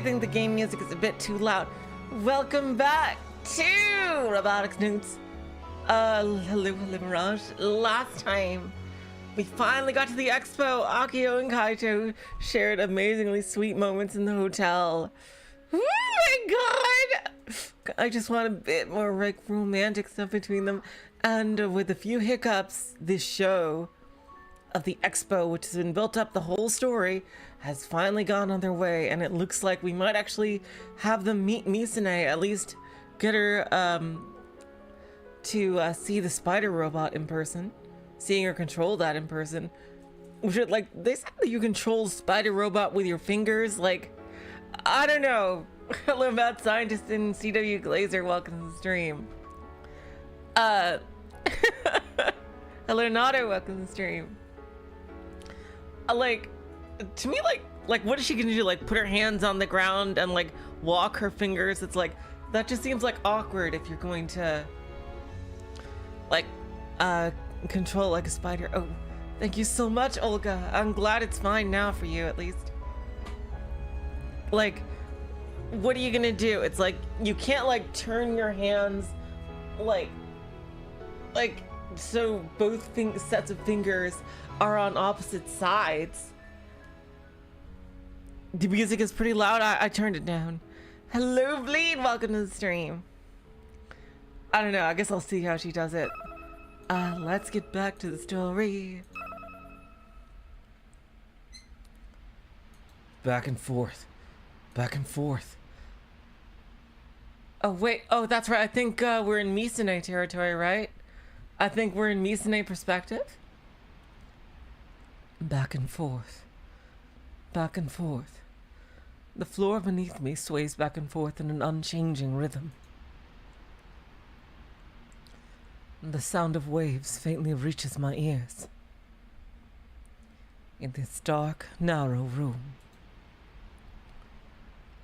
think the game music is a bit too loud. Welcome back to Robotics Noobs. Hello, Mirage. Last time, we finally got to the Expo. Ahiko and Kai shared amazingly sweet moments in the hotel. Oh my god! I just want a bit more like romantic stuff between them. And with a few hiccups, this show of the Expo, which has been built up the whole story, has finally gone on their way, and it looks like we might actually have them meet Misa-nee, at least get her to see the spider robot in person, seeing her control that in person. Which, like, they said that you control spider robot with your fingers. Like, I don't know. Hello, mad scientist in CW Glazer, welcome to the stream. Hello, Nato, welcome to the stream. Like, to me, like what is she gonna do? Like, put her hands on the ground and like walk her fingers? It's like, that just seems like awkward if you're going to like control like a spider. Oh, thank you so much, Olga. I'm glad it's fine now for you, at least. Like, what are you gonna do? It's like, you can't like turn your hands like so both sets of fingers are on opposite sides. The music is pretty loud. I turned it down. Hello, Bleed. Welcome to the stream. I don't know. I guess I'll see how she does it. Let's get back to the story. Back and forth. Back and forth. Oh, wait. Oh, that's right. I think we're in Misa-nee territory, right? I think we're in Misa-nee perspective. Back and forth. Back and forth. The floor beneath me sways back and forth in an unchanging rhythm. The sound of waves faintly reaches my ears. In this dark, narrow room,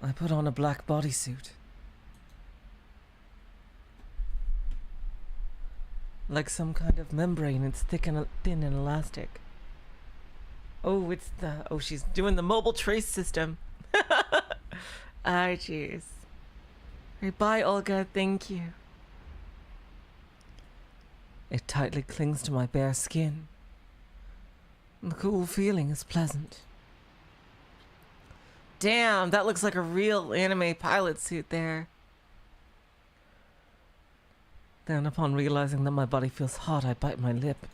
I put on a black bodysuit. Like some kind of membrane, it's thick and thin and elastic. Oh, it's the... Oh, she's doing the mobile trace system. Ah, jeez. Right, bye, Olga. Thank you. It tightly clings to my bare skin. The cool feeling is pleasant. Damn, that looks like a real anime pilot suit there. Then, upon realizing that my body feels hot, I bite my lip.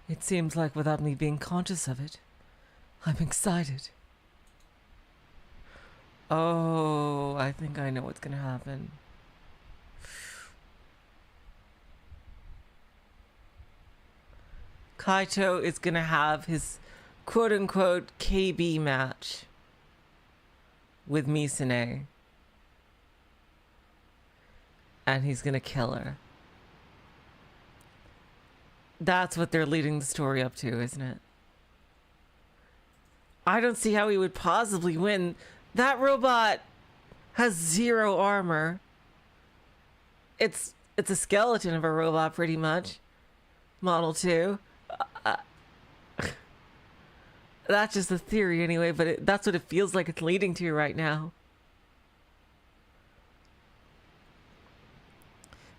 It seems like without me being conscious of it, I'm excited. Oh, I think I know what's gonna happen. Kaito is gonna have his quote-unquote KB match with Misa-nee. And he's gonna kill her. That's what they're leading the story up to, isn't it? I don't see how he would possibly win. That robot has 0 armor. It's a skeleton of a robot, pretty much. Model 2. That's just a theory anyway, but that's what it feels like it's leading to right now.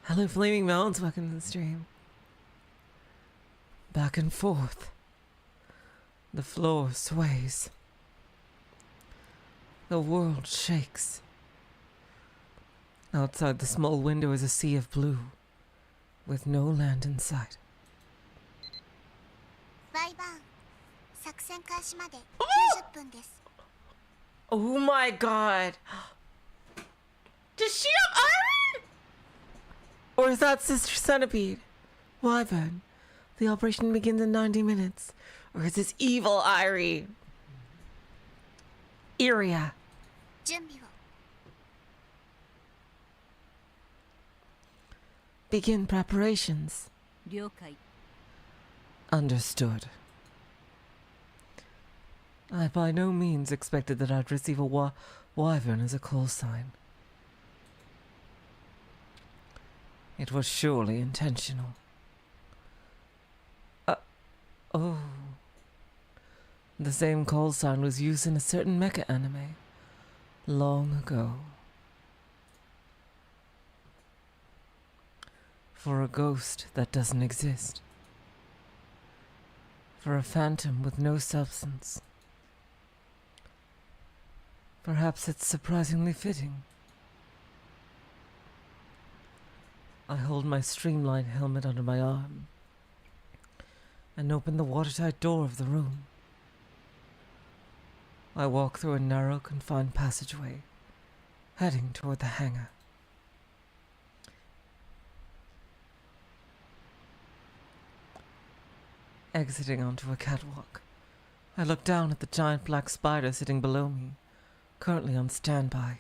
Hello, Flaming Mountains. Welcome to the stream. Back and forth. The floor sways. The world shakes. Outside the small window is a sea of blue, with no land in sight. Oh my god! Does she have iron? Or is that Sister Centipede? Wyvern, the operation begins in 90 minutes. Or is this evil Irie? Iria. Begin preparations. Understood. I by no means expected that I'd receive a wyvern as a call sign. It was surely intentional. Oh. The same call sign was used in a certain mecha anime long ago. For a ghost that doesn't exist. For a phantom with no substance. Perhaps it's surprisingly fitting. I hold my streamlined helmet under my arm and open the watertight door of the room. I walk through a narrow, confined passageway, heading toward the hangar. Exiting onto a catwalk, I look down at the giant black spider sitting below me, currently on standby.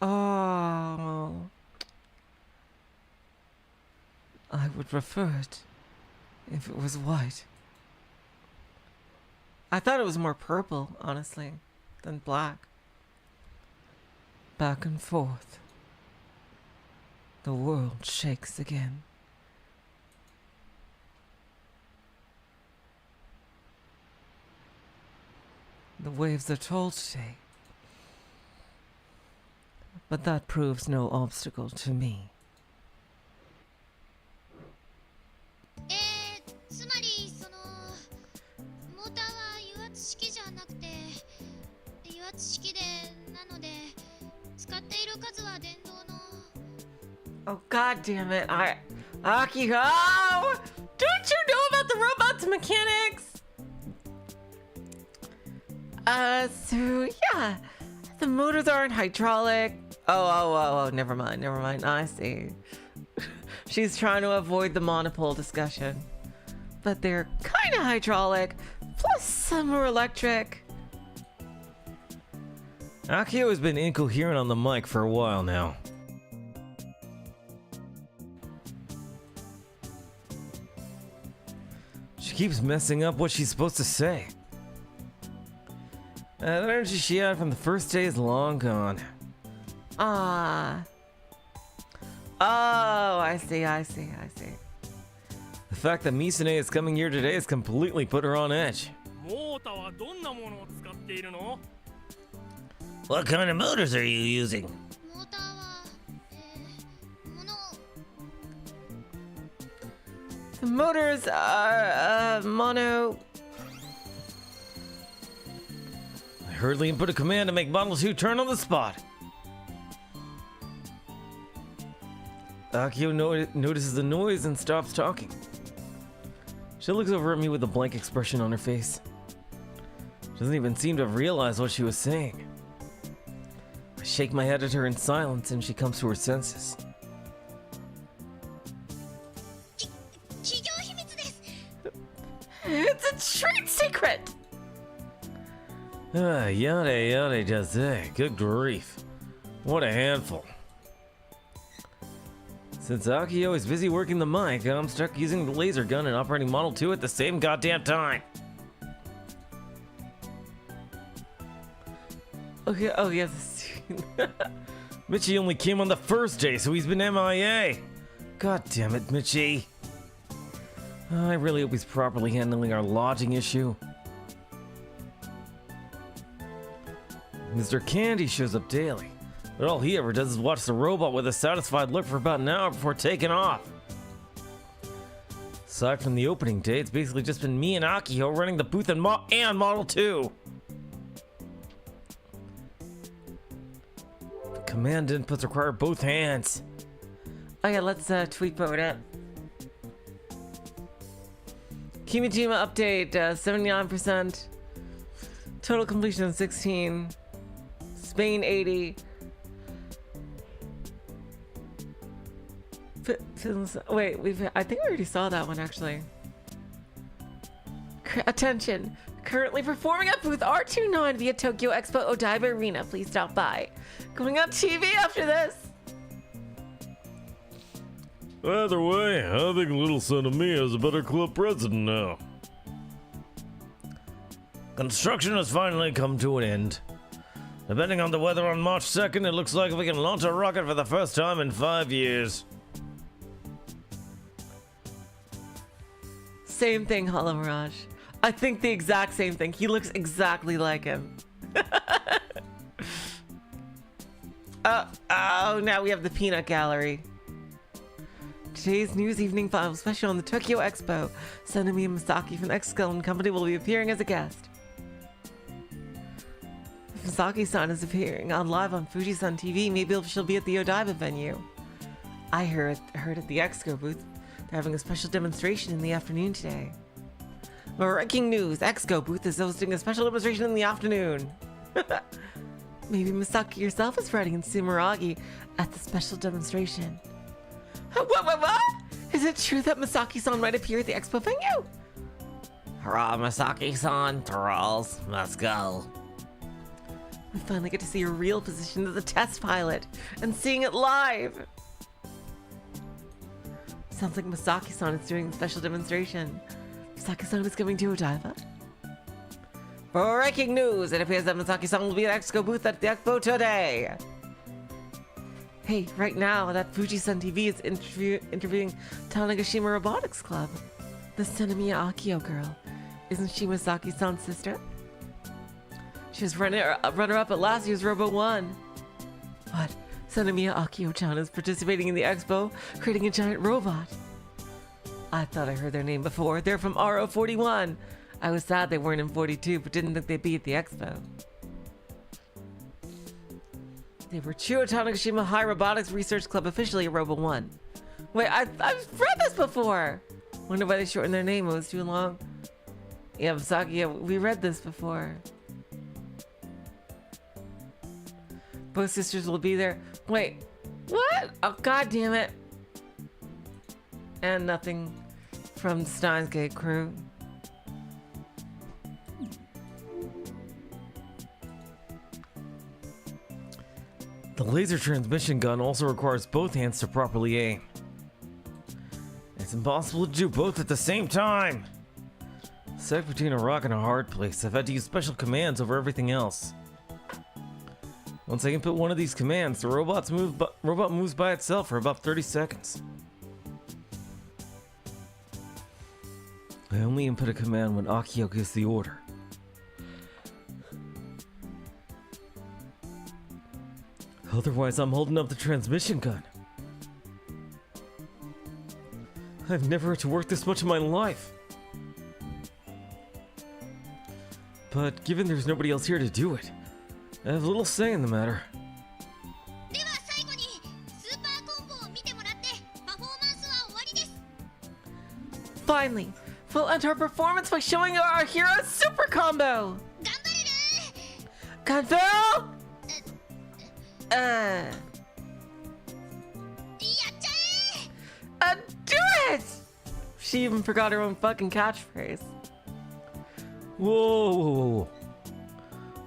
Oh, I would prefer it if it was white. I thought it was more purple, honestly, than black. Back and forth. The world shakes again. The waves are tall today, but that proves no obstacle to me. つまりそのモーターは油圧式じゃなくて油圧式でなので使っている数は電動の Oh god damn it, Ahiko! Don't you know about the robot's mechanics? So yeah, the motors aren't hydraulic. Oh, never mind. I see. She's trying to avoid the monopole discussion. But they're kinda hydraulic, plus some are electric. Ahiko has been incoherent on the mic for a while now. She keeps messing up what she's supposed to say. The energy she had from the first day is long gone. Ah. Oh, I see. The fact that Misa-nee is coming here today has completely put her on edge. What kind of motors are you using? モーターはThe motors are mono. I hurriedly input a command to make Model 2 turn on the spot. Ahiko notices the noise and stops talking. She looks over at me with a blank expression on her face. She doesn't even seem to have realized what she was saying. I shake my head at her in silence and she comes to her senses. 企業秘密です It's a trade secret. Yada daze. Good grief. What a handful. Since Ahiko is busy working the mic, I'm stuck using the laser gun and operating Model 2 at the same goddamn time. Okay, oh yes. Michi only came on the first day, so he's been MIA. God damn it, Michi. I really hope he's properly handling our lodging issue. Mr. Candy shows up daily, but all he ever does is watch the robot with a satisfied look for about an hour before taking off. Aside from the opening day, it's basically just been me and Ahiko running the booth and Model 2. The command inputs require both hands. Oh yeah, let's tweet mode it. Kimijima update, 79%. Total completion 16. Spain 80. Wait, I think we already saw that one actually. Attention! Currently performing at booth R29 via Tokyo Expo Odaiba Arena. Please stop by. Going on TV after this. Either way, I think little son of me is a better club president now. Construction has finally come to an end. Depending on the weather on March 2nd, it looks like we can launch a rocket for the first time in 5 years. Same thing, Hollow Mirage. I think the exact same thing. He looks exactly like him. Oh, now we have the Peanut Gallery. Today's News Evening Final Special on the Tokyo Expo. Misa-nee Misaki from the X-Skeleton Company will be appearing as a guest. If Misaki-san is appearing on live on Fuji-san TV, maybe she'll be at the Odaiba venue. I heard at the Expo booth they're having a special demonstration in the afternoon today. Breaking news! Expo booth is hosting a special demonstration in the afternoon. Maybe Misaki herself is riding in Sumeragi at the special demonstration. What? Is it true that Misaki-san might appear at the Expo venue? Hurrah, Misaki-san, trolls, let's go. We finally get to see her real position as a test pilot and seeing it live. Sounds like Misaki-san is doing a special demonstration. Misaki-san is coming to Odaiba. Breaking news! It appears that Misaki-san will be at Expo booth at the Expo today. Hey, right now, that Fuji-san TV is interviewing Tanegashima Robotics Club. The Senomiya Akio girl. Isn't she Misaki-san's sister? She was runner-up at last year's Robo 1. What? Senomiya Akio-chan is participating in the Expo, creating a giant robot. I thought I heard their name before. They're from RO41. I was sad they weren't in 42, but didn't think they'd be at the Expo. They were Chuo Tanegashima High Robotics Research Club officially at Robo 1. Wait, I've read this before! Wonder why they shortened their name, it was too long. Yeah, Misaki, yeah, we read this before. Both sisters will be there. Wait, what? Oh, god damn it. And nothing from Steins Gate crew. The laser transmission gun also requires both hands to properly aim. It's impossible to do both at the same time. Stuck between a rock and a hard place, I've had to use special commands over everything else. Once I input one of these commands, the robot moves by itself for about 30 seconds. I only input a command when Akio gives the order. Otherwise, I'm holding up the transmission gun. I've never had to work this much in my life. But given there's nobody else here to do it, I have little say in the matter. Finally, we'll enter our performance by showing our hero's super combo! Gunville! Do it! She even forgot her own fucking catchphrase. Whoa!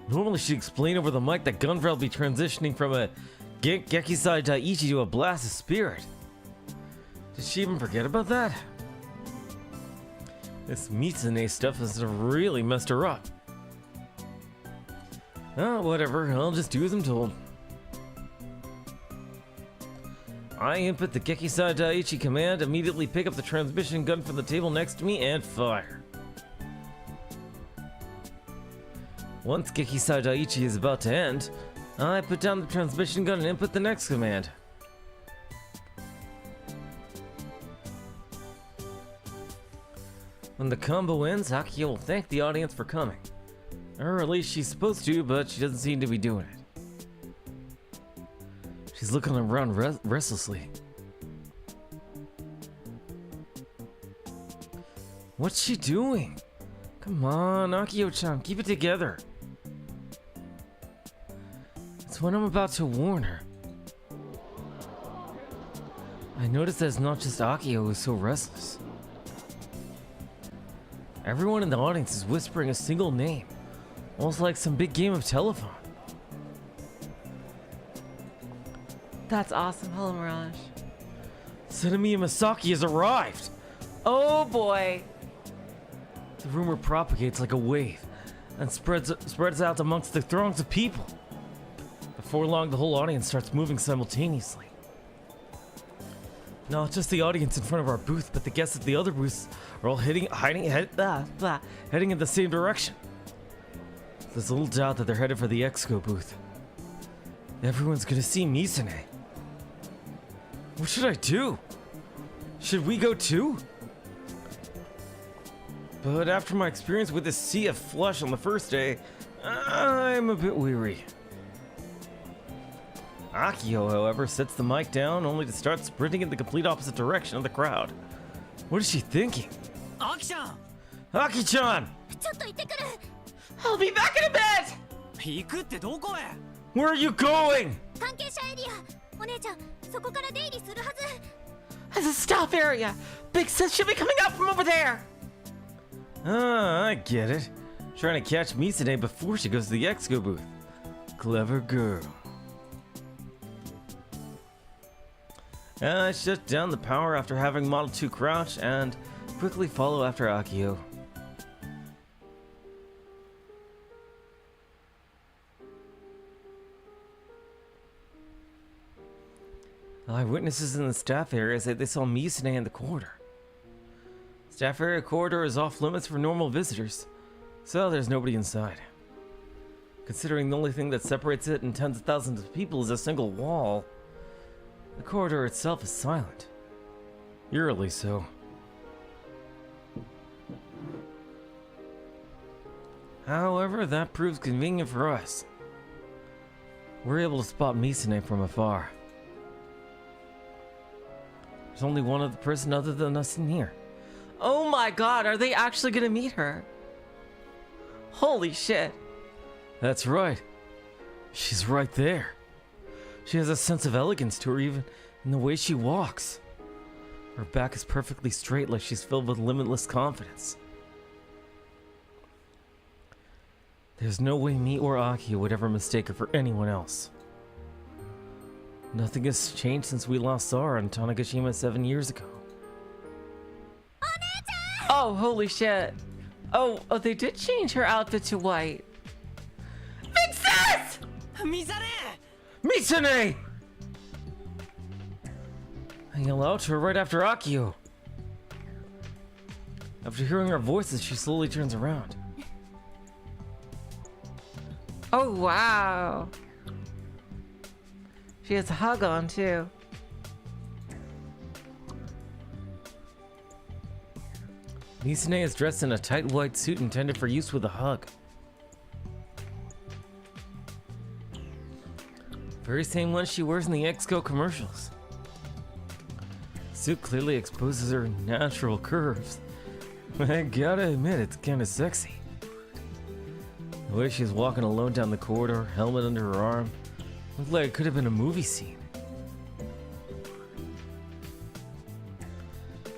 Normally she'd explain over the mic that Gunville will be transitioning from a Gekisai Daiichi to a Blast of Spirit. Did she even forget about that? This Misa-nee stuff has really messed her up. Oh, whatever, I'll just do as I'm told. I input the Gekisai Daiichi command, immediately pick up the transmission gun from the table next to me, and fire. Once Gekisai Daiichi is about to end, I put down the transmission gun and input the next command. When the combo ends, Akio will thank the audience for coming. Or at least she's supposed to, but she doesn't seem to be doing it. She's looking around restlessly. What's she doing? Come on, Akio-chan, keep it together. It's when I'm about to warn her. I noticed that it's not just Akio who's so restless. Everyone in the audience is whispering a single name, almost like some big game of telephone. That's awesome, hello Mirage. Senomiya Misaki has arrived! Oh boy! The rumor propagates like a wave and spreads out amongst the throngs of people. Before long, the whole audience starts moving simultaneously. Not just the audience in front of our booth, but the guests at the other booths are all heading in the same direction. There's little doubt that they're headed for the Expo booth. Everyone's gonna see Misa-nee. What should I do? Should we go too? But after my experience with this sea of flesh on the first day, I'm a bit weary. Ahiko, however, sets the mic down only to start sprinting in the complete opposite direction of the crowd. What is she thinking? Aki-chan! Aki-chan! ちょっと行ってくる I'll be back in a bit! 行くってどこへ Where are you going? 関係者エリアお姉ちゃんそこから出入りするはず As a staff area. Big sis should be coming out from over there. I get it. Trying to catch Misa-nee before she goes to the Expo booth. Clever girl. I shut down the power after having Model 2 crouch and quickly follow after Ahiko. Eyewitnesses in the staff area say they saw Misa-nee in the corridor. Staff area corridor is off limits for normal visitors, so there's nobody inside. Considering the only thing that separates it and tens of thousands of people is a single wall, the corridor itself is silent. Eerily so. However, that proves convenient for us. We're able to spot Misa-nee from afar. There's only one other person other than us in here. Oh my god, are they actually gonna meet her? Holy shit. That's right. She's right there. She has a sense of elegance to her even in the way she walks. Her back is perfectly straight like she's filled with limitless confidence. There's no way me or Ahiko would ever mistake her for anyone else. Nothing has changed since we last saw her in Tanegashima 7 years ago. Oh, holy shit. Oh, they did change her outfit to white. Big sis! Misa-nee! Misa-nee! I yell out to her right after Ahiko. After hearing our voices, she slowly turns around. Oh, wow. She has a hug on, too. Misa-nee is dressed in a tight white suit intended for use with a hug. Very same one she wears in the Expo commercials. Suit clearly exposes her natural curves. I gotta admit, it's kinda sexy. The way she's walking alone down the corridor, helmet under her arm, looked like it could have been a movie scene.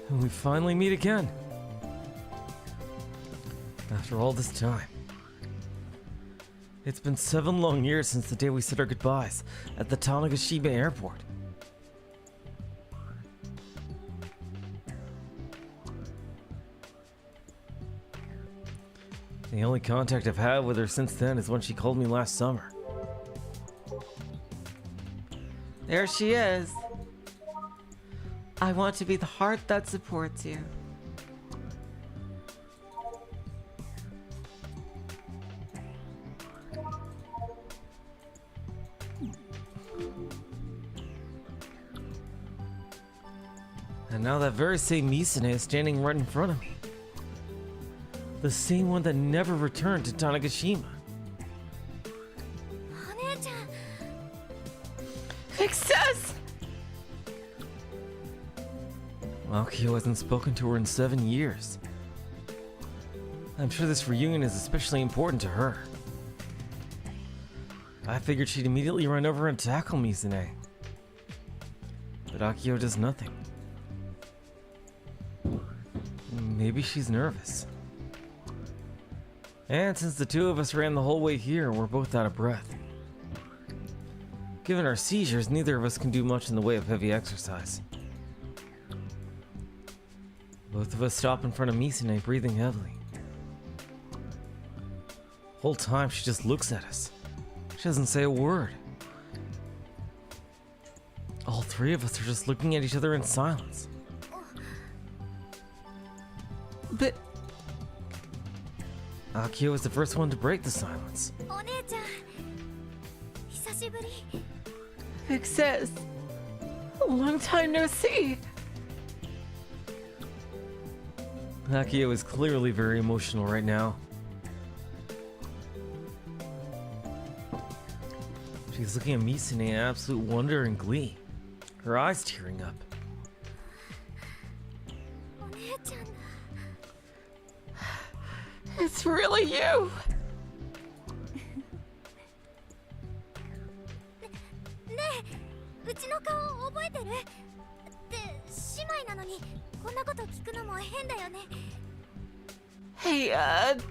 And we finally meet again. After all this time. It's been 7 long years since the day we said our goodbyes at the Tanegashima airport. The only contact I've had with her since then is when she called me last summer. There she is. I want to be the heart that supports you. And now that very same Misa-nee is standing right in front of me. The same one that never returned to Tanegashima. お姉ちゃん Big sis! Ahiko hasn't spoken to her in 7 years. I'm sure this reunion is especially important to her. I figured she'd immediately run over and tackle Misa-nee. But Ahiko does nothing. Maybe she's nervous. And since the two of us ran the whole way here, we're both out of breath. Given our seizures, neither of us can do much in the way of heavy exercise. Both of us stop in front of Misa-nee, breathing heavily. Whole time she just looks at us. She doesn't say a word. All three of us are just looking at each other in silence. But Akio was the first one to break the silence. お姉ちゃん久しぶり Vic says, a long time no see. Akio is clearly very emotional right now. She's looking at Misa-nee in absolute wonder and glee, her eyes tearing up. お姉ちゃんだ It's really you. ねえうちの顔覚えてるって姉妹なのにこんなこと聞くのも変だよね Hey,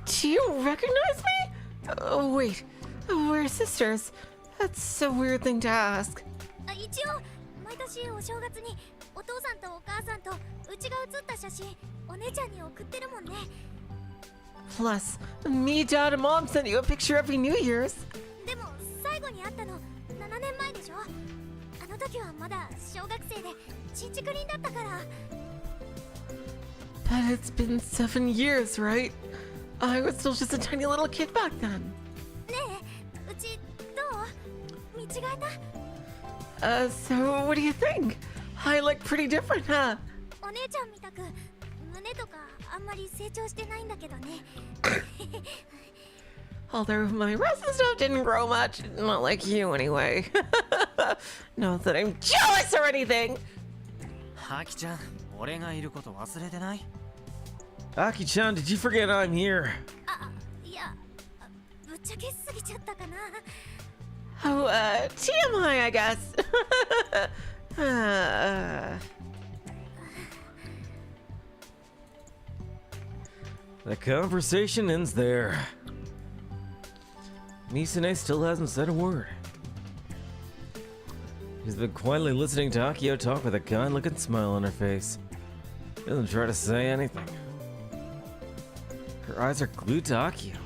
do you recognize me? Oh, wait, we're sisters. That's a weird thing to ask. あ一応毎年お正月にお父さんとお母さんとうちが写った写真お姉ちゃんに送ってるもんね Plus, me, Dad, and Mom send you a picture every New Year's. でも最後に会ったの7年前でしょあの時はまだ小学生でちんちくりんだったから But it's been 7 years, right? I was still just a tiny little kid back then. ねえうちどう見違えた So what do you think? I look pretty different, huh? お姉ちゃんみたく胸とかあんまり成長してないんだけどね Although my rest of stuff didn't grow much. Not like you, anyway. Not that I'm jealous or anything. ハキちゃん俺がいること忘れてない Aki-chan, did you forget I'm here? あいやぶっちゃけすぎちゃったかな Oh, TMI, I guess. The conversation ends there. Misa-nee still hasn't said a word. She's been quietly listening to Akio talk with a kind-looking smile on her face. She doesn't try to say anything. Her eyes are glued to Akio.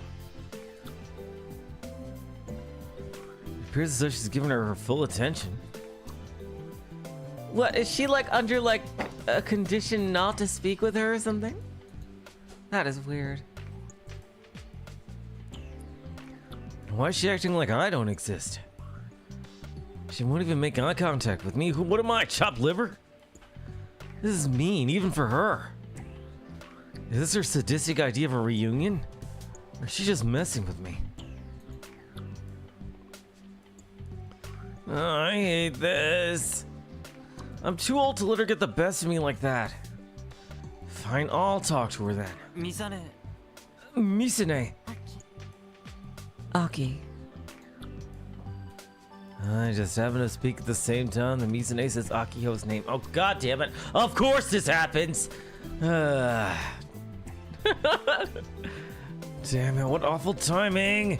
It appears as though she's giving her full attention. What, is she like under like a condition not to speak with her or something? That is weird. Why is she acting like I don't exist? She won't even make eye contact with me. What am I, chopped liver? This is mean, even for her. Is this her sadistic idea of a reunion? Or is she just messing with me? Oh, I hate this. I'm too old to let her get the best of me like that. Fine, I'll talk to her then. ミサネ Misa-nee. Aki. I just happen to speak at the same time that Misa-nee says Akio's name. Oh, god damn it. Of course this happens. Damn it, what awful timing.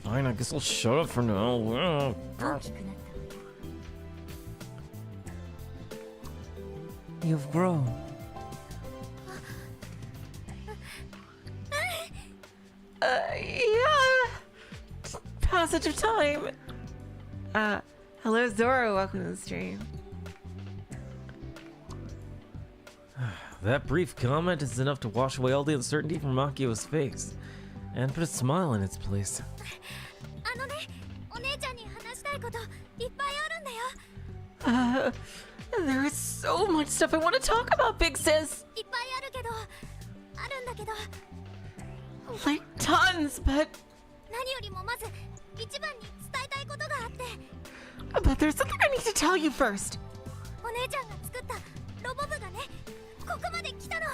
Fine, I guess I'll shut up for now. 大きくなった You've grown. Yeah. Passage of time. Hello, Zoro. Welcome to the stream. That brief comment is enough to wash away all the uncertainty from Akio's face and put a smile in its place. あのねお姉ちゃんに話したいこといっぱいあるんだよ There is so much stuff I want to talk about, Big Sis. いっぱいあるけどあるんだけど Like tons, but 何よりもまず一番に伝えたいことがあって there's something I need to tell you first. お姉ちゃんが作ったロボ部がねここまで来たの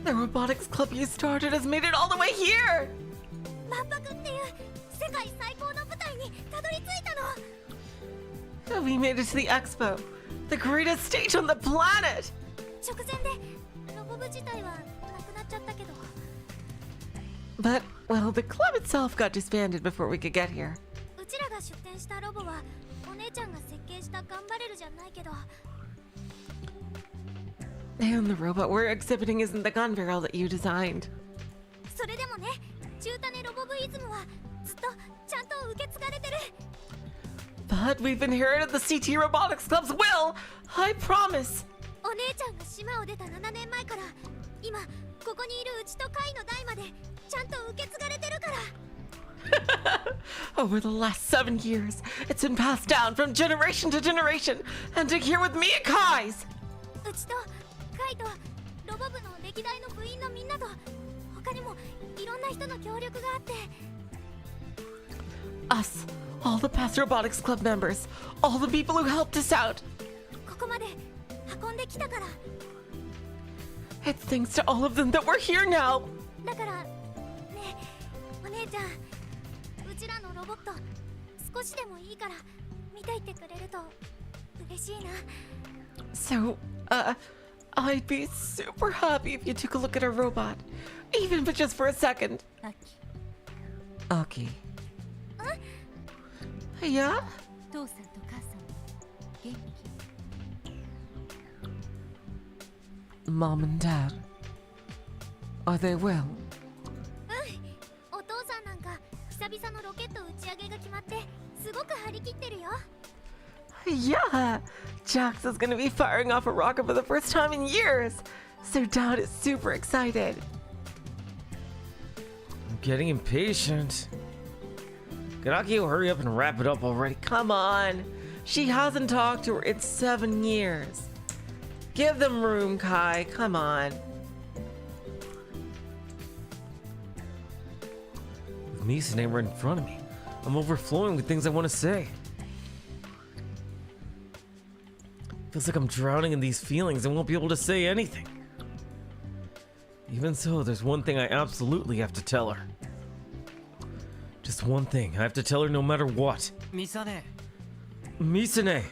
The robotics club you started has made it all the way here. 万博っていう世界最高の舞台にたどり着いたの We made it to the Expo, the greatest stage on the planet. 直前でロボ部自体はなくなっちゃったけど But, well, the club itself got disbanded before we could get here. うちらが出展したロボはお姉ちゃんが設計した頑張れるじゃないけど And the robot we're exhibiting isn't the gun barrel that you designed. それでもね中種ロボ部イズムはずっとちゃんと受け継がれてる But But we've inherited the CT Robotics Club's will. I promise. お姉ちゃんが島を出た7年前から今ここにいるうちとカイの代までちゃんと受け継がれてるから。Over the last 7 years, it's been passed down from generation to generation, and to here with me and Kai's. うちとカイとロボ部の歴代の部員のみんなと他にもいろんな人の協力があって Us, all the past Robotics Club members, all the people who helped us out. ここまで運んできたから。 It's thanks to all of them that we're here now. だからねお姉ちゃんうちらのロボット少しでもいいから見ていてくれると嬉しいな。 So, I'd be super happy if you took a look at our robot, even if it's just for a second. ラッキ Aki. Yeah? 父さんと母さん元気 Mom and Dad. Are they well? お父さんなんか久々のロケット打ち上げが決まってすごく張り切ってるよ。 Yeah! Jax is gonna be firing off a rocket for the first time in years! So Dad is super excited. I'm getting impatient. Could Akio hurry up and wrap it up already? Come on! She hasn't talked to her in 7 years. Give them room, Kai. Come on. With Misa-nee right in front of me, I'm overflowing with things I want to say. Feels like I'm drowning in these feelings and won't be able to say anything. Even so, there's one thing I absolutely have to tell her. Just one thing I have to tell her no matter what. Misa-nee. Misa-nee!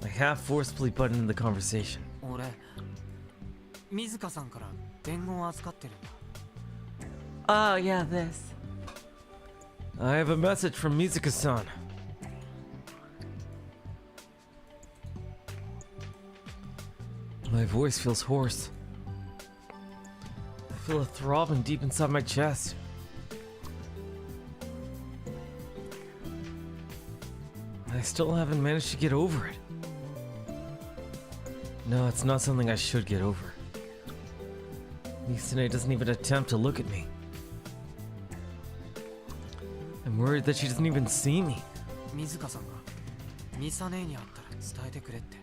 I half forcefully butted into the conversation. 俺水香さんから伝言を預かってるんだ。 Oh, yeah, this. I have a message from Mizuka-san. My voice feels hoarse. I feel a throbbing deep inside my chest. I still haven't managed to get over it. No, it's not something I should get over. Misa-nee doesn't even attempt to look at me. I'm worried that she doesn't even see me. 水香さんがミサ姉に会ったら伝えてくれって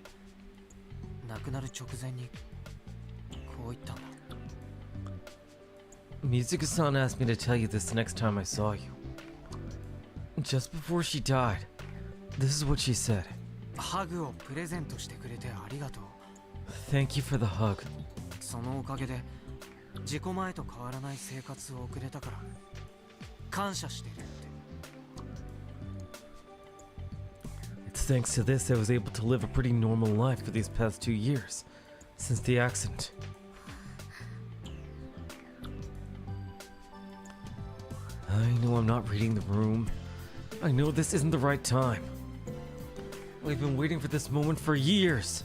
亡くなる直前にこう言ったんだ。 Mizuka-san asked me to tell you this next time I saw you. Just before she died, this is what she said. ハグをプレゼントしてくれてありがとう。 Thank you for the hug. そのおかげで事故前と変わらない生活を送れたから感謝してるって。 It's thanks to this I was able to live a pretty normal life for these past 2 years, since the accident. I know I'm not reading the room. I know this isn't the right time. We've been waiting for this moment for years.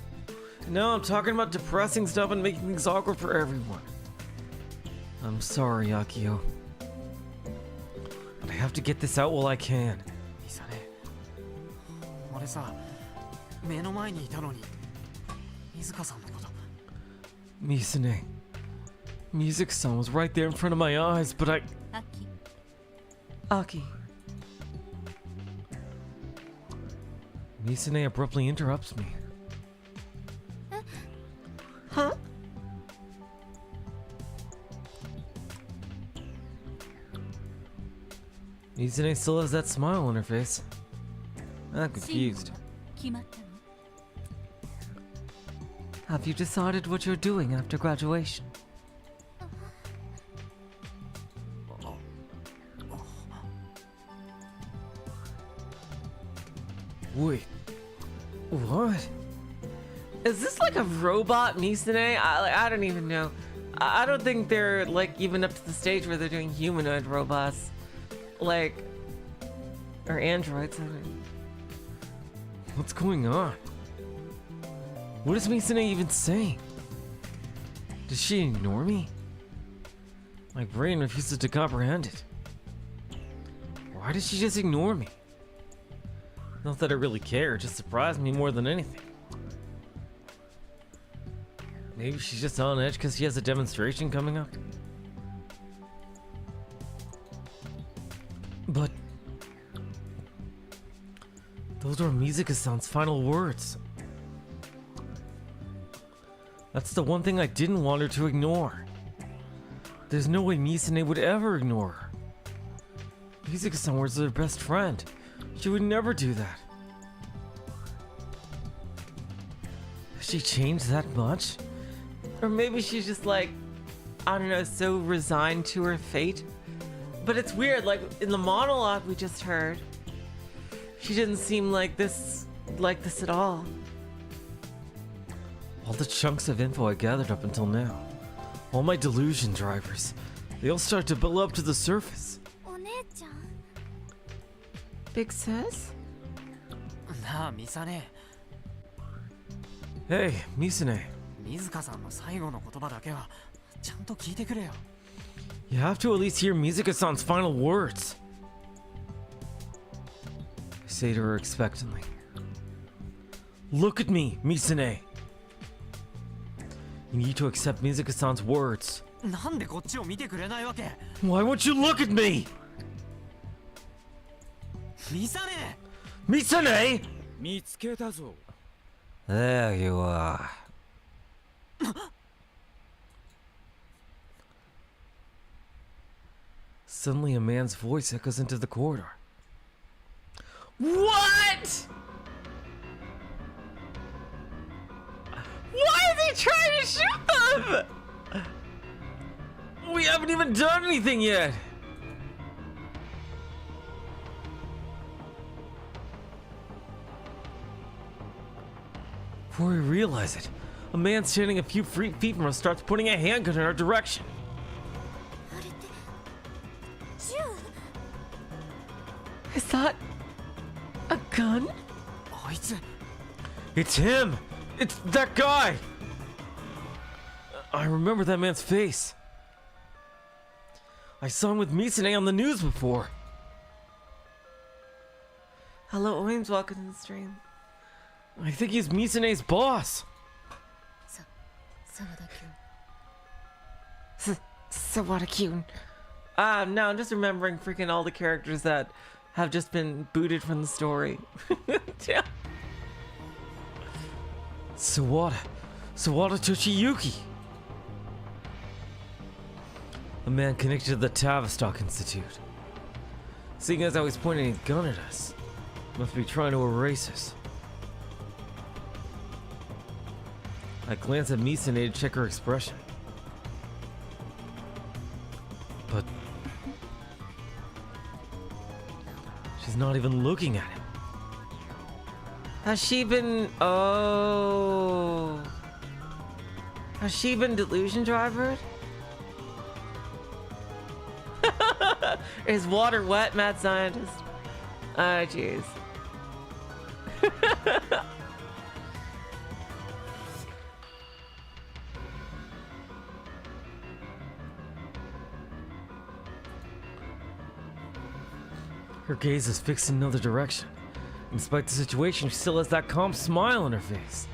And now I'm talking about depressing stuff and making things awkward for everyone. I'm sorry, Akio. But I have to get this out while I can. ミサ姉、俺さ目の前にいたのに水香さんのこと。 Misa-nee. Mizuka-san was right there in front of my eyes, but I... Aki. Misa-nee abruptly interrupts me. Huh? Misa-nee still has that smile on her face. I'm confused. Have you decided what you're doing after graduation? Wait. What? Is this like a robot Misa-nee? I don't even know. I don't think they're like even up to the stage where they're doing humanoid robots. Like, or androids. I mean. What's going on? What is Misa-nee even saying? Does she ignore me? My brain refuses to comprehend it. Why does she just ignore me? Not that I really care, it just surprised me more than anything. Maybe she's just on edge because she has a demonstration coming up. But those were Misa-san's final words. That's the one thing I didn't want her to ignore. There's no way Misa-nee would ever ignore her. Misa-san was her best friend. She would never do that. Has she changed that much? Or maybe she's just like, I don't know, so resigned to her fate. But it's weird, like in the monologue we just heard, she didn't seem like this at all. All the chunks of info I gathered up until now, all my delusion drivers, they all start to build up to the surface. お姉ちゃん Big sis? なあミサネ Hey, Misa-nee, 水香さんの最後の言葉だけはちゃんと聞いてくれよ you have to at least hear Misa-san's final words. I say to her expectantly. Look at me, Misa-nee. You need to accept Misa-san's words. なんでこっちを見てくれないわけ Why won't you look at me? ミサネ Misa-nee! 見つけたぞ There you are. Suddenly, a man's voice echoes into the corridor. What? Why is he trying to shoot them? We haven't even done anything yet. Before we realize it, a man standing a few feet from us starts pointing a handgun in our direction. あれって銃 Is that a gun? あいつ It's him! It's that guy! I remember that man's face. I saw him with Misa-nee on the news before. Hello, Oins, welcome to the stream. I think he's Misa-nee's boss. Sawada-kyun. No, I'm just remembering freaking all the characters that have just been booted from the story. Yeah. Sawada Toshiyuki. A man connected to the Tavistock Institute. Seeing as how he's pointing a gun at us, must be trying to erase us. I glance at Misa-nee to check her expression. But she's not even looking at him. Has she been... Oh... Has she been delusion drivered? Is water wet, mad scientist? Oh, jeez. Her gaze is fixed in another direction. Despite the situation, she still has that calm smile on her face.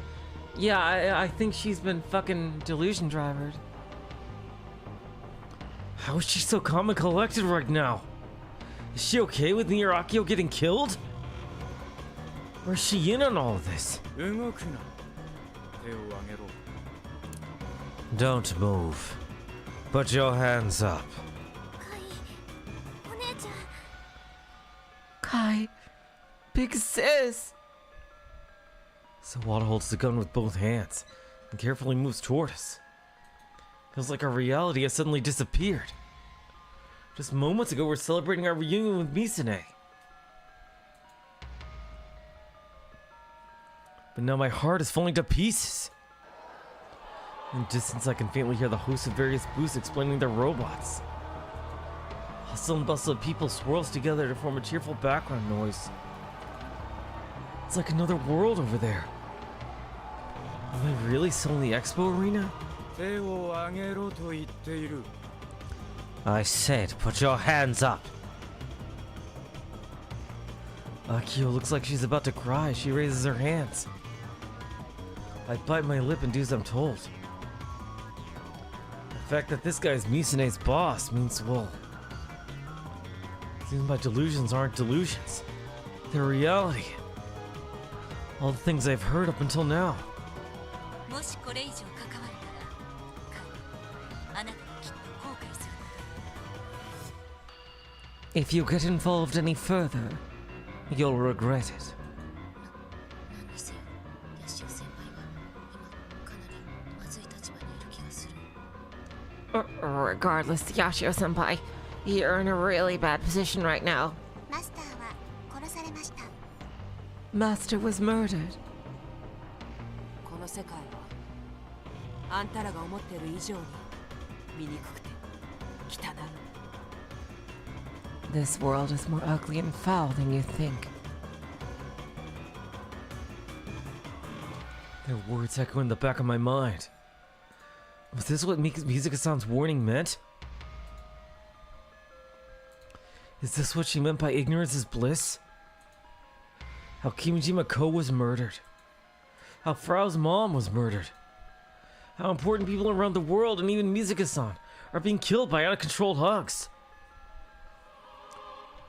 Yeah, I think she's been fucking delusion drivered. How is she so calm and collected right now? Is she okay with Nirakio getting killed? Or is she in on all of this? 動くな手を上げろ Don't move. Put your hands up. カイお姉ちゃん Kai, big sis. Sawada holds the gun with both hands and carefully moves toward us. Feels like our reality has suddenly disappeared. Just moments ago, we're celebrating our reunion with Misa-nee. But now my heart is falling to pieces. In the distance, I can faintly hear the host of various booths explaining their robots. Hustle and bustle of people swirls together to form a cheerful background noise. It's like another world over there. Am I really still in the Expo arena? 手を上げろと言っている I said, put your hands up. Akio looks like she's about to cry. She raises her hands. I bite my lip and do as I'm told. The fact that this guy's Misa-nee's boss means, well, seems my delusions aren't delusions. They're reality. All the things I've heard up until now. もしこれ以上関わるなら、あなたはきっと後悔する。 If you get involved any further, you'll regret it. 何にせよ、ヤシオ先輩は今かなりまずい立場にいる気がする。 Regardless, Yashio-senpai, you're in a really bad position right now. マスターは殺されました。 Master was murdered. この世界はあんたらが思っている以上に醜くて汚い。 This world is more ugly and foul than you think. Their words echo in the back of my mind. Was this what Mizuka-san's warning meant? Is this what she meant by ignorance is bliss? How Kimijima-ko was murdered. How Frau's mom was murdered. How important people around the world and even Mizuka-san are being killed by out-of-control hugs.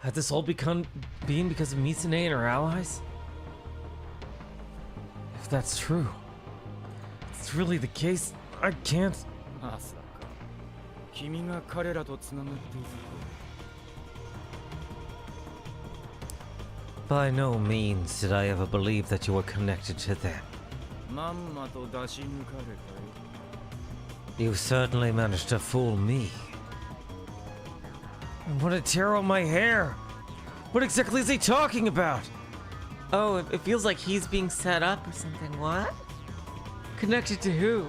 Had this all been because of Misa-nee and her allies? If that's true, if it's really the case, I can't. まさか君が彼らとつながっている By no means did I ever believe that you were connected to them. とまんまと出し抜かれたよ You certainly managed to fool me. And what a tear on my hair! What exactly is he talking about? Oh, it feels like he's being set up or something. What? Connected to who?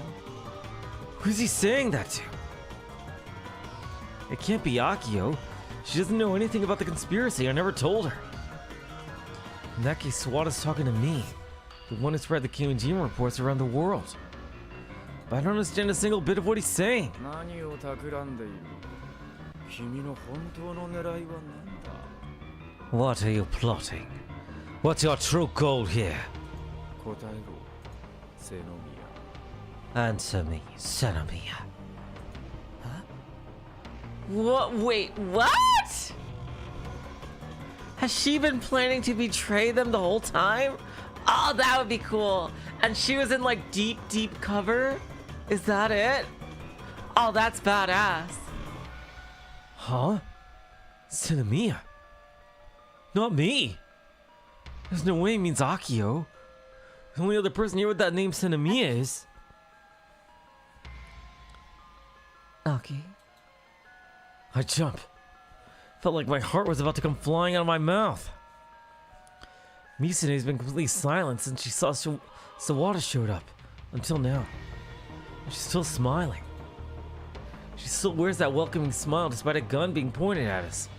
Who's he saying that to? It can't be Akio. She doesn't know anything about the conspiracy. I never told her. In that case, Sawada's talking to me, the one who spread the Kimijima reports around the world. But I don't understand a single bit of what he's saying. 何を企んでいる君の本当の狙いは何だ What are you plotting? What's your true goal here? 答えろセノミ Answer me, Senomiya. What? Wait, what? Has she been planning to betray them the whole time? Oh, that would be cool. And she was in like deep, deep cover? Is that it? Oh, that's badass. Huh? Senomiya? Not me. There's no way it means Akio. The only other person here with that name Senomiya is... Aki. I jump. Felt like my heart was about to come flying out of my mouth. Misa-nee's been completely silent since she saw Sawada showed up. Until now. And she's still smiling. She still wears that welcoming smile despite a gun being pointed at us.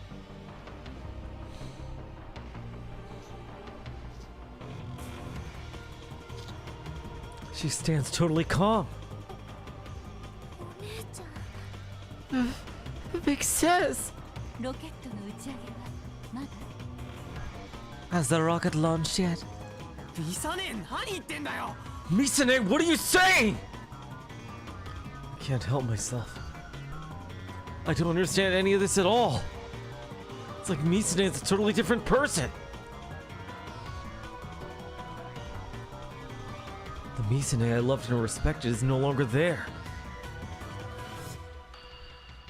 She stands totally calm. お姉ちゃん Big says. ロケットの打ち上げはまだ Has the rocket launched yet? ミサネ何言ってんだよ Misa-nee, what are you saying? I can't help myself. I don't understand any of this at all. It's like Misa-nee is a totally different person. The Misa-nee I loved and respected is no longer there.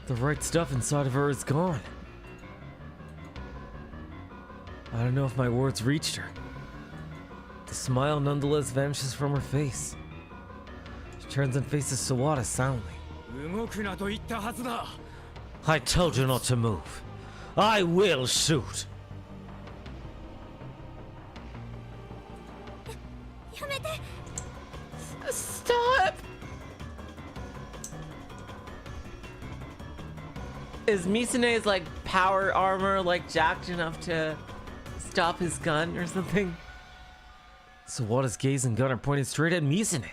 The right stuff inside of her is gone. I don't know if my words reached her. The smile nonetheless vanishes from her face. She turns and faces Sawada silently. 動くなと言ったはずだ I told you not to move. I will shoot. やめて Stop! Is Misa-nee's like power armor like jacked enough to stop his gun or something? Sawada's gaze and gun are pointed straight at Misa-nee.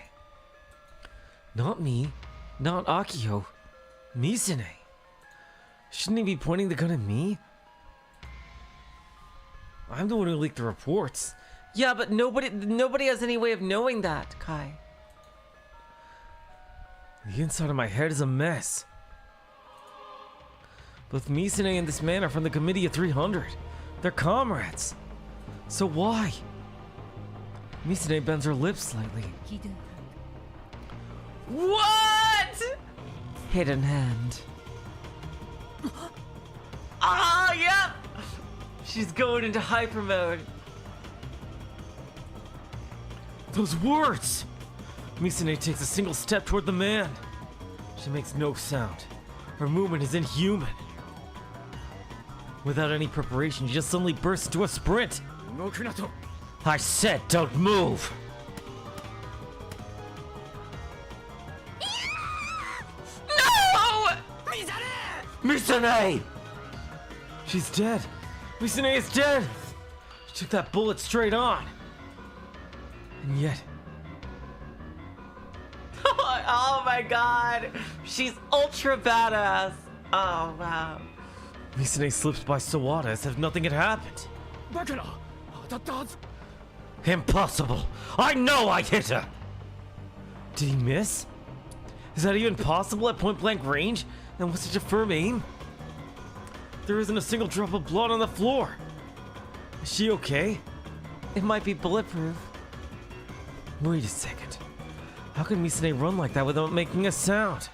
Not me. Not Akio. Misa-nee. Shouldn't he be pointing the gun at me? I'm the one who leaked the reports. Yeah, but nobody has any way of knowing that, Kai. The inside of my head is a mess. Both Misa-nee and this man are from the Committee of 300. They're comrades. So why? Misa-nee bends her lips slightly. What? Hidden hand. Ah, yep. She's going into hyper mode. Those words! Misa-nee takes a single step toward the man. She makes no sound. Her movement is inhuman. Without any preparation, she just suddenly bursts into a sprint. I said don't move! No! Misa-nee! She's dead. Misa-nee is dead. She took that bullet straight on. And yet, Oh my god. She's ultra badass. Oh wow. Misa-nee slips by Sawada as if nothing had happened. Impossible! I know I hit her! Did he miss? Is that even possible at point blank range? And with such a firm aim? There isn't a single drop of blood on the floor. Is she okay? It might be bulletproof. Wait a second. How can Misa-nee run like that without making a sound?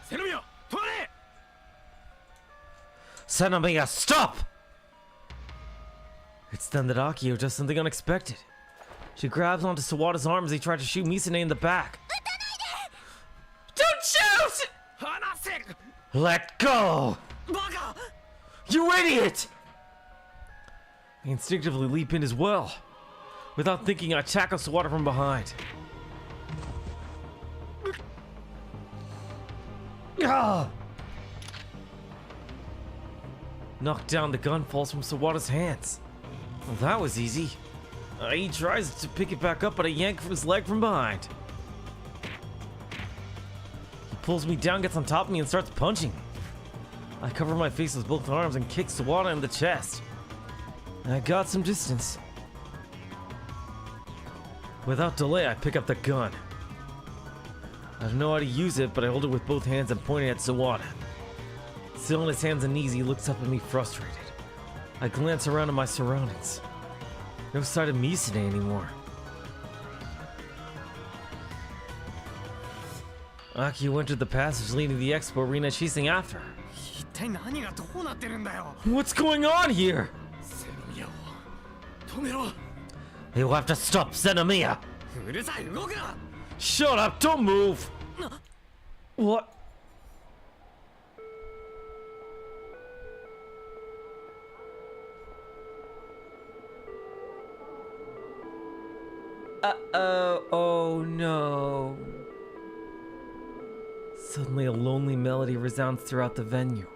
Senomiya, stop! It's then that Ahiko does something unexpected. She grabs onto Sawada's arm as he tried to shoot Misa-nee in the back. Don't shoot! Let go! You idiot! I instinctively leap in as well. Without thinking, I tackle Sawada from behind. Ah! Knocked down, the gun falls from Sawada's hands. Well, that was easy. He tries to pick it back up, but I yank his leg from behind. He pulls me down, gets on top of me, and starts punching me. I cover my face with both arms and kick Sawada in the chest. I got some distance. Without delay, I pick up the gun. I don't know how to use it, but I hold it with both hands and point it at Sawada. Still on his hands and knees, he looks up at me frustrated. I glance around at my surroundings. No sight of Misa-nee anymore. Ahiko entered the passage leading to the Expo arena, chasing after her. What's going on here? You have to stop Senomiya! Shut up, don't move! What? Uh-oh. Oh no. Suddenly a lonely melody resounds throughout the venue.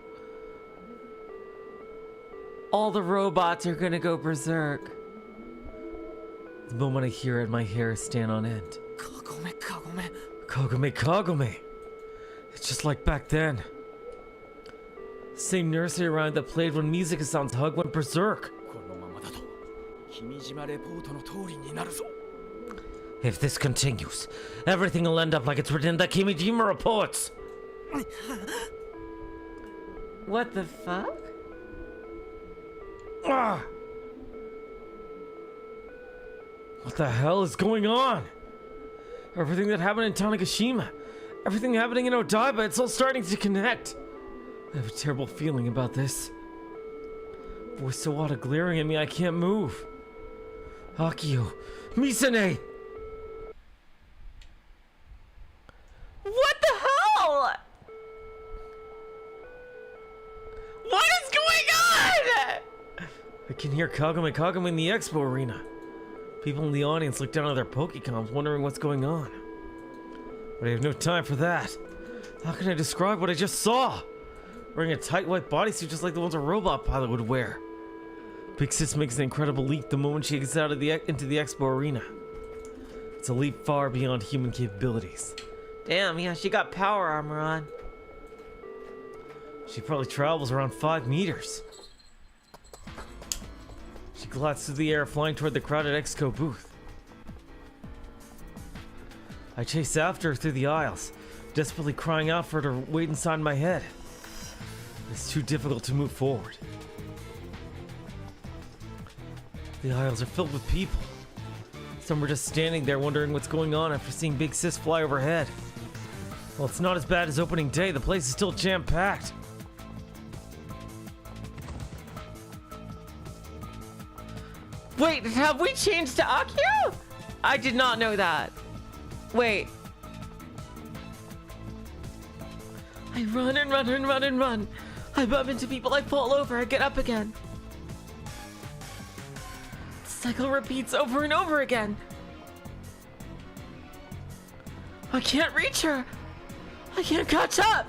All the robots are gonna go berserk. The moment I hear it, my hairs stand on end. Kagome, Kagome! It's just like back then. Same nursery rhyme that played when Mizaka-san's hug went berserk. If this continues, everything will end up like it's written in the Kimijima reports. What the fuck? Ah! What the hell is going on? Everything that happened in Tanegashima, everything happening in Odaiba, it's all starting to connect. I have a terrible feeling about this. Voice Sawada glaring at me, I can't move. Ahiko, Misa-nee! What the hell? What is going on? I can hear Kagome in the Expo arena. People in the audience look down at their Pokecoms, wondering what's going on. But I have no time for that. How can I describe what I just saw? Wearing a tight white bodysuit just like the ones a robot pilot would wear. Big Sis makes an incredible leap the moment she gets out of into the Expo arena. It's a leap far beyond human capabilities. Damn, yeah, she got power armor on. She probably travels around 5 meters. She glots through the air, flying toward the crowded Expo booth. I chase after her through the aisles, desperately crying out for her to wait inside my head. It's too difficult to move forward. The aisles are filled with people. Some were just standing there wondering what's going on after seeing Big Sis fly overhead. Well, it's not as bad as opening day. The place is still jam-packed. Wait, have we changed to Akio? I did not know that. Wait. I run and run and run and run. I bump into people, I fall over, I get up again. The cycle repeats over and over again. I can't reach her. I can't catch up.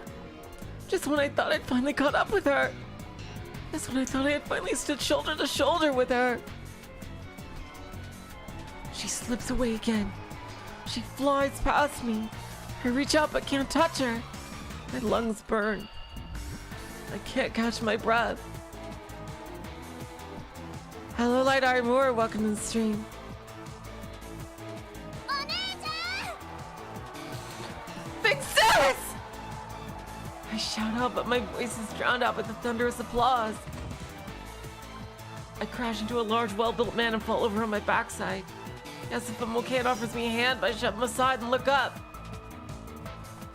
Just when I thought I'd finally caught up with her. Just when I thought I had finally stood shoulder to shoulder with her. She slips away again. She flies past me. I reach up but can't touch her. My lungs burn. I can't catch my breath. Hello, Light Armor. Welcome to the stream. Big Sis! I shout out, but my voice is drowned out by the thunderous applause. I crash into a large, well-built man and fall over on my backside. Yes, if I'm okay, it offers me a hand, but I shove him aside and look up.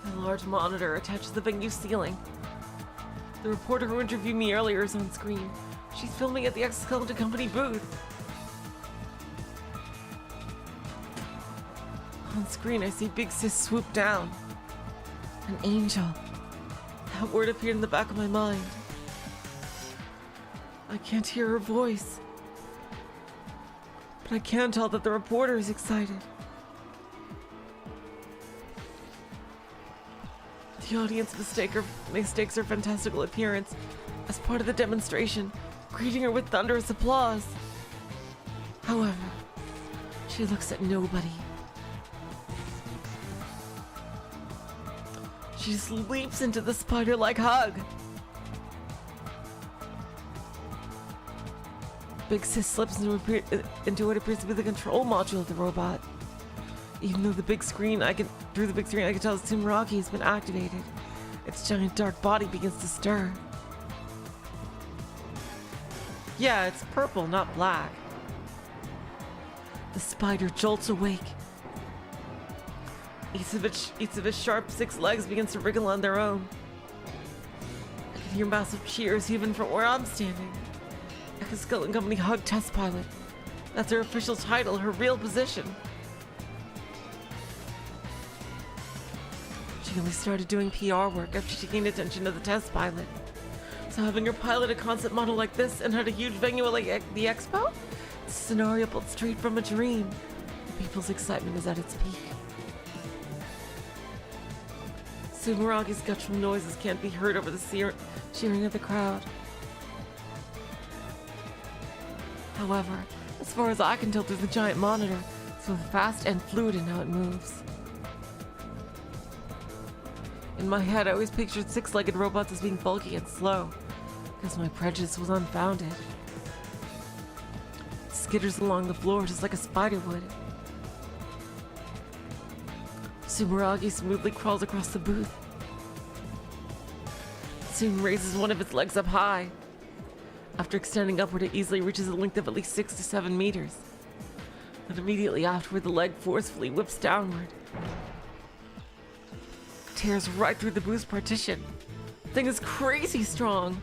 The large monitor attaches to the venue ceiling. The reporter who interviewed me earlier is on screen. She's filming at the Expo Company booth. On screen, I see Big Sis swoop down. An angel. That word appeared in the back of my mind. I can't hear her voice. But I can tell that the reporter is excited. The audience mistakes her fantastical appearance as part of the demonstration, greeting her with thunderous applause. However, she looks at nobody. She just leaps into the spider-like hug. Big Sis slips into what appears to be the control module of the robot. Even though through the big screen I can tell Sumeragi has been activated. Its giant dark body begins to stir. Yeah, it's purple, not black. The spider jolts awake. Each of its sharp 6 legs begins to wriggle on their own. I can hear massive cheers even from where I'm standing. Expo Company Hug Test Pilot. That's her official title, her real position. She only started doing PR work after she gained attention to the test pilot. So having her pilot a concept model like this and at a huge venue like the Expo? It's a scenario pulled straight from a dream. The people's excitement is at its peak. Sumeragi's guttural noises can't be heard over the cheering of the crowd. However, as far as I can tell through the giant monitor, it's both fast and fluid in how it moves. In my head, I always pictured 6-legged robots as being bulky and slow, because my prejudice was unfounded. It skitters along the floor just like a spider would. Sumeragi smoothly crawls across the booth. Soon raises one of its legs up high. After extending upward, it easily reaches a length of at least 6 to 7 meters. And immediately afterward, the leg forcefully whips downward. Tears right through the booth's partition. The thing is crazy strong.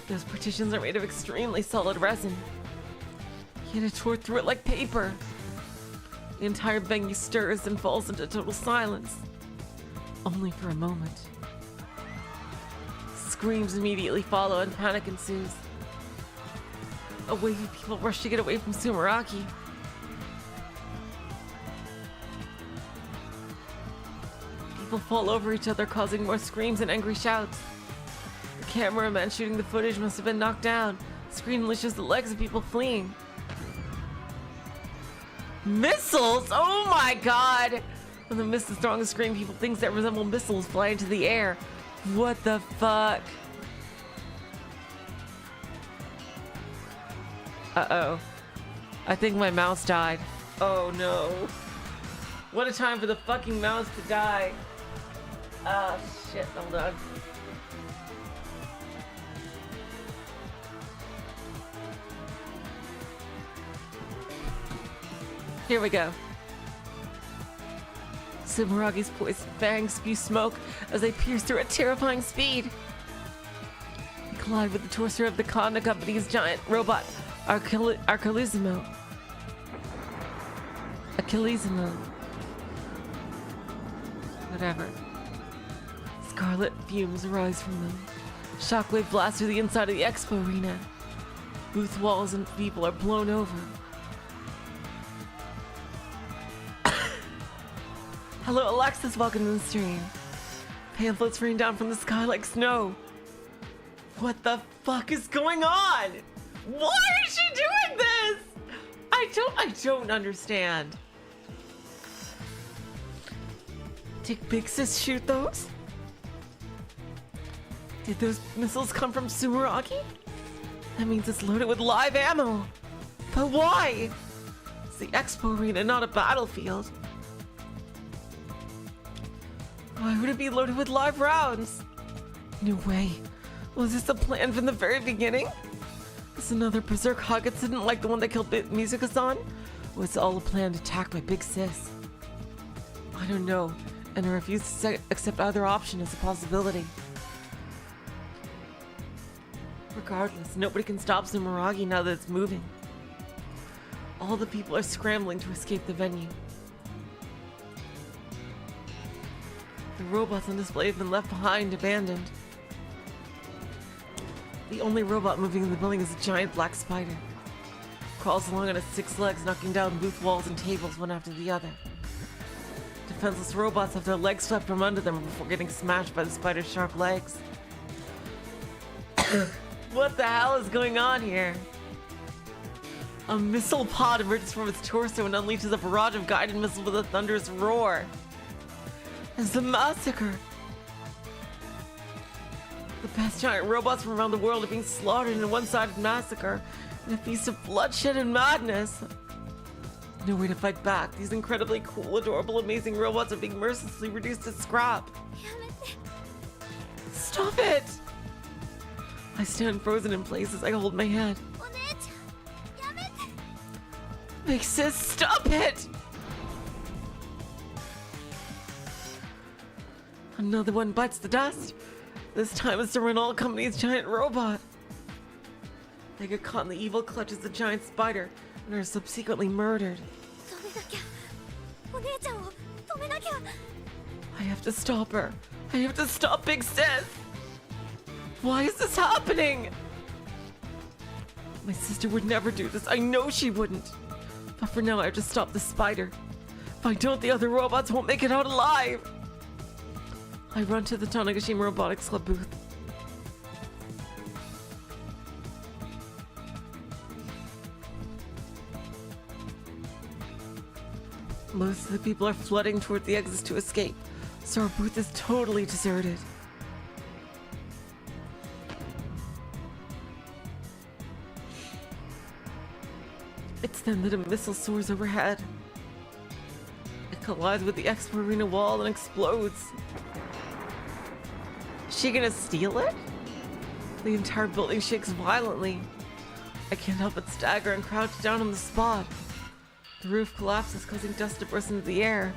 Those partitions are made of extremely solid resin. Yet it tore through it like paper. The entire venue stirs and falls into total silence. Only for a moment. Screams immediately follow and panic ensues. A wave of people rush to get away from Sumeragi. People fall over each other, causing more screams and angry shouts. The cameraman shooting the footage must have been knocked down. The screen only shows the legs of people fleeing. Missiles? Oh my god! When the mist is throwing the screen, people things that resemble missiles fly into the air. What the fuck? Uh-oh. I think my mouse died. Oh no. What a time for the fucking mouse to die. Ah, shit. Hold on. Here we go. Sumeragi's poised fangs spew smoke as they pierce through at terrifying speed. They collide with the torso of the Kanda Company's giant robot, Achillesimo. Whatever. Scarlet fumes rise from them. Shockwave blasts through the inside of the Expo arena. Booth walls and people are blown over. Hello, Alexis. Welcome to the stream. Pamphlets rain down from the sky like snow. What the fuck is going on? Why is she doing this? I don't understand. Did Big Sis shoot those? Did those missiles come from Sumeragi? That means it's loaded with live ammo. But why? It's the Expo arena, not a battlefield. Why would it be loaded with live rounds? No way. Was this a plan from the very beginning? Is another Berserk hug incident like the one that killed Mizuka-san? Or was it all a planned attack by Big Sis? I don't know, and I refuse to accept either option as a possibility. Regardless, nobody can stop Sumeragi now that it's moving. All the people are scrambling to escape the venue. The robots on display have been left behind, abandoned. The only robot moving in the building is a giant black spider. Crawls along on its 6 legs, knocking down booth walls and tables one after the other. Defenseless robots have their legs swept from under them before getting smashed by the spider's sharp legs. What the hell is going on here? A missile pod emerges from its torso and unleashes a barrage of guided missiles with a thunderous roar. It's a massacre. The best giant robots from around the world are being slaughtered in a one-sided massacre in a feast of bloodshed and madness. No way to fight back. These incredibly cool, adorable, amazing robots are being mercilessly reduced to scrap. Stop it! I stand frozen in place as I hold my head. Big Sis, stop it! Another one bites the dust. This time it's the Renault Company's giant robot. They get caught in the evil clutches of the giant spider and are subsequently murdered. I have to stop her. I have to stop Big Sis. Why is this happening? My sister would never do this. I know she wouldn't. But for now, I have to stop the spider. If I don't, the other robots won't make it out alive. I run to the Tanegashima Robotics Club booth. Most of the people are flooding toward the exits to escape, so our booth is totally deserted. It's then that a missile soars overhead. It collides with the Expo arena wall and explodes. Is she gonna steal it? The entire building shakes violently. I can't help but stagger and crouch down on the spot. The roof collapses, causing dust to burst into the air.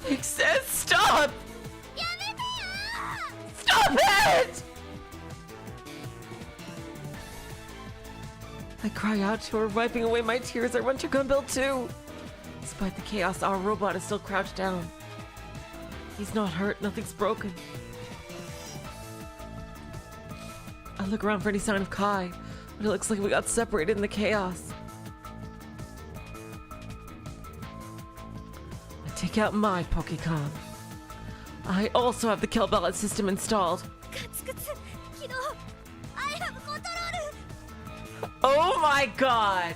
Big Sis, stop! Stop it! I cry out to her, wiping away my tears. I run to gun build too. Despite the chaos, our robot is still crouched down. He's not hurt, nothing's broken. I look around for any sign of Kai, but it looks like we got separated in the chaos. I take out my Pokécon. I also have the Kill Ballot system installed. Oh my god!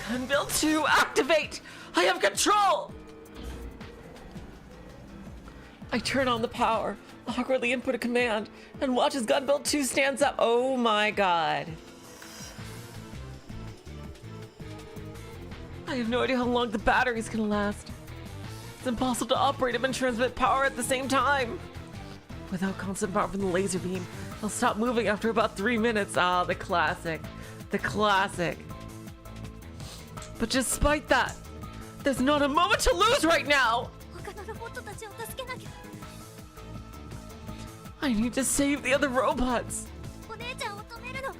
Gun build 2, activate! I have control! I turn on the power, awkwardly input a command and watch as Gunbuild 2 stands up. Oh my god. I have no idea how long the battery's gonna last. It's impossible to operate them and transmit power at the same time. Without constant power from the laser beam, they'll stop moving after about 3 minutes. Ah, the classic. The classic. But despite that, there's not a moment to lose right now! 他のロボットたちを助けなきゃ。 I need to save the other robots. お姉ちゃんを止めるの。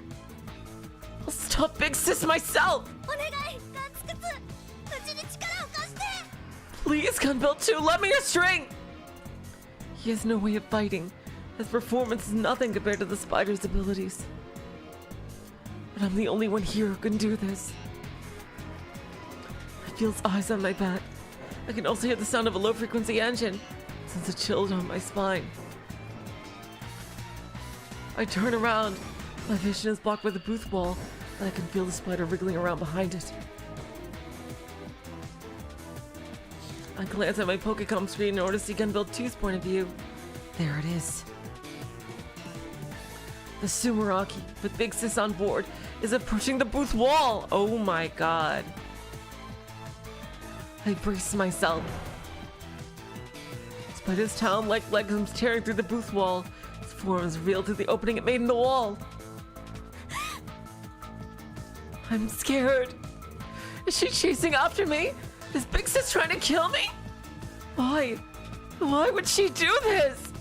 I'll stop Big Sis myself! お願い、ガンツクツ。うちに力を貸して。 Please, Gunbuild 2, let me a string! He has no way of fighting. His performance is nothing compared to the spider's abilities. But I'm the only one here who can do this. I feel his eyes on my back. I can also hear the sound of a low-frequency engine. Sends a chill down my spine. I turn around. My vision is blocked by the booth wall, and I can feel the spider wriggling around behind it. I glance at my Pokecom screen in order to see Gunbuild 2's point of view. There it is. The Sumeraki, with Big Sis on board, is approaching the booth wall. Oh my god. I brace myself. Despite his talon-like legs comes tearing through the booth wall, his form is revealed through the opening it made in the wall. I'm scared. Is she chasing after me? Is Big Sis trying to kill me? Why? Why would she do this?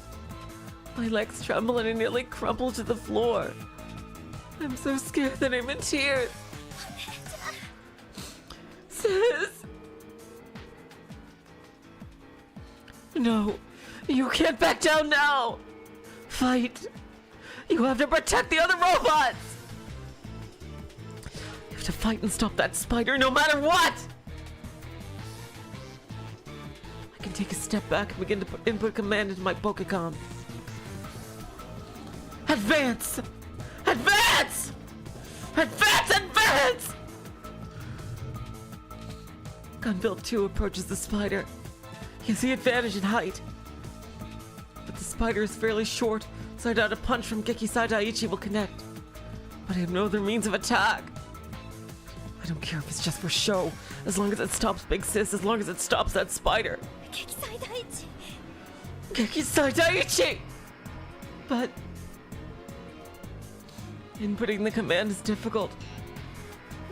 My legs tremble and I nearly crumple to the floor. I'm so scared that I'm in tears. Sis! No, you can't back down now! Fight! You have to protect the other robots! You have to fight and stop that spider no matter what! I can take a step back and begin to input command into my Pokecom. Advance! Advance! Advance! Advance! Gunbuild 2 approaches the spider. He has the advantage in height. But the spider is fairly short, so I doubt a punch from Geki Saidaichi will connect. But I have no other means of attack. I don't care if it's just for show, as long as it stops Big Sis, as long as it stops that spider. 激最大値。 Geki Saidaichi! But inputting the command is difficult.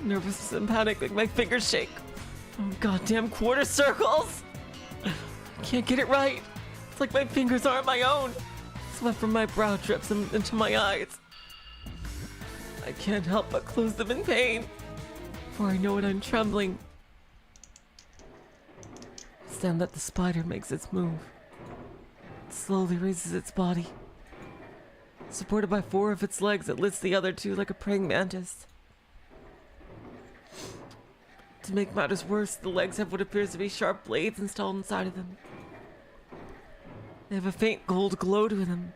Nervousness and panic make my fingers shake. Oh, goddamn quarter circles! I can't get it right. It's like my fingers aren't my own. Sweat from my brow drips into my eyes. I can't help but close them in pain, for I know it I'm trembling. It's then that the spider makes its move. It slowly raises its body. Supported by 4 of its legs, it lifts the other 2 like a praying mantis. To make matters worse, the legs have what appears to be sharp blades installed inside of them. They have a faint gold glow to them.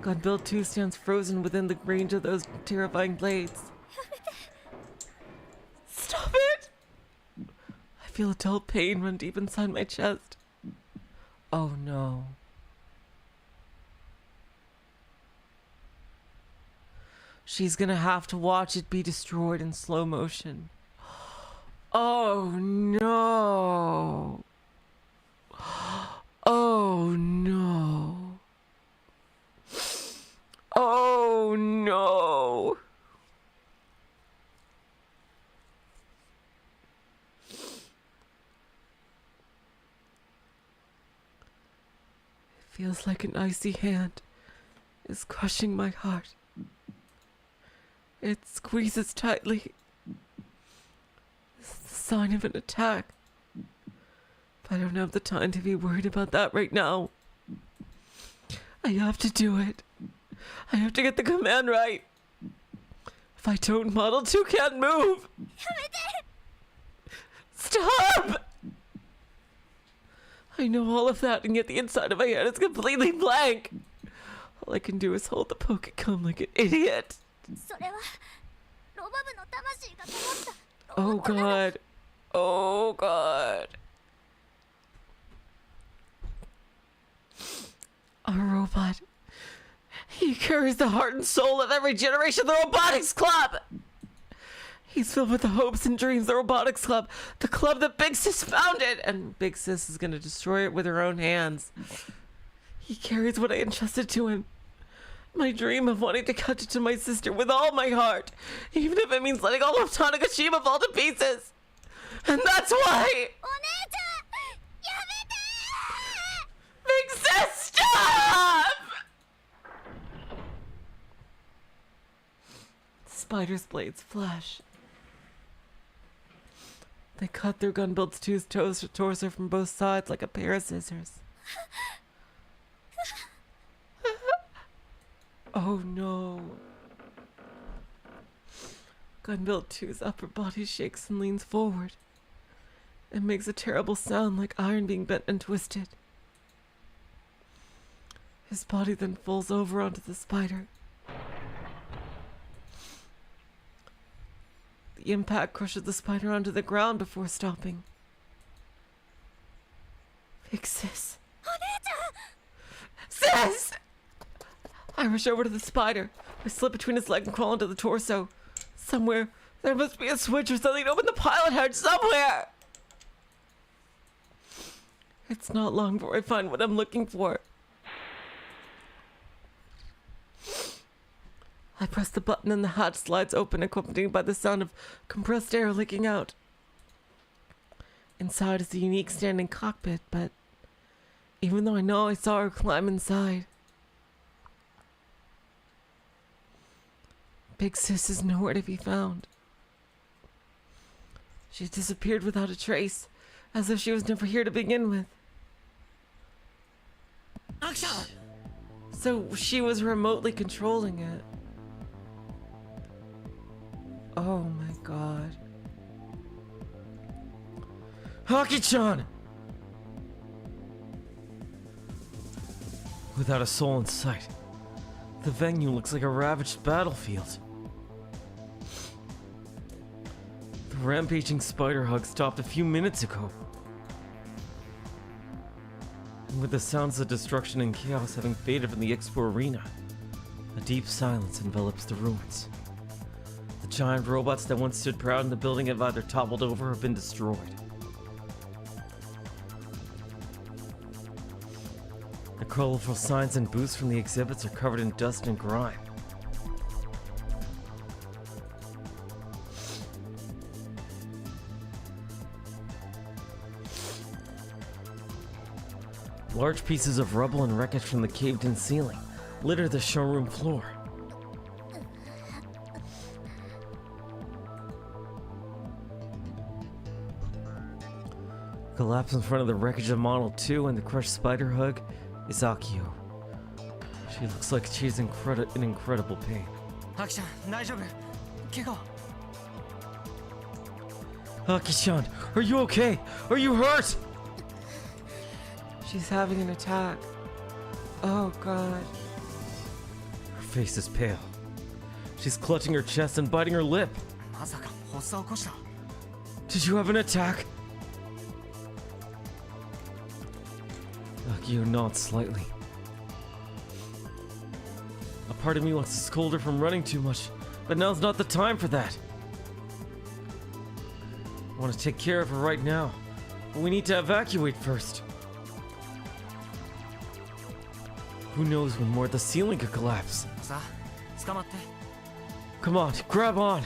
Gunbuild 2 stands frozen within the range of those terrifying blades. Stop it! I feel a dull pain run deep inside my chest. Oh no. She's gonna have to watch it be destroyed in slow motion. Oh no. Oh no. Oh no. It feels like an icy hand is crushing my heart. It squeezes tightly. It's the sign of an attack. But I don't have the time to be worried about that right now. I have to do it. I have to get the command right. If I don't, Model 2 can't move. Stop! I know all of that, and yet the inside of my head is completely blank. All I can do is hold the Pokecom like an idiot. それはロボ部の魂がこもった Oh god. Oh god. A robot. He carries the heart and soul of every generation of the Robotics Club. He's filled with the hopes and dreams of the Robotics Club, the club that Big Sis founded, and Big Sis is going to destroy it with her own hands. He carries what I entrusted to him. My dream of wanting to cut it to my sister with all my heart, even if it means letting all of Tanegashima fall to pieces. And that's why... Big Sis, stop! Spider's blades flash. They cut through Gunbuild 2's torso from both sides like a pair of scissors. Oh no. Gunbuild 2's upper body shakes and leans forward. It makes a terrible sound like iron being bent and twisted. His body then falls over onto the spider. The impact crushes the spider onto the ground before stopping. Big Sis. Sis! I rush over to the spider. I slip between his leg and crawl into the torso. Somewhere, there must be a switch or something to open the pilot hatch somewhere! It's not long before I find what I'm looking for. I press the button and the hatch slides open, accompanied by the sound of compressed air leaking out. Inside is a unique standing cockpit, but even though I know I saw her climb inside, Big Sis is nowhere to be found. She's disappeared without a trace, as if she was never here to begin with. So she was remotely controlling it. Oh my god. Haki-chan! Without a soul in sight, the venue looks like a ravaged battlefield. The rampaging spider hug stopped a few minutes ago. And with the sounds of destruction and chaos having faded from the Expo arena, a deep silence envelops the ruins. The giant robots that once stood proud in the building have either toppled over or been destroyed. The colorful signs and booths from the exhibits are covered in dust and grime. Large pieces of rubble and wreckage from the caved-in ceiling litter the showroom floor. Collapsed in front of the wreckage of Model 2 and the crushed spider hug is Ahiko. She looks like she's in incredible pain. Aki-chan, 大丈夫? 怪我? Aki-chan, are you okay? Are you hurt? She's having an attack. Oh god. Her face is pale. She's clutching her chest and biting her lip. まさか発作を起こした? Did you have an attack? Akio nods slightly. A part of me wants to scold her from running too much, but now's not the time for that. I want to take care of her right now, but we need to evacuate first. Who knows when more the ceiling could collapse? さあ、捕まって. Come on, grab on!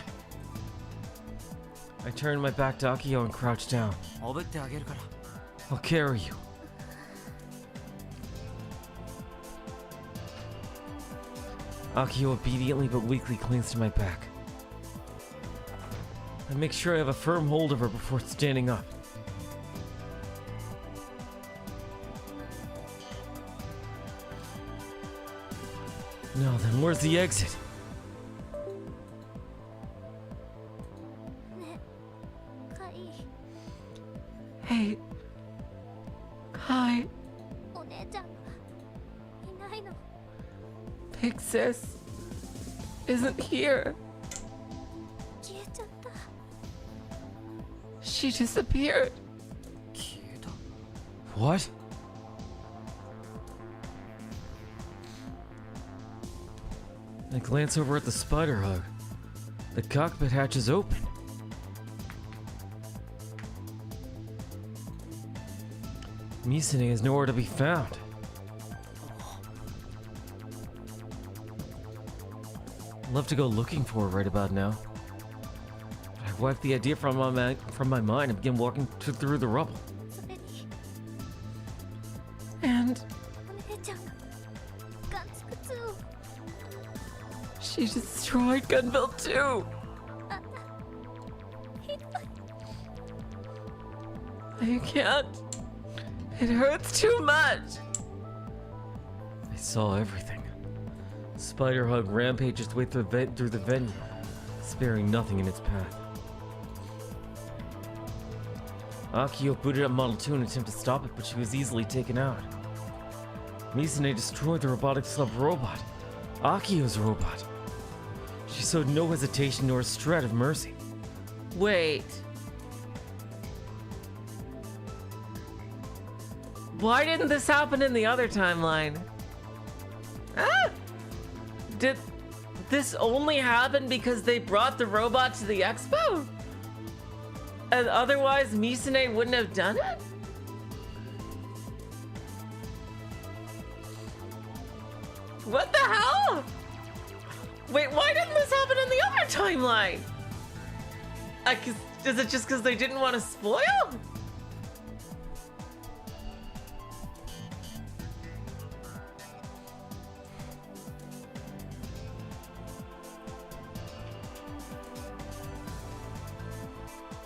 I turn my back to Akio and crouch down. おぶってあげるから. I'll carry you. Akio obediently but weakly clings to my back. I make sure I have a firm hold of her before standing up. Now then, where's the exit? ねえ、カイ、 Hey. Kai. お姉ちゃんいないの? Big Sis isn't here. 消えちゃった。 She disappeared. 消えた? What? I glance over at the spider hug. The cockpit hatch is open. Misa-nee is nowhere to be found. I'd love to go looking for her right about now. But I've wiped the idea from my mind and begin walking through the rubble. それに And お姉ちゃんがガンツ靴を she destroyed Gunville too. ひどい I can't. It hurts too much. I saw everything. Spider Hug rampaged its way through the venue, sparing nothing in its path. Akio booted up Model 2 in an attempt to stop it, but she was easily taken out. Misa-nee destroyed the Robotics Club robot, Akio's robot. She showed no hesitation nor a shred of mercy. Wait. Why didn't this happen in the other timeline? Ah! Did this only happen because they brought the robot to the expo? And otherwise Misa-nee wouldn't have done it? What the hell? Wait, why didn't this happen in the other timeline? Is it just because they didn't want to spoil?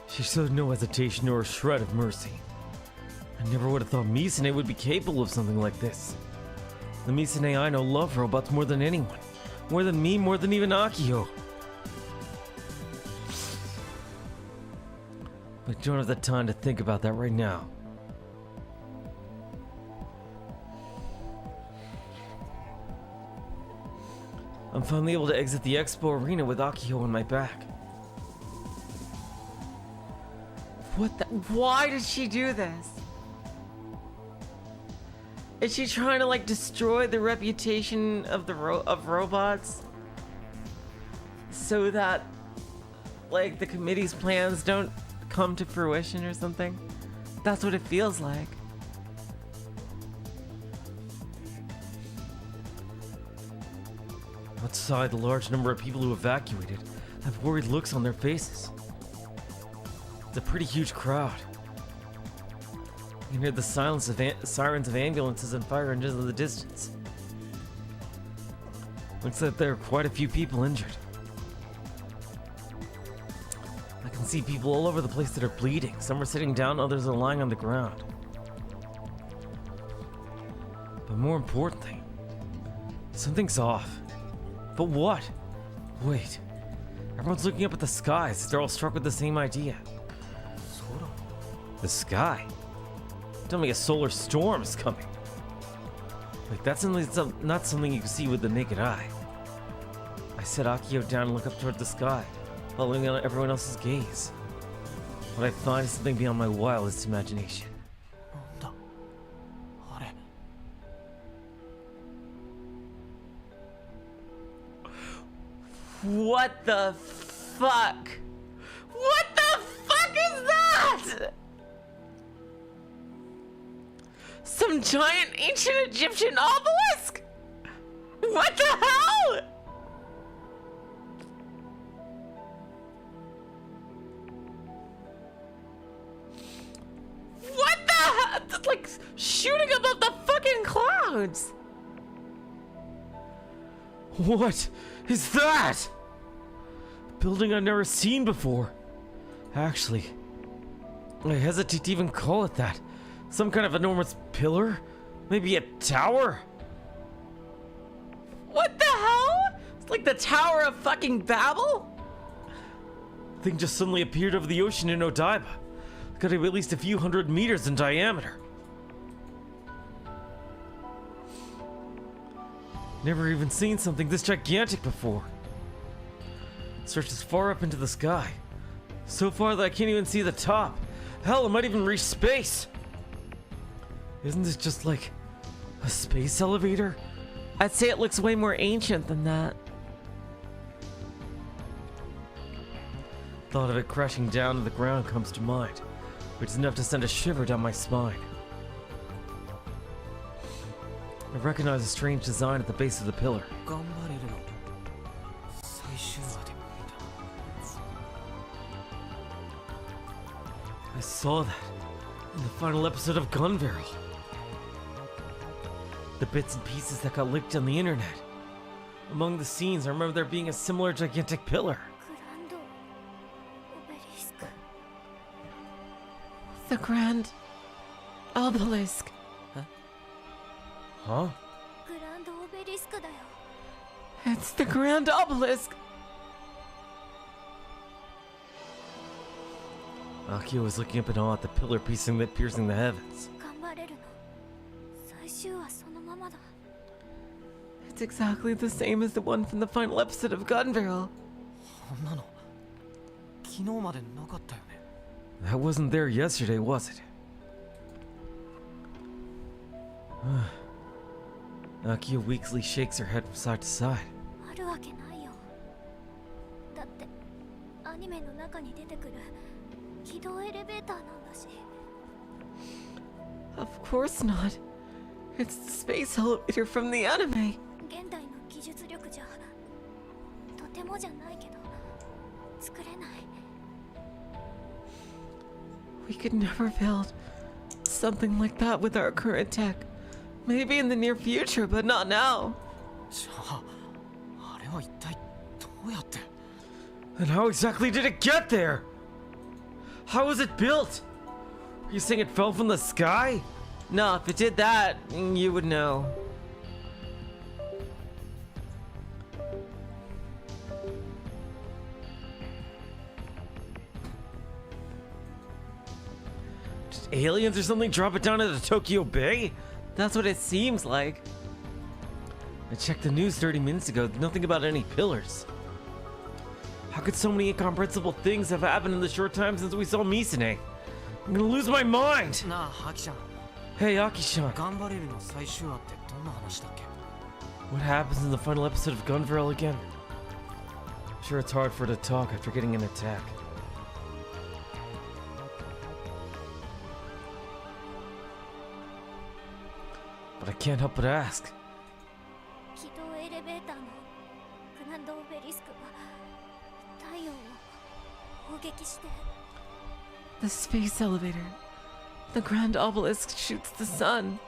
She showed no hesitation nor a shred of mercy. I never would have thought Misa-nee would be capable of something like this. The Misa-nee I know love robots more than anyone. More than me, more than even Akio. But I don't have the time to think about that right now. I'm finally able to exit the Expo arena with Akio on my back. What the? Why did she do this? Is she trying to like destroy the reputation of the robots so that like the committee's plans don't come to fruition or something? That's what it feels like. Outside, the large number of people who evacuated have worried looks on their faces. It's a pretty huge crowd. You can hear the silence of sirens of ambulances and fire engines in the distance. Looks like there are quite a few people injured. I can see people all over the place that are bleeding. Some are sitting down, others are lying on the ground. But more importantly, something's off. But what? Wait. Everyone's looking up at the skies. They're all struck with the same idea. The sky? Tell me a solar storm is coming. Like, that's not something you can see with the naked eye. I set Akio down and look up toward the sky, following on everyone else's gaze. What I find is something beyond my wildest imagination. What the fuck? What the fuck is that? Some giant ancient Egyptian obelisk? What the hell? What the hell? It's like shooting above the fucking clouds. What is that? A building I've never seen before. Actually, I hesitate to even call it that. Some kind of enormous pillar? Maybe a tower? What the hell? It's like the Tower of fucking Babel? The thing just suddenly appeared over the ocean in Odaiba. Gotta be at least a few hundred meters in diameter. Never even seen something this gigantic before. It stretches far up into the sky. So far that I can't even see the top. Hell, it might even reach space. Isn't this just like a space elevator? I'd say it looks way more ancient than that. Thought of it crashing down to the ground comes to mind, which is enough to send a shiver down my spine. I recognize a strange design at the base of the pillar. 頑張れるの最終話で見た I saw that in the final episode of Gun Barrel. The bits and pieces that got leaked on the internet. Among the scenes, I remember there being a similar gigantic pillar. グランドオベリスク The Grand Obelisk. Huh? グランドオベリスクだよ It's the Grand Obelisk. Akio was looking up in awe at the pillar piercing the heavens. 頑張れるの最終話そのままだ It's exactly the same as the one from the final episode of Gun Barrel. こんなの昨日までなかったよね That wasn't there yesterday, was it? Akio weakly shakes her head from side to side. あるわけないよだってアニメの中に出てくる軌道エレベーターなんだし Of course not. It's the space elevator from the anime. 現代の技術力じゃとてもじゃないけど作れない We could never build something like that with our current tech. Maybe in the near future, but not now. じゃああれは一体どうやって And how exactly did it get there? How was it built? Are you saying it fell from the sky? No, if it did that, you would know. Just aliens or something drop it down into Tokyo Bay? That's what it seems like. I checked the news 30 minutes ago, nothing about any pillars. How could so many incomprehensible things have happened in the short time since we saw Misa-nee? I'm gonna lose my mind! なあアキちゃん Hey, Aki-chan, 頑張れるの最終話ってどんな話だっけ what happens in the final episode of Gun Barrel again? I'm sure it's hard for her to talk after getting an attack. But I can't help but ask. 軌道エレベーターのグランドオベリスクが太陽を砲撃して The space elevator. The Grand Obelisk shoots the sun.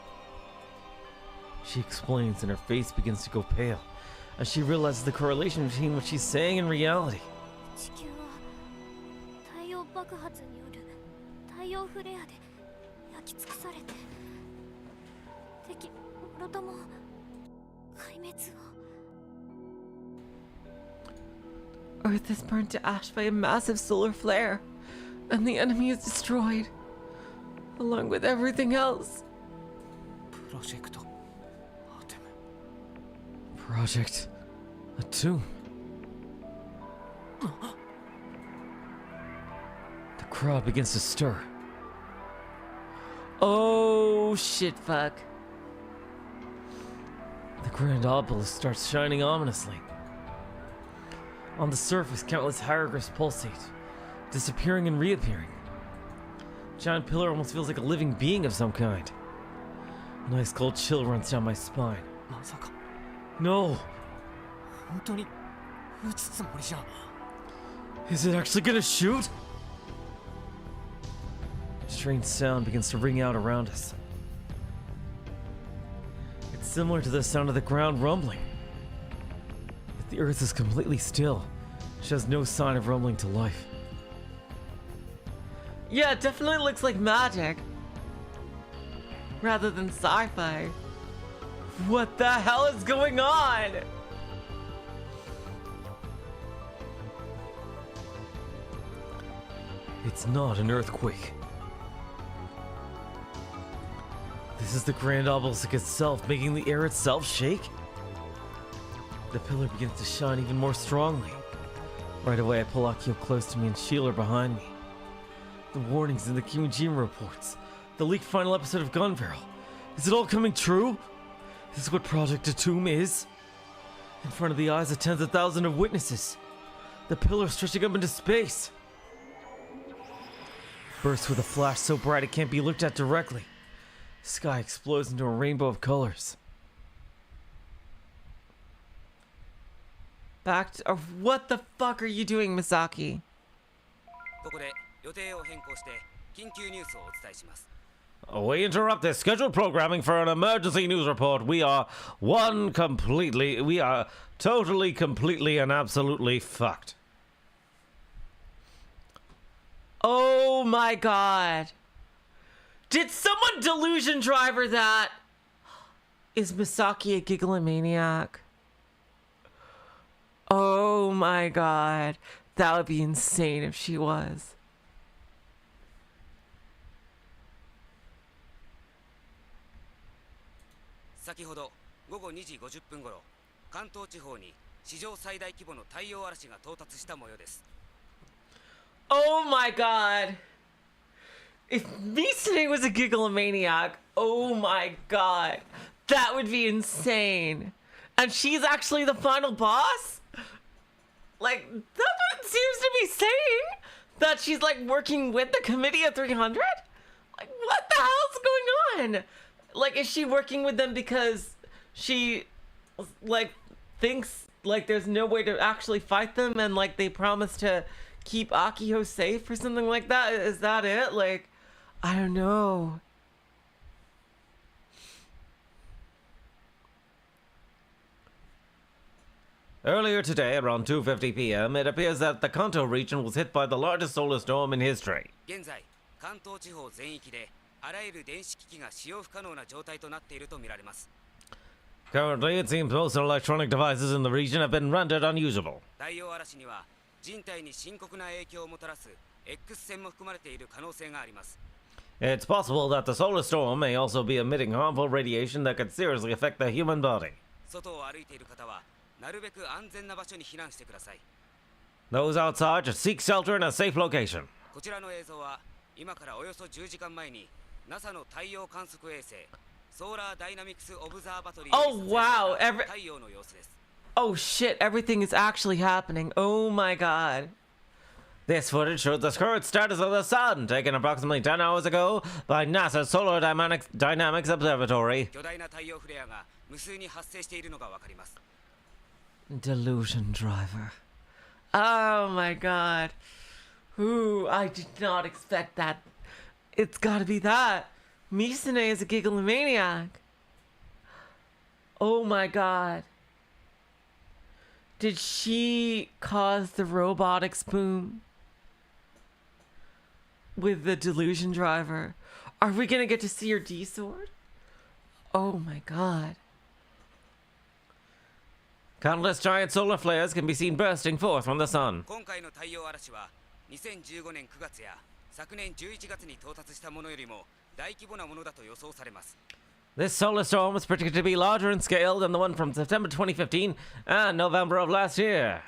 She explains and her face begins to go pale as she realizes the correlation between what she's saying and reality. 地球は太陽爆発による太陽フレアで焼き尽くされて敵もろとも壊滅を Earth is burned to ash by a massive solar flare, and the enemy is destroyed, along with everything else. プロジェクトアテム Project Atum. The crowd begins to stir. Oh shit, fuck. The Grand Obelisk starts shining ominously. On the surface, countless hieroglyphs pulsate, disappearing and reappearing. Giant pillar almost feels like a living being of some kind. A nice cold chill runs down my spine. まさか No! 本当に撃つつもりじゃん Is it actually gonna shoot? A strange sound begins to ring out around us. It's similar to the sound of the ground rumbling. But the earth is completely still. It shows no sign of rumbling to life. Yeah, it definitely looks like magic. Rather than sci-fi. What the hell is going on? It's not an earthquake. This is the Grand Obelisk itself, making the air itself shake. The pillar begins to shine even more strongly. Right away, I pull Akio close to me and shield her behind me. The warnings in the Kimijima reports, the leaked final episode of Gun Barrel. Is it all coming true? Is this what Project Atum is? In front of the eyes of tens of thousands of witnesses. The pillar stretching up into space. bursts with a flash so bright it can't be looked at directly. The sky explodes into a rainbow of colors. Back to, what the fuck are you doing, Misaki? ここで予定を変更して緊急ニュースをお伝えします。 We interrupt this scheduled programming for an emergency news report. We are totally, completely, and absolutely fucked. Oh my god. Did someone delusion driver that? Is Misaki a gigalomaniac? Oh my god. That would be insane if she was. 先ほど午後2時50分頃、関東地方に史上最大規模の太陽嵐が到達した模様です。 Oh my god. If Misa-nee was a gigalomaniac, oh my god. That would be insane. And she's actually the final boss? Like, that's what it seems to be saying? That she's like working with the committee of 300? Like, what the hell's going on? Like, is she working with them because she, like, thinks, like, there's no way to actually fight them and, like, they promise to keep Ahiko safe or something like that? Is that it? Like, I don't know. Earlier today, around 2:50 p.m., it appears that the Kanto region was hit by the largest solar storm in history. 現在、関東地方全域であらゆる電子機器が使用不可能な状態となっているとみられます。 Currently, it seems most electronic devices in the region have been rendered unusable. 太陽嵐には人体に深刻な影響をもたらす X 線も含まれている可能性があります。 It's possible that the solar storm may also be emitting harmful radiation that could seriously affect the human body. 外を歩いている方はなるべく安全な場所に避難してください。 Those outside should seek shelter in a safe location. こちらの映像は今からおよそ10時間前に NASA の太陽観測衛星ソーラーダイナミクスオブザーバトリー Oh wow, 太陽の様子です。 Oh shit, everything is actually happening. Oh my god. This footage shows the current status of the sun, taken approximately 10 hours ago by NASA's Solar Dynamics Observatory. 巨大な太陽フレアが無数に発生しているのがわかります。 Delusion driver. Oh my god. Ooh, I did not expect that. It's gotta be that. Misa-nee is a gigalomaniac. Oh my god. Did she cause the robotics boom? With the delusion driver? Are we gonna get to see her D-sword? Oh my god. Countless giant solar flares can be seen bursting forth from the sun. 今回の太陽嵐は2015年9月や昨年11月に到達したものよりも大規模なものだと予想されます。 This solar storm is predicted to be larger in scale than the one from September 2015 and November of last year.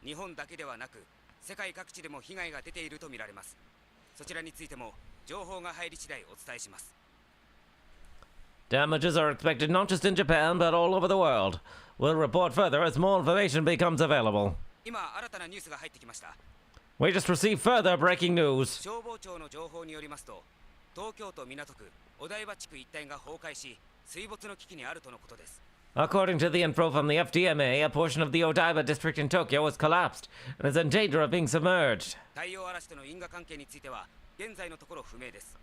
日本だけではなく世界各地でも被害が出ているとみられます。そちらについても情報が入り次第お伝えします。 Damages are expected not just in Japan but all over the world. We'll report further as more information becomes available. 今新たなニュースが入ってきました。 We just received further breaking news. 消防庁の情報によりますと、東京都港区お台場地区一帯が崩壊し、水没の危機にあるとのことです。 According to the info from the FDMA, a portion of the Odaiba district in Tokyo has collapsed and is in danger of being submerged. 太陽嵐との因果関係については現在のところ不明です。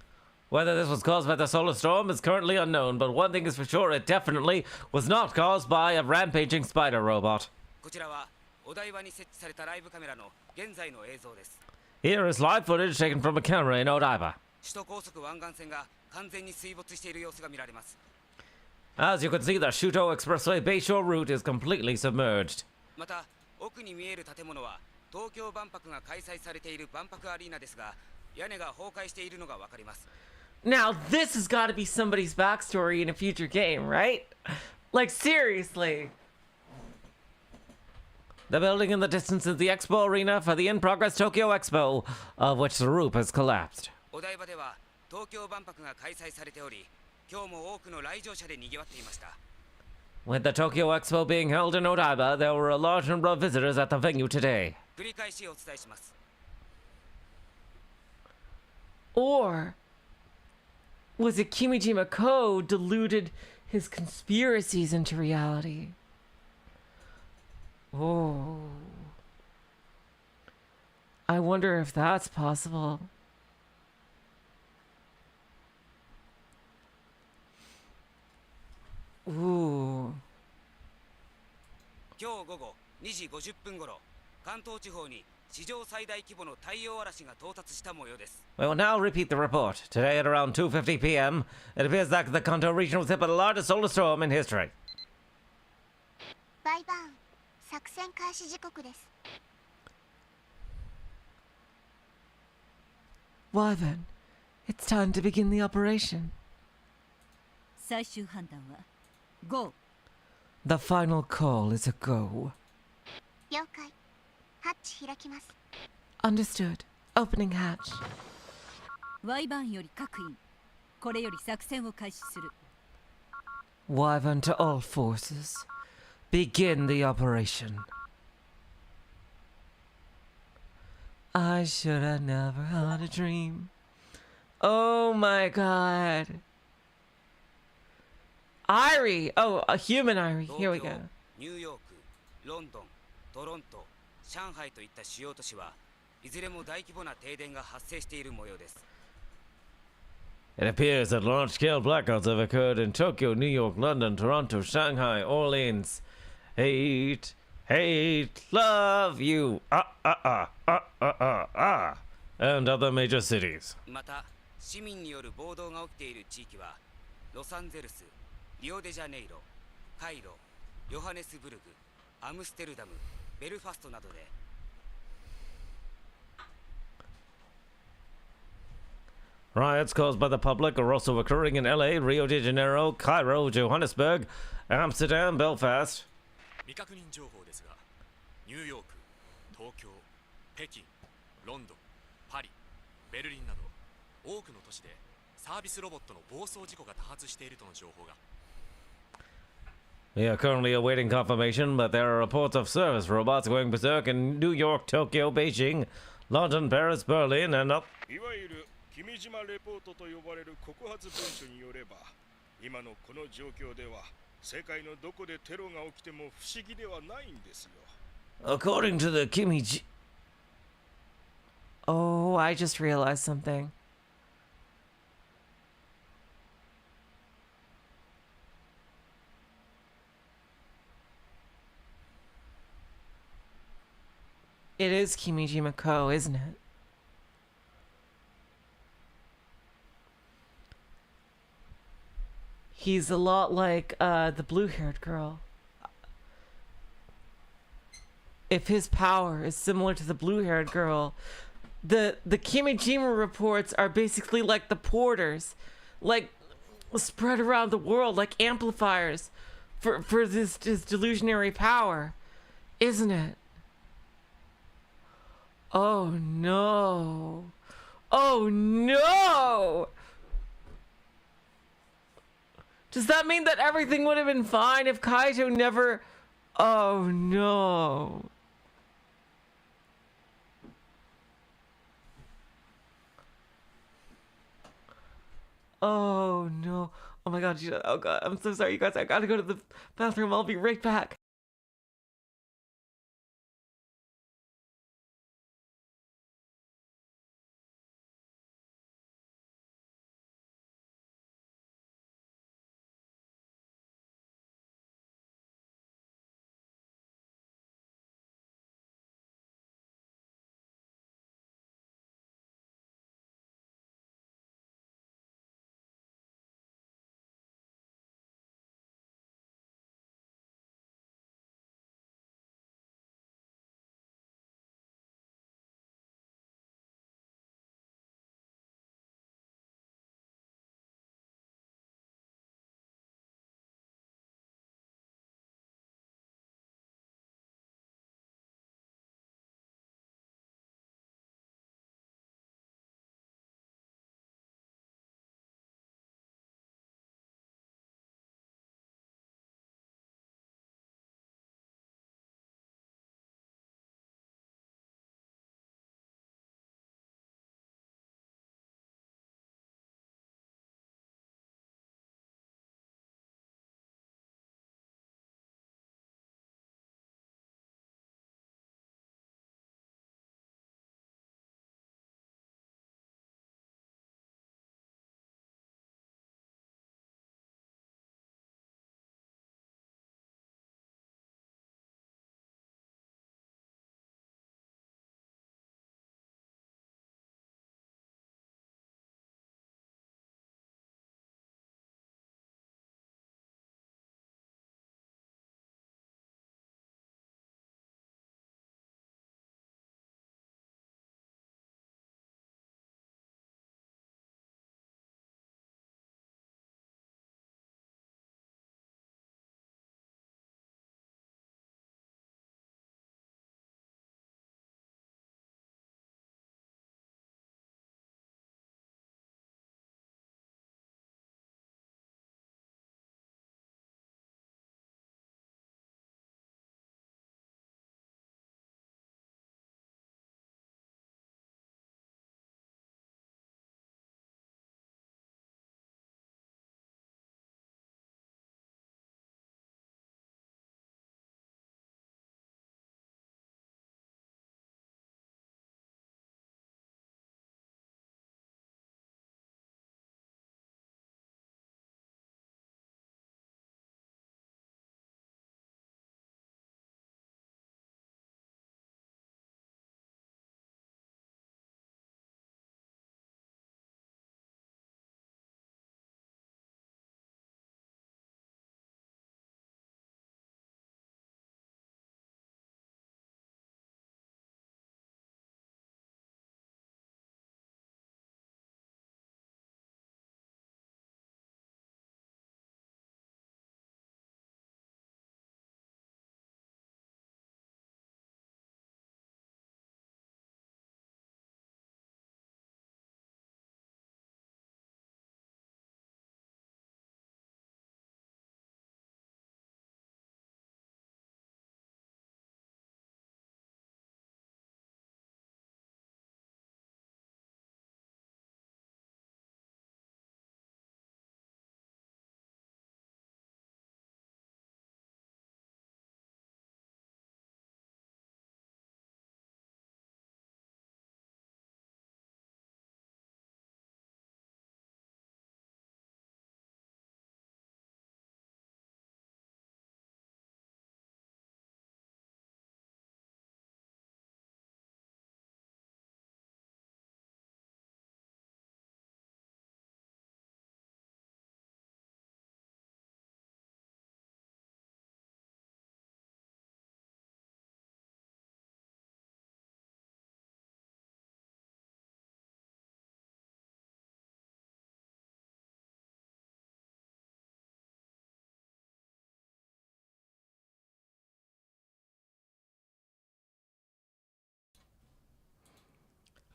Whether this was caused by the solar storm is currently unknown, but one thing is for sure, it definitely was not caused by a rampaging spider robot. こちらはお台場に設置されたライブカメラの現在の映像です。 Here is live footage taken from a camera in Odaiba. 首都高速湾岸線が完全に水没している様子が見られます。 As you can see, the Shuto Expressway Bayshore route is completely submerged. また奥に見える建物は東京万博が開催されている万博アリーナですが、屋根が崩壊しているのがわかります。 Now, this has got to be somebody's backstory in a future game, right? Like, seriously. The building in the distance is the Expo arena for the in-progress Tokyo Expo, of which the roof has collapsed. お台場では東京万博が開催されており、今日も多くの来場者で賑わっていました。 With the Tokyo Expo being held in Odaiba, there were a large number of visitors at the venue today. 繰り返しお伝えします。Or was it Kimijima Ko deluded his conspiracies into reality? Oh. I wonder if that's possible. Ooh. 今日午後2時50分頃、関東地方に史上最大規模の太陽嵐が到達した模様です。 We will now repeat the report. Today at around 2:50 p.m., it appears that the Kanto region was hit by the largest solar storm in history. バイバン作戦開始時刻です。 Why then, it's time to begin the operation. 最終判断は GO。 The final call is a go. 了解。ハッチ開きます。 Understood. Opening hatch. ワイバーンより各員これより作戦を開始する。 Wyvern to all forces. Begin the operation. I should have never had a dream. Oh my god. Irie! Oh, a human Irie. Here we 東 go. 京、ニューヨーク、ロンドン、トロント、上海といった主要都市はいずれも大規模な停電が発生している模様です。 It appears that large-scale blackouts have occurred in Tokyo, New York, London, Toronto, Shanghai, Orleans. Hate, love you, and other major cities. また、市民による暴動が起きている地域はロサンゼルス、リオデジャネイロ、カイロ、ヨハネスブルグ、アムステルダム、ベルファストなどで Riots caused by the public are also occurring in LA, Rio de Janeiro, Cairo, Johannesburg, Amsterdam, Belfast. 未確認情報ですが、ニューヨーク、東京、北京、ロンドン、パリ、ベルリンなど多くの都市でサービスロボットの暴走事故が多発しているとの情報が。 We are currently awaiting confirmation, but there are reports of service robots going berserk in New York, Tokyo, Beijing, London, Paris, Berlin, and up. いわゆる君島レポートと呼ばれる告発文書によれば、今のこの状況では世界のどこでテロが起きても不思議ではないんですよ。 According to the Kimiji... Oh, I just realized something. It is Kimijima Ko, isn't it? He's a lot like the blue-haired girl. If his power is similar to the blue-haired girl, the Kimijima reports are basically like the porters, like spread around the world, like amplifiers for this delusionary power, isn't it? Oh no! Oh no! Does that mean that everything would have been fine if Kaito never... Oh no. Oh no. Oh my god. Oh god. I'm so sorry, you guys. I gotta go to the bathroom. I'll be right back.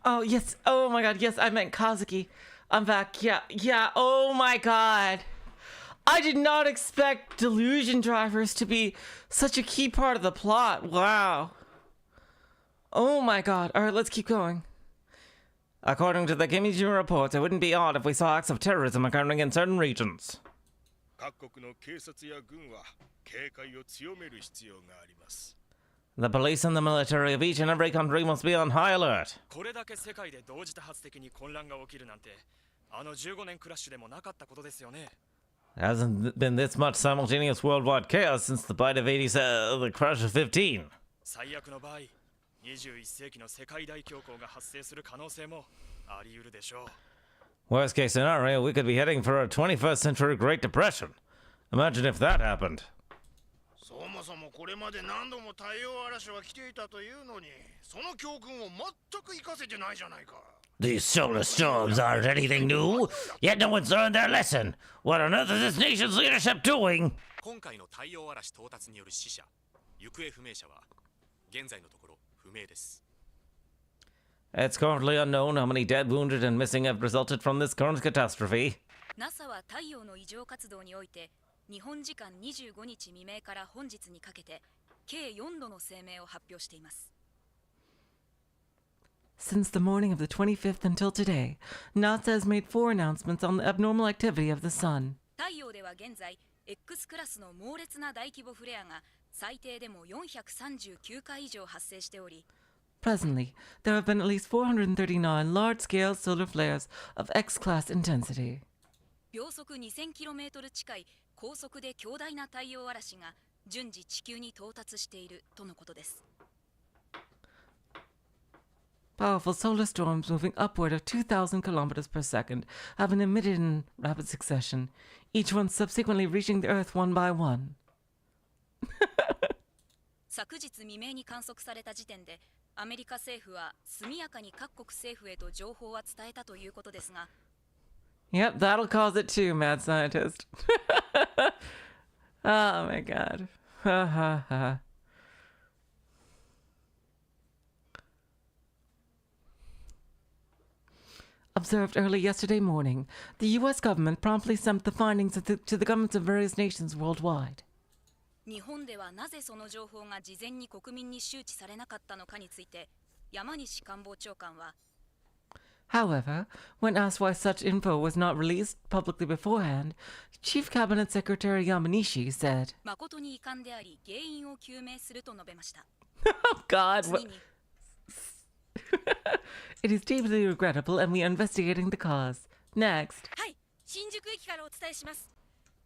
Oh, yes. Oh my god, yes, I meant Kazuki. I'm back. Yeah, yeah. Oh my god. I did not expect delusion drivers to be such a key part of the plot. Wow. Oh my god. Alright, let's keep going. According to the Kimijin reports, it wouldn't be odd if we saw acts of terrorism occurring in certain regions. 各国の警察や軍は警戒を強める必要があります。 The police and the military of each and every country must be on high alert. これだけ世界で同時多発的に混乱が起きるなんて、あの15年クラッシュでもなかったことですよね。There hasn't been this much simultaneous worldwide chaos since the bite of the crash of 15. 最悪の場合、21世紀の世界大恐慌が発生する可能性もあり得るでしょう。 Worst case scenario, we could be heading for a 21st century Great Depression. Imagine if that happened. そもそもこれまで何度も太陽嵐は来ていたというのに、その教訓を全く活かせてないじゃないか。 These solar storms aren't anything new, yet no one's learned their lesson. What on earth is this nation's leadership doing? 今回の太陽嵐到達による死者、行方不明者は現在のところ不明です。 It's currently unknown how many dead, wounded, and missing have resulted from this current catastrophe. NASA は太陽の異常活動において日本時間25日未明から本日にかけて計4度の声明を発表しています。 Since the morning of the 25th until today, NASA has made 4 announcements on the abnormal activity of the sun. 太陽では現在 X クラスの猛烈な大規模フレアが最低でも439回以上発生しており、 Presently, there have been at least 439 large-scale solar flares of X-class intensity. 秒速 2000km 近い高速で強大な太陽嵐が順次地球に到達しているとのことです。 Powerful solar storms moving upward of 2,000 kilometers per second have been emitted in rapid succession, each one subsequently reaching the Earth one by one. 昨日未明に観測された時点でアメリカ政府は速やかに各国政府へと情報は伝えたということですが、 Yep, that'll cause it too, mad scientist. Oh my god. Ha ha ha. Observed early yesterday morning, the U.S. government promptly sent the findings to the governments of various nations worldwide. 日本ではなぜその情報が事前に国民に周知されなかったのかについて山西官房長官は、 However, when asked why such info was not released publicly beforehand, Chief Cabinet Secretary Yamanishi said, 誠に遺憾であり原因を究明すると述べました。 Oh God, 次に it is deeply regrettable and we are investigating the cause. Next. はい、新宿駅からお伝えします。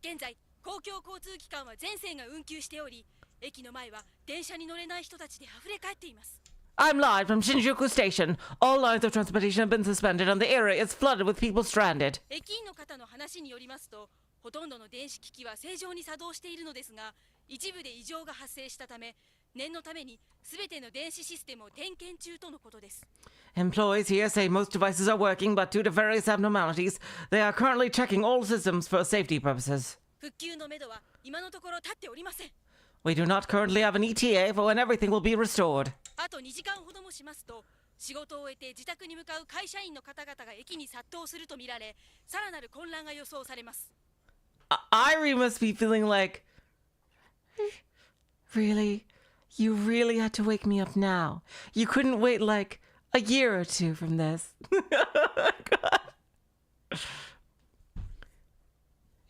現在、公共交通機関は全線が運休しており、駅の前は電車に乗れない人たちで溢れ返っています。 I'm live from Shinjuku Station. All lines of transportation have been suspended and the area is flooded with people stranded. 駅員の方の話によりますと、ほとんどの電子機器は正常に作動しているのですが、一部で異常が発生したため、念のために全ての電子システムを点検中とのことです。 Employees here say most devices are working, but due to various abnormalities, they are currently checking all systems for safety purposes. 復旧のめどは今のところ立っておりません。 We do not currently have an ETA for when everything will be restored. あと2時間ほどもしますと、仕事を終えて自宅に向かう会社員の方々が駅に殺到するとみられ、さらなる混乱が予想されます。 Irie must be feeling like, really? You really had to wake me up now. You couldn't wait like a year or two from this. God.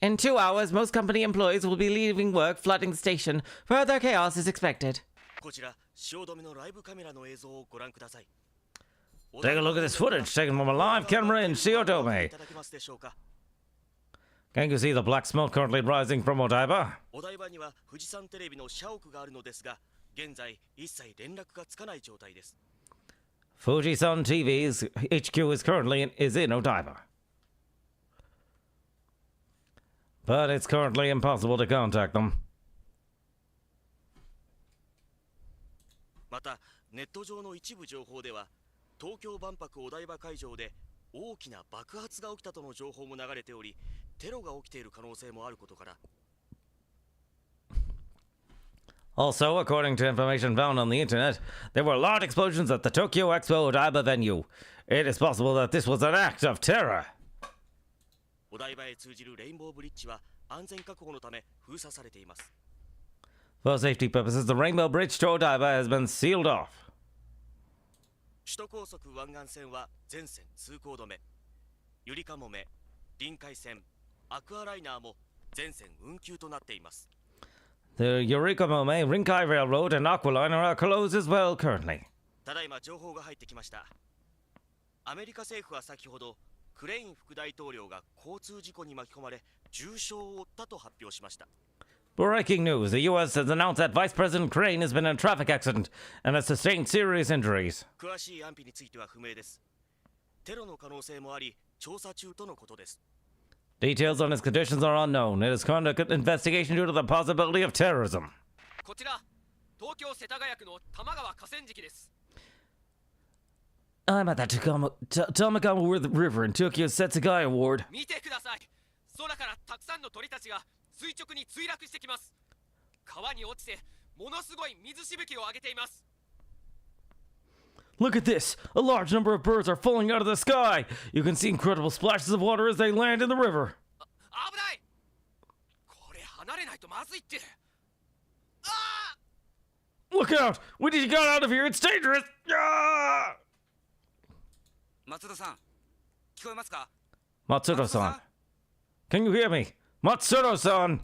In 2 hours, most company employees will be leaving work, flooding the station. Further chaos is expected. こちら、汐留のライブカメラの映像をご覧ください。 Take a look at this footage taken from a live camera in SHOWTIME. Can you see the black smoke currently rising from Odaiba? お台場には富士山テレビの社屋があるのですが、現在一切連絡がつかない状態です。 Fujisan TV's HQ is currently in Odaiba. But it's currently impossible to contact them. また、ネット上の一部情報では、東京万博お台場会場で大きな爆発が起きたとの情報も流れており、テロが起きている可能性もあることから。 Also, according to information found on the internet, there were large explosions at the Tokyo Expo Odaiba venue. It is possible that this was an act of terror. お台場へ通じるレインボーブリッジは安全確保のため封鎖されています。 For safety purposes, the Rainbow Bridge to Odaiba has been sealed off. 首都高速湾岸線は全線通行止め。ゆりかもめ、臨海線、アクアライナーも全線運休となっています。 The Yurika-Mome, Rinkai Railroad, and Aqualiner are closed as well currently. ただいま情報が入ってきました。アメリカ政府は先ほどクレイン副大統領が交通事故に巻き込まれ重傷を負ったと発表しました。 Breaking news. The U.S. has announced that Vice President Crane has been in a traffic accident and has sustained serious injuries. 詳しい安否については不明です。テロの可能性もあり調査中とのことです。 Details on his conditions are unknown. It is conduct an investigation due to the possibility of terrorism. こちら東京世田谷区の多摩川河川敷です。 I'm at the Tamagawa River in Tokyo's Setsugai Award. 見てください。空からたくさんの鳥たちが垂直に墜落してきます。川に落ちてものすごい水しぶきを上げています。 Look at this! A large number of birds are falling out of the sky! You can see incredible splashes of water as they land in the river. 危ない。これ離れないとまずいって。Look out! We need to get out of here! It's dangerous! Ah! 松田さん、聞こえますか？ Matsudo-san. Can you hear me? Matsudo-san!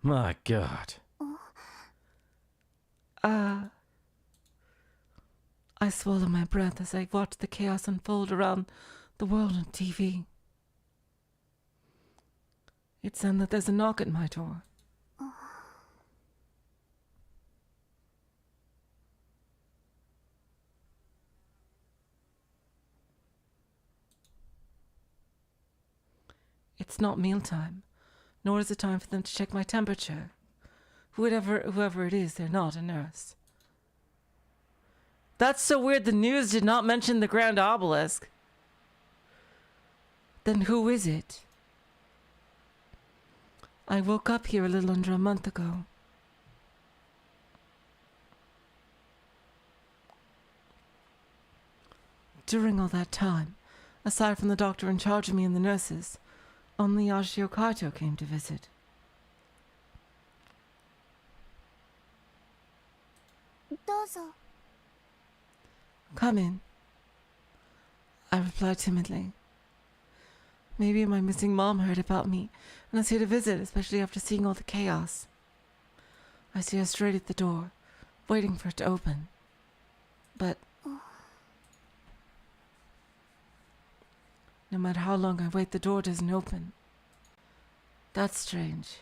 My god. I swallow my breath as I watch the chaos unfold around the world on TV. It's then that there's a knock at my door. It's not mealtime, nor is it time for them to check my temperature. Whoever it is, they're not a nurse. That's so weird. The news did not mention the Grand Obelisk. Then who is it? I woke up here a little under a month ago. During all that time, aside from the doctor in charge of me and the nurses, only Ashio Kaito came to visit. Come in, I replied timidly. Maybe my missing mom heard about me and is here to visit, especially after seeing all the chaos. I see her straight at the door, waiting for it to open. But no matter how long I wait, the door doesn't open. That's strange.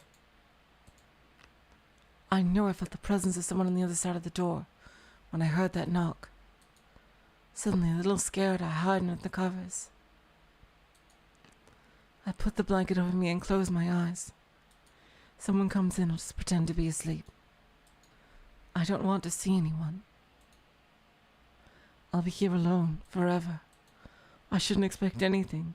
I know I felt the presence of someone on the other side of the door when I heard that knock. Suddenly, a little scared, I hide under the covers. I put the blanket over me and close my eyes. Someone comes in, I'll just pretend to be asleep. I don't want to see anyone. I'll be here alone, forever. I shouldn't expect anything.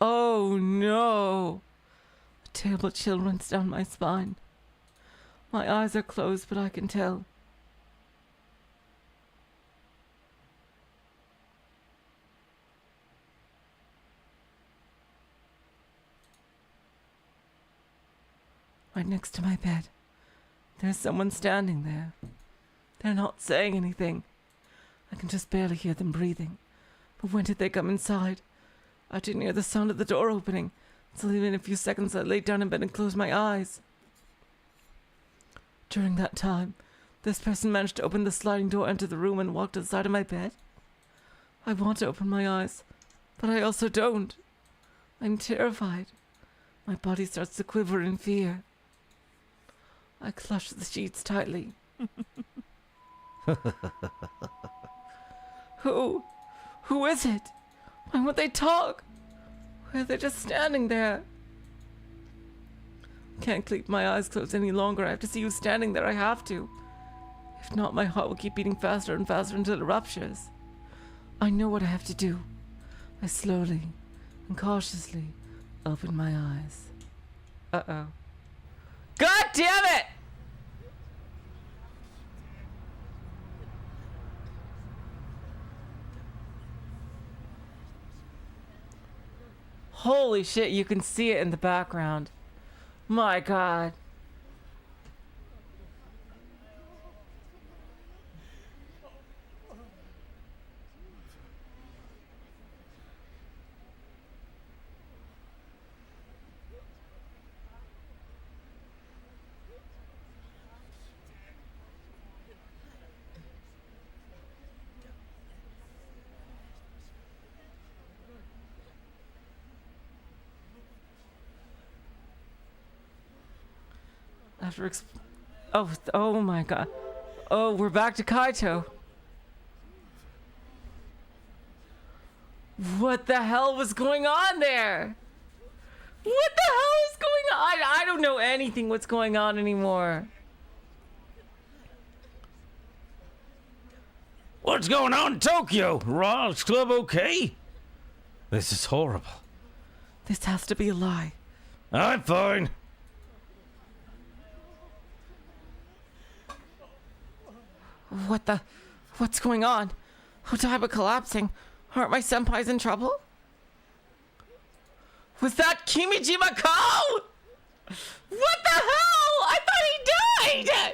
Oh no! A terrible chill runs down my spine. My eyes are closed, but I can tell. Right next to my bed, there's someone standing there. They're not saying anything. I can just barely hear them breathing. But when did they come inside? I didn't hear the sound of the door opening, so even in a few seconds I laid down in bed and closed my eyes. During that time, this person managed to open the sliding door, enter the room, and walk to the side of my bed. I want to open my eyes, but I also don't. I'm terrified. My body starts to quiver in fear. I clutch the sheets tightly. Who is it? Why won't they talk? Why are they just standing there? I can't keep my eyes closed any longer. I have to see you standing there. I have to. If not, my heart will keep beating faster and faster until it ruptures. I know what I have to do. I slowly and cautiously Open my eyes. Uh-oh. God damn it! Holy shit, you can see it in the background. My God. Oh my God. Oh, we're back to Kaito. What the hell was going on there? What the hell is going on? I don't know anything what's going on anymore. What's going on in Tokyo? Ron's Club okay? This is horrible. This has to be a lie. I'm fine. What's going on? Odaiba collapsing. Aren't my senpais in trouble? Was that Kimijima Ko? What the hell? I thought he died!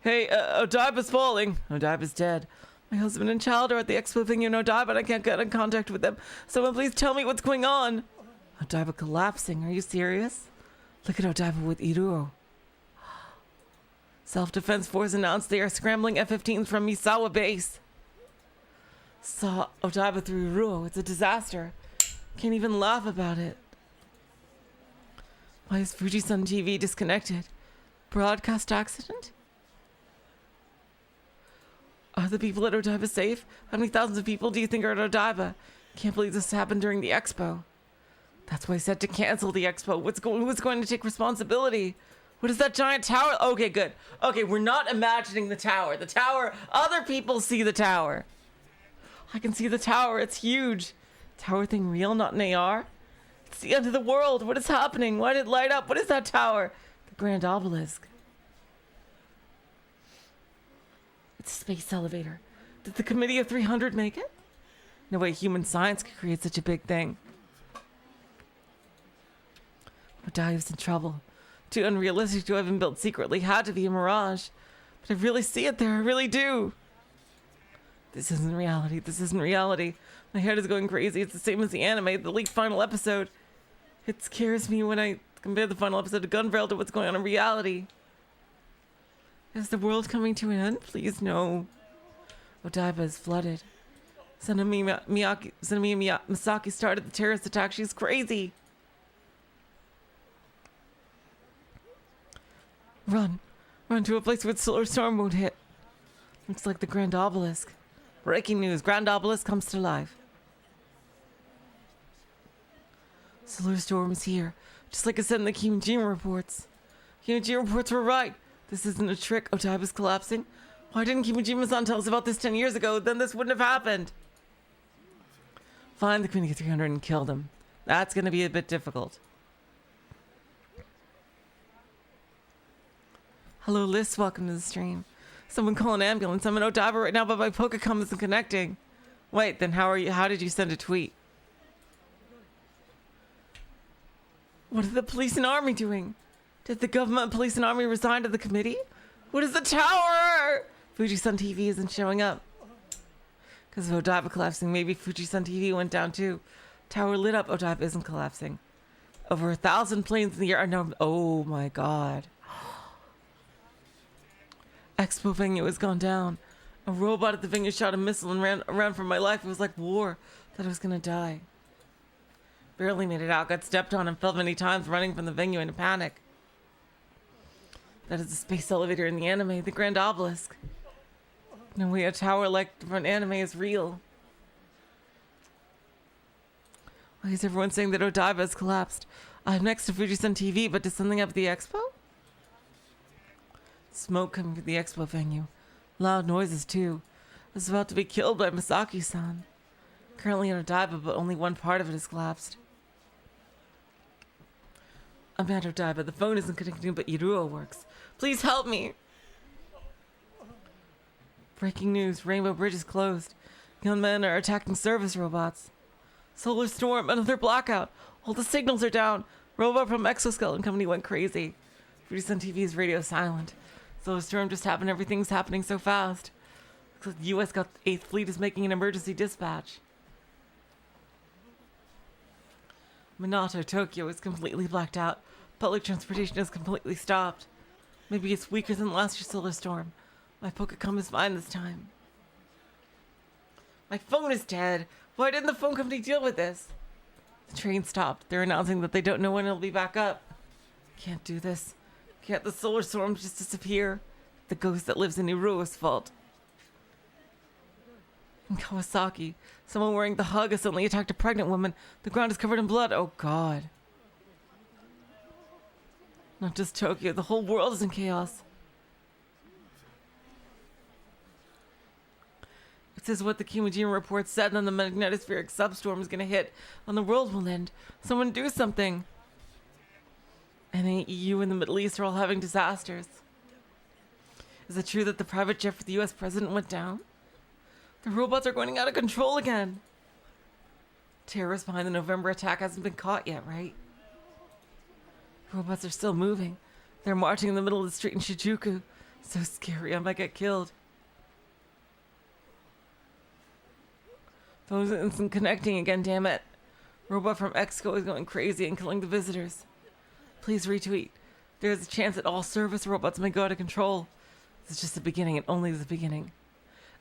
Hey, Odaiba's falling. Odaiba's dead. My husband and child are at the Expo venue in Odaiba and I can't get in contact with them. Someone please tell me what's going on. Odaiba collapsing. Are you serious? Look at Odaiba with Iruo. Self-Defense Force announced they are scrambling F-15s from Misawa base. Saw Odaiba through Iruo. It's a disaster. Can't even laugh about it. Why is Fuji-san TV disconnected? Broadcast accident? Are the people at Odaiba safe? How many thousands of people do you think are at Odaiba? Can't believe this happened during the Expo. That's why I said to cancel the Expo. Who's going to take responsibility? What is that giant tower? Okay, good. Okay, we're not imagining the tower. The tower, other people see the tower. I can see the tower. It's huge. Tower thing real, not an AR? It's the end of the world. What is happening? Why did it light up? What is that tower? The Grand Obelisk. It's a space elevator. Did the Committee of 300 make it? No way human science could create such a big thing. Odaiba's in trouble. Too unrealistic to have been built secretly. Had to be a mirage. But I really see it there. I really do. This isn't reality. This isn't reality. My head is going crazy. It's the same as the anime, the leaked final episode. It scares me when I compare the final episode of Gunveil to what's going on in reality. Is the world coming to an end? Please, no. Odaiba is flooded. Sanemi Misaki started the terrorist attack. She's crazy. Run to a place where the solar storm won't hit. Looks like the Grand Obelisk. Breaking news, Grand Obelisk comes to life. Solar storm is here, just like I said in the Kimijima reports. Kimijima reports were right. This isn't a trick. Odaiba's collapsing. Why didn't Kimijima-san tell us about this 10 years ago? Then this wouldn't have happened. Find the Committee of 300 and kill them. That's going to be a bit difficult. Hello, Liz. Welcome to the stream. Someone call an ambulance. I'm in Odaiba right now, but my Pokecom isn't connecting. Wait, then how did you send a tweet? What are the police and army doing? Did the government, police, and army resign to the committee? What is the tower? Fuji-san TV isn't showing up. Because of Odaiba collapsing, maybe Fuji-san TV went down too. Tower lit up, Odaiba isn't collapsing. Over 1,000 planes in the air. No, oh my God. Expo venue has gone down. A robot at the venue shot a missile and ran around for my life. It was like war. Thought I was gonna die. Barely made it out. Got stepped on and fell many times running from the venue in a panic. That is the space elevator in the anime, the Grand Obelisk. No way a tower like from anime is real. Why is everyone saying that Odaiba has collapsed? I'm next to Fuji-san TV, but does something up at the Expo? Smoke coming from the Expo venue. Loud noises too. is about to be killed by Misaki-san. Currently in Odaiba, but only one part of it has collapsed. I'm at Odaiba. The phone isn't connecting, but Iruo works. Please help me! Breaking news. Rainbow Bridge is closed. Young men are attacking service robots. Solar storm. Another blackout. All the signals are down. Robot from Exoskeleton Company went crazy. Fuji-san TV's radio silent. Solar storm just happened. Everything's happening so fast. Looks like the U.S. 8th Fleet is making an emergency dispatch. Minato, Tokyo is completely blacked out. Public transportation is completely stopped. Maybe it's weaker than last year's solar storm. My Pokecom is fine this time. My phone is dead. Why didn't the phone company deal with this? The train stopped. They're announcing that they don't know when it'll be back up. Can't do this. Can't the solar storm just disappear? The ghost that lives in Iruo's fault. In Kawasaki, someone wearing the hug has suddenly attacked a pregnant woman. The ground is covered in blood. Oh god. Not just Tokyo, the whole world is in chaos. If this is what the Kimijima report said, then the magnetospheric substorm is going to hit and the world will end. Someone do something. NA, EU, and the Middle East are all having disasters. Is it true that the private jet for the US president went down? The robots are going out of control again. Terrorists behind the November attack hasn't been caught yet, right? Robots are still moving. They're marching in the middle of the street in Shinjuku. So scary, I might get killed. Phones isn't connecting again, damn it. Robot from Expo is going crazy and killing the visitors. Please retweet. There's a chance that all service robots may go out of control. This is just the beginning and only the beginning.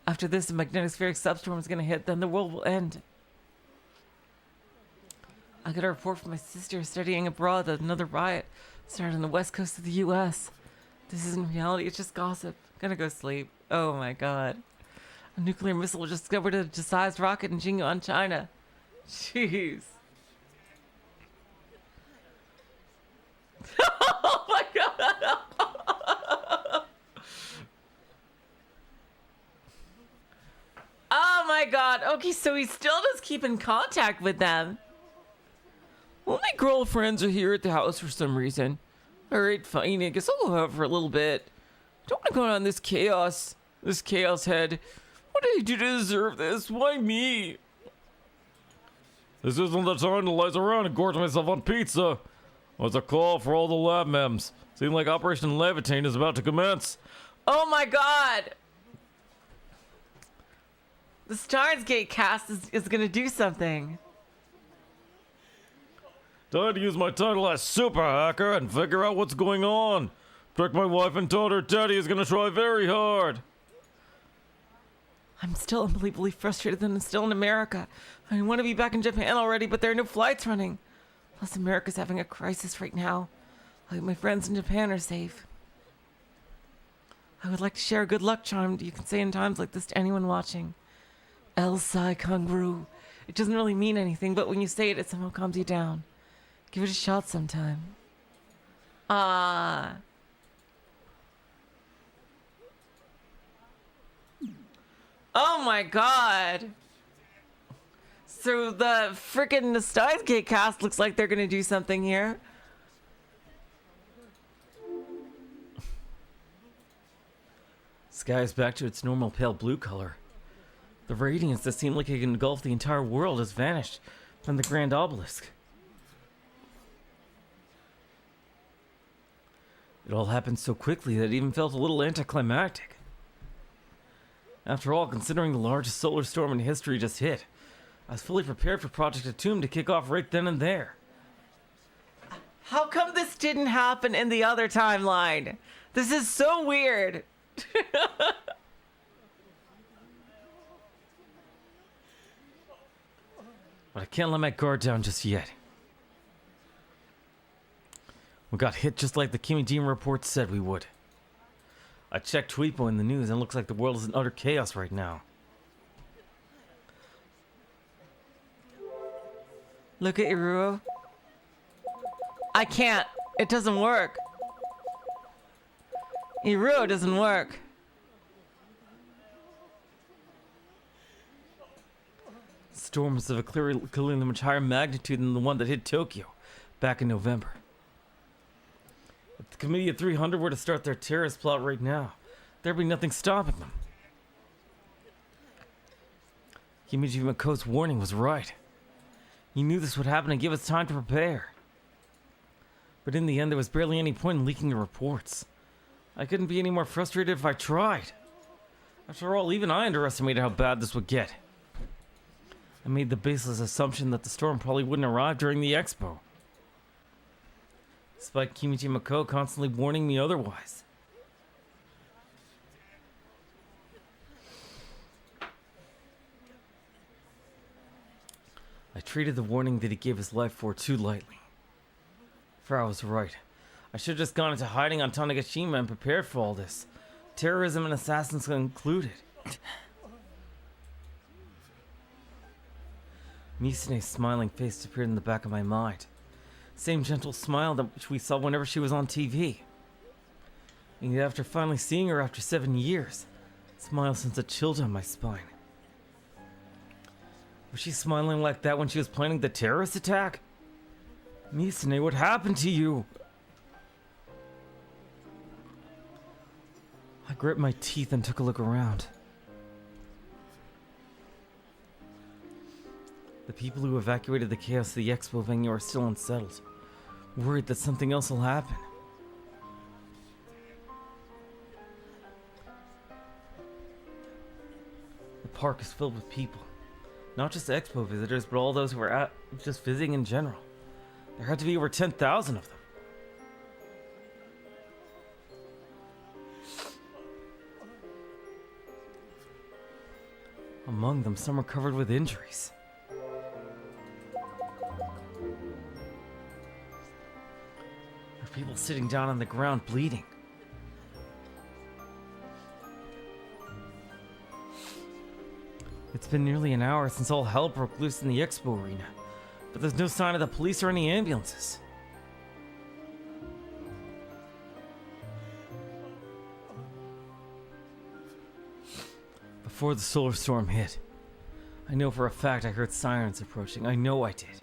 After this, the magnetospheric substorm is going to hit, then the world will end. I got a report from my sister studying abroad that another riot started on the west coast of the US. This isn't reality, it's just gossip. Gonna go sleep. Oh my god. A nuclear missile was discovered at a sized rocket in Jing'an, China. Jeez. Oh my god. Oh my god. Okay, so he still does keep in contact with them. Well, my girlfriends are here at the house for some reason. Alright, fine. I guess I'll go out for a little bit. Don't want to go on this chaos. This chaos head. What did I do to deserve this? Why me? This isn't the time to laze around and gorge myself on pizza. What's a call for all the lab mems? Seems like Operation Levitate is about to commence. Oh my god! The Steins Gate cast is gonna do something. Time to use my title as super hacker and figure out what's going on. Protect my wife and daughter. Daddy is gonna try very hard. I'm still unbelievably frustrated that I'm still in America. I want to be back in Japan already, but there are no flights running. Plus, America's having a crisis right now. I hope my friends in Japan are safe. I would like to share a good luck charm you can say in times like this to anyone watching. El Sai Kanguru. It doesn't really mean anything, but when you say it, it somehow calms you down. Give it a shot sometime. Ah. Oh my god. So the frickin' Steins Gate cast looks like they're gonna do something here. Sky is back to its normal pale blue color. The radiance that seemed like it could engulf the entire world has vanished from the Grand Obelisk. It all happened so quickly that it even felt a little anticlimactic. After all, considering the largest solar storm in history just hit, I was fully prepared for Project Atum to kick off right then and there. How come this didn't happen in the other timeline? This is so weird. But I can't let my guard down just yet. We got hit just like the Kimijima report said we would. I checked Tweepo in the news and it looks like the world is in utter chaos right now. Look at Iruo. I can't. It doesn't work. Iruo doesn't work. Storms of a clearly much higher magnitude than the one that hit Tokyo back in November. If the Committee of 300 were to start their terrorist plot right now, there'd be nothing stopping them. Kimiji Mako's warning was right. He knew this would happen and give us time to prepare. But in the end, there was barely any point in leaking the reports. I couldn't be any more frustrated if I tried. After all, even I underestimated how bad this would get. I made the baseless assumption that the storm probably wouldn't arrive during the Expo, despite Kimiji Mako constantly warning me otherwise. I treated the warning that he gave his life for too lightly. For I was right. I should have just gone into hiding on Tanegashima and prepared for all this. Terrorism and assassins included. Misa-nee's smiling face appeared in the back of my mind. Same gentle smile that which we saw whenever she was on TV. And yet after finally seeing her after 7 years, the smile sends a chill down my spine. Was she smiling like that when she was planning the terrorist attack? Misa-nee, what happened to you? I gripped my teeth and took a look around. The people who evacuated the chaos of the Expo venue are still unsettled, worried that something else will happen. The park is filled with people. Not just Expo visitors, but all those who are just visiting in general. There had to be over 10,000 of them. Among them, some are covered with injuries. There are people sitting down on the ground bleeding. It's been nearly an hour since all hell broke loose in the Expo arena, but there's no sign of the police or any ambulances. Before the solar storm hit, I know for a fact I heard sirens approaching. I know I did.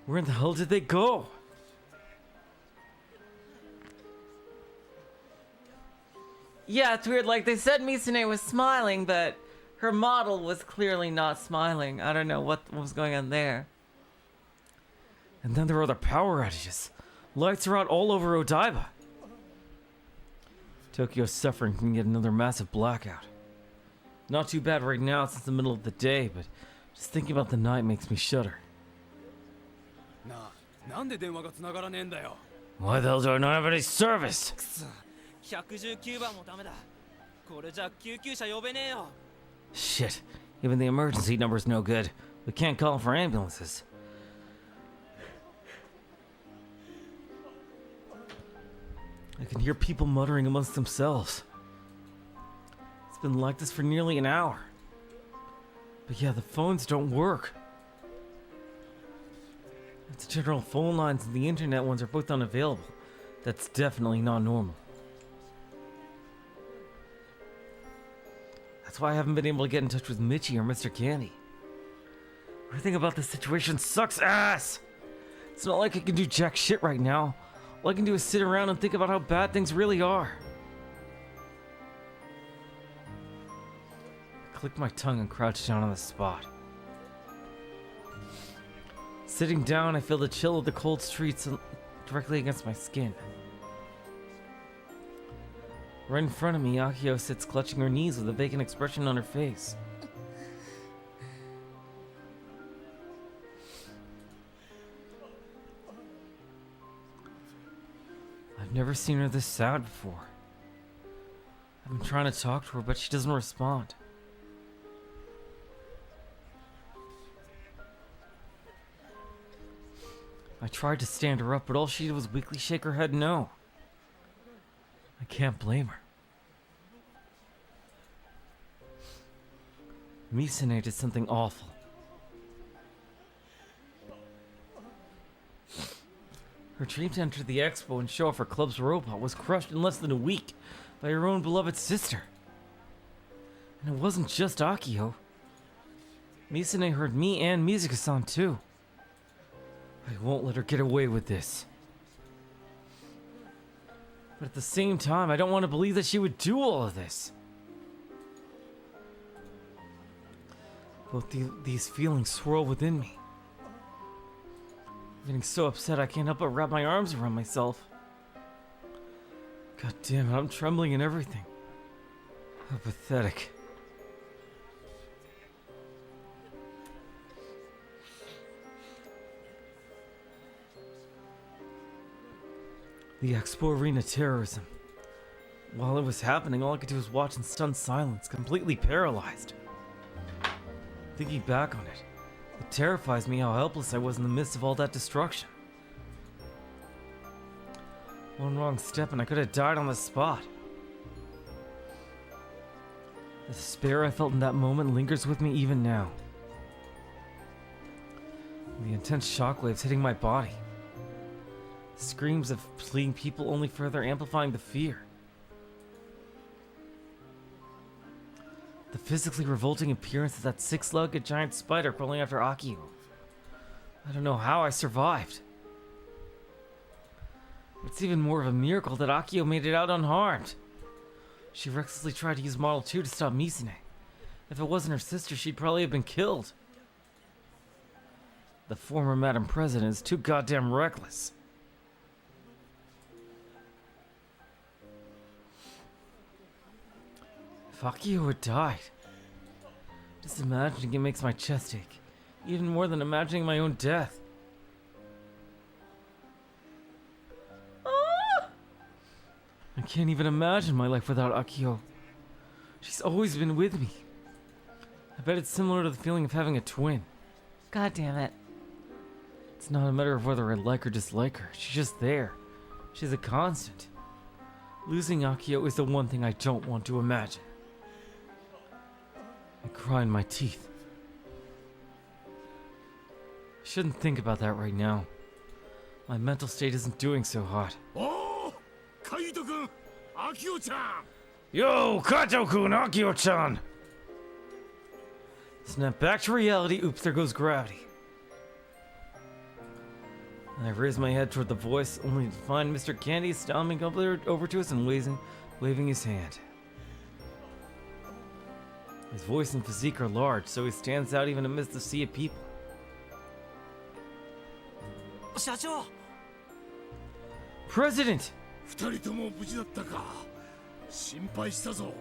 Where in the hell did they go? Yeah, it's weird. Like, they said Misa-nee was smiling, but her model was clearly not smiling. I don't know what was going on there. And then there were other power outages. Lights are out all over Odaiba. Tokyo's suffering from yet another massive blackout. Not too bad right now since the middle of the day, but just thinking about the night makes me shudder. Why the hell do I not have any service? 119番もダメだ。これじゃ救急車呼べねえよ。 Shit, even the emergency number's no good. We can't call for ambulances. I can hear people muttering amongst themselves. It's been like this for nearly an hour. But yeah, the phones don't work. If the general phone lines and the internet ones are both unavailable, that's definitely not normal. That's why I haven't been able to get in touch with Michi or Mr. Candy. Everything about this situation sucks ass! It's not like I can do jack shit right now. All I can do is sit around and think about how bad things really are. I clicked my tongue and crouched down on the spot. Sitting down, I feel the chill of the cold streets directly against my skin. Right in front of me, Ahiko sits clutching her knees with a vacant expression on her face. I've never seen her this sad before. I've been trying to talk to her, but she doesn't respond. I tried to stand her up, but all she did was weakly shake her head no. I can't blame her. Misa-nee did something awful. Her dream to enter the Expo and show off her club's robot was crushed in less than a week by her own beloved sister. And it wasn't just Akio. Misa-nee heard me and Mizuka-san too. I won't let her get away with this. But at the same time, I don't want to believe that she would do all of this. Both these feelings swirl within me. I'm getting so upset I can't help but wrap my arms around myself. God damn it, I'm trembling and everything. How pathetic. The Expo Arena terrorism. While it was happening, all I could do was watch in stunned silence, completely paralyzed. Thinking back on it, it terrifies me how helpless I was in the midst of all that destruction. One wrong step and I could have died on the spot. The despair I felt in that moment lingers with me even now. The intense shockwaves hitting my body. Screams of fleeing people only further amplifying the fear. The physically revolting appearance of that six-legged giant spider crawling after Akio. I don't know how I survived. It's even more of a miracle that Akio made it out unharmed. She recklessly tried to use Model 2 to stop Misa-nee. If it wasn't her sister, she'd probably have been killed. The former Madam President is too goddamn reckless. If Akio had died, just imagining it makes my chest ache, even more than imagining my own death. I can't even imagine my life without Akio. She's always been with me. I bet it's similar to the feeling of having a twin. God damn it. It's not a matter of whether I like or dislike her. She's just there. She's a constant. Losing Akio is the one thing I don't want to imagine. I grind my teeth. I shouldn't think about that right now. My mental state isn't doing so hot. Oh, Kaito-kun, Akio-chan. Yo, Kaito-kun, Akio-chan! Snap back to reality. Oops, there goes gravity. And I raise my head toward the voice, only to find Mr. Candy stomping over to us and waving his hand. His voice and physique are large, so he stands out even amidst the sea of people. President! 二人とも無事だったか。心配したぞ。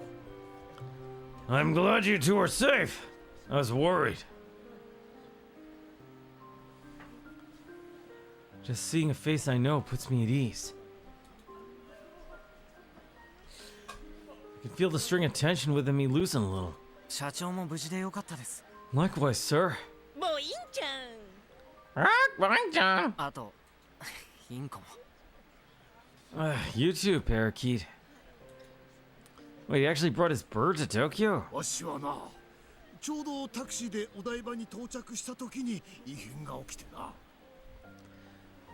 I'm glad you two are safe. I was worried. Just seeing a face I know puts me at ease. I can feel the string of tension within me loosen a little. 社長も無事でよかったです。 Likewise, sir. もういいんじゃん。あと、インコも。You too, parakeet. Wait, he actually brought his bird to Tokyo? わしはな、ちょうどタクシーでお台場に到着した時に異変が起きてな。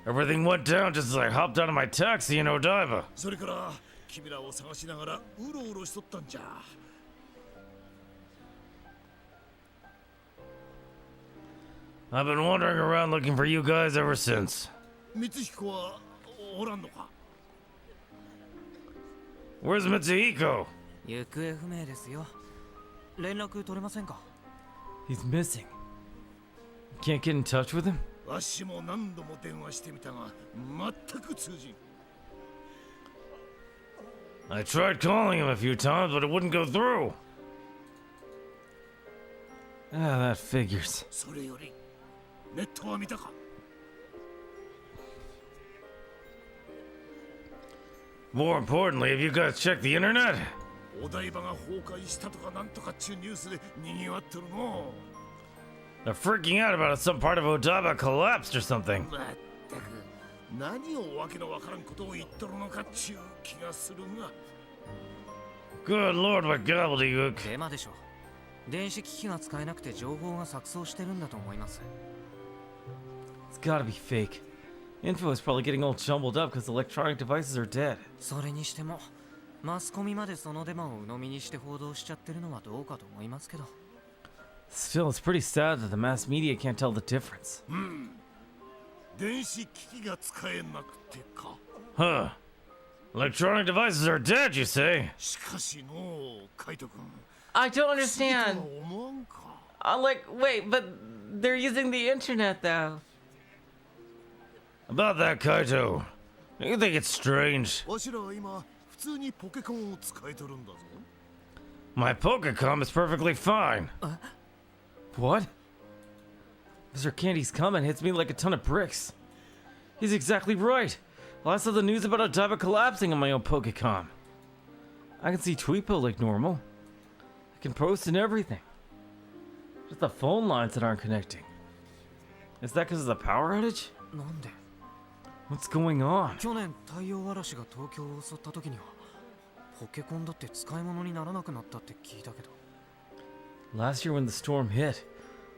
Everything went down just as I hopped out of my taxi in Odaiba. それから君らを探しながらうろうろしとったんじゃ。I've been wandering around looking for you guys ever since. 光彦はおらんのか。 Where's Mitsuhiko? 行方不明ですよ。連絡取れませんか？ He's missing. Can't get in touch with him? わしも何度も電話してみたが全く通じん。 I tried calling him a few times, but it wouldn't go through. Ah, that figures. それよりネットは見たか。 More importantly, have you guys checked the internet? お台場が崩壊したとかなんとかっちゅうニュースで賑わってるの。 They're freaking out about some part of Odaiba collapsed or something. まったく何をわけのわからんことを言っとるのかっちゅう気がするが。 Good lord, what gobbledygook. デマでしょ。電子機器が使えなくて情報が錯綜してるんだと思います。 It's gotta be fake. Info is probably getting all jumbled up because electronic devices are dead. それにしても、マスコミまでそのデマを鵜呑みにして報道しちゃってるのはどうかと思いますけど。Still, it's pretty sad that the mass media can't tell the difference. 電子機器が使えなくてか。 Huh. Electronic devices are dead, you say? しかしのカイト君。 I don't understand. 思わんか。 Like, wait, but they're using the internet though. About that, Kaito. You think it's strange? わしらは今普通にポケコンを使えとるんだぞ。 My Pokecom is perfectly fine. What? Mr. Candy's comment hits me like a ton of bricks. He's exactly right. Well, I saw the news about Odaiba collapsing on my own Pokecom. I can see Tweepo like normal. I can post and everything. Just the phone lines that aren't connecting. Is that because of the power outage? なんで What's going on? 去年太陽嵐が東京を襲った時にはポケコンだって使い物にならなくなったって聞いたけど Last year when the storm hit,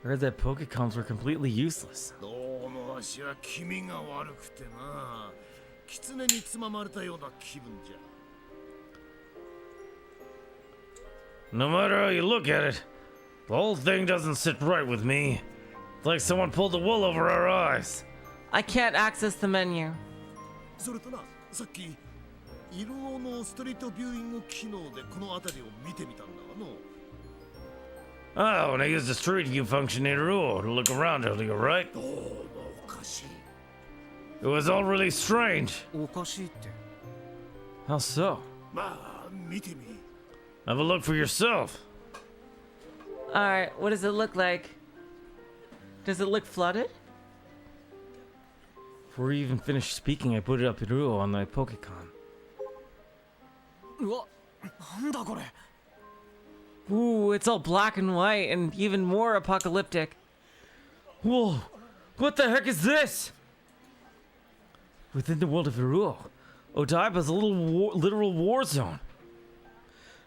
I heard that Pokecoms were completely useless. どうもわしは気味が悪くてな。狐につままれたような気分じゃ。 No matter how you look at it, the whole thing doesn't sit right with me. It's like someone pulled the wool over our eyes. I can't access the menu. それとな、さっきイルオのストリートビューイング機能でこの辺りを見てみたんだがの。 Oh, and I used the Street View function in Ruo to look around earlier, right? どうもおかしい。 It was all really strange. おかしいって How so? まあ見てみ。 Have a look for yourself. Alright, what does it look like? Does it look flooded? Before we even finished speaking, I put it up in Ruo on my Pokecom. うわなんだこれ Ooh, it's all black and white and even more apocalyptic. Whoa! What the heck is this? Within the world of Iruo, Odaiba's a literal war zone.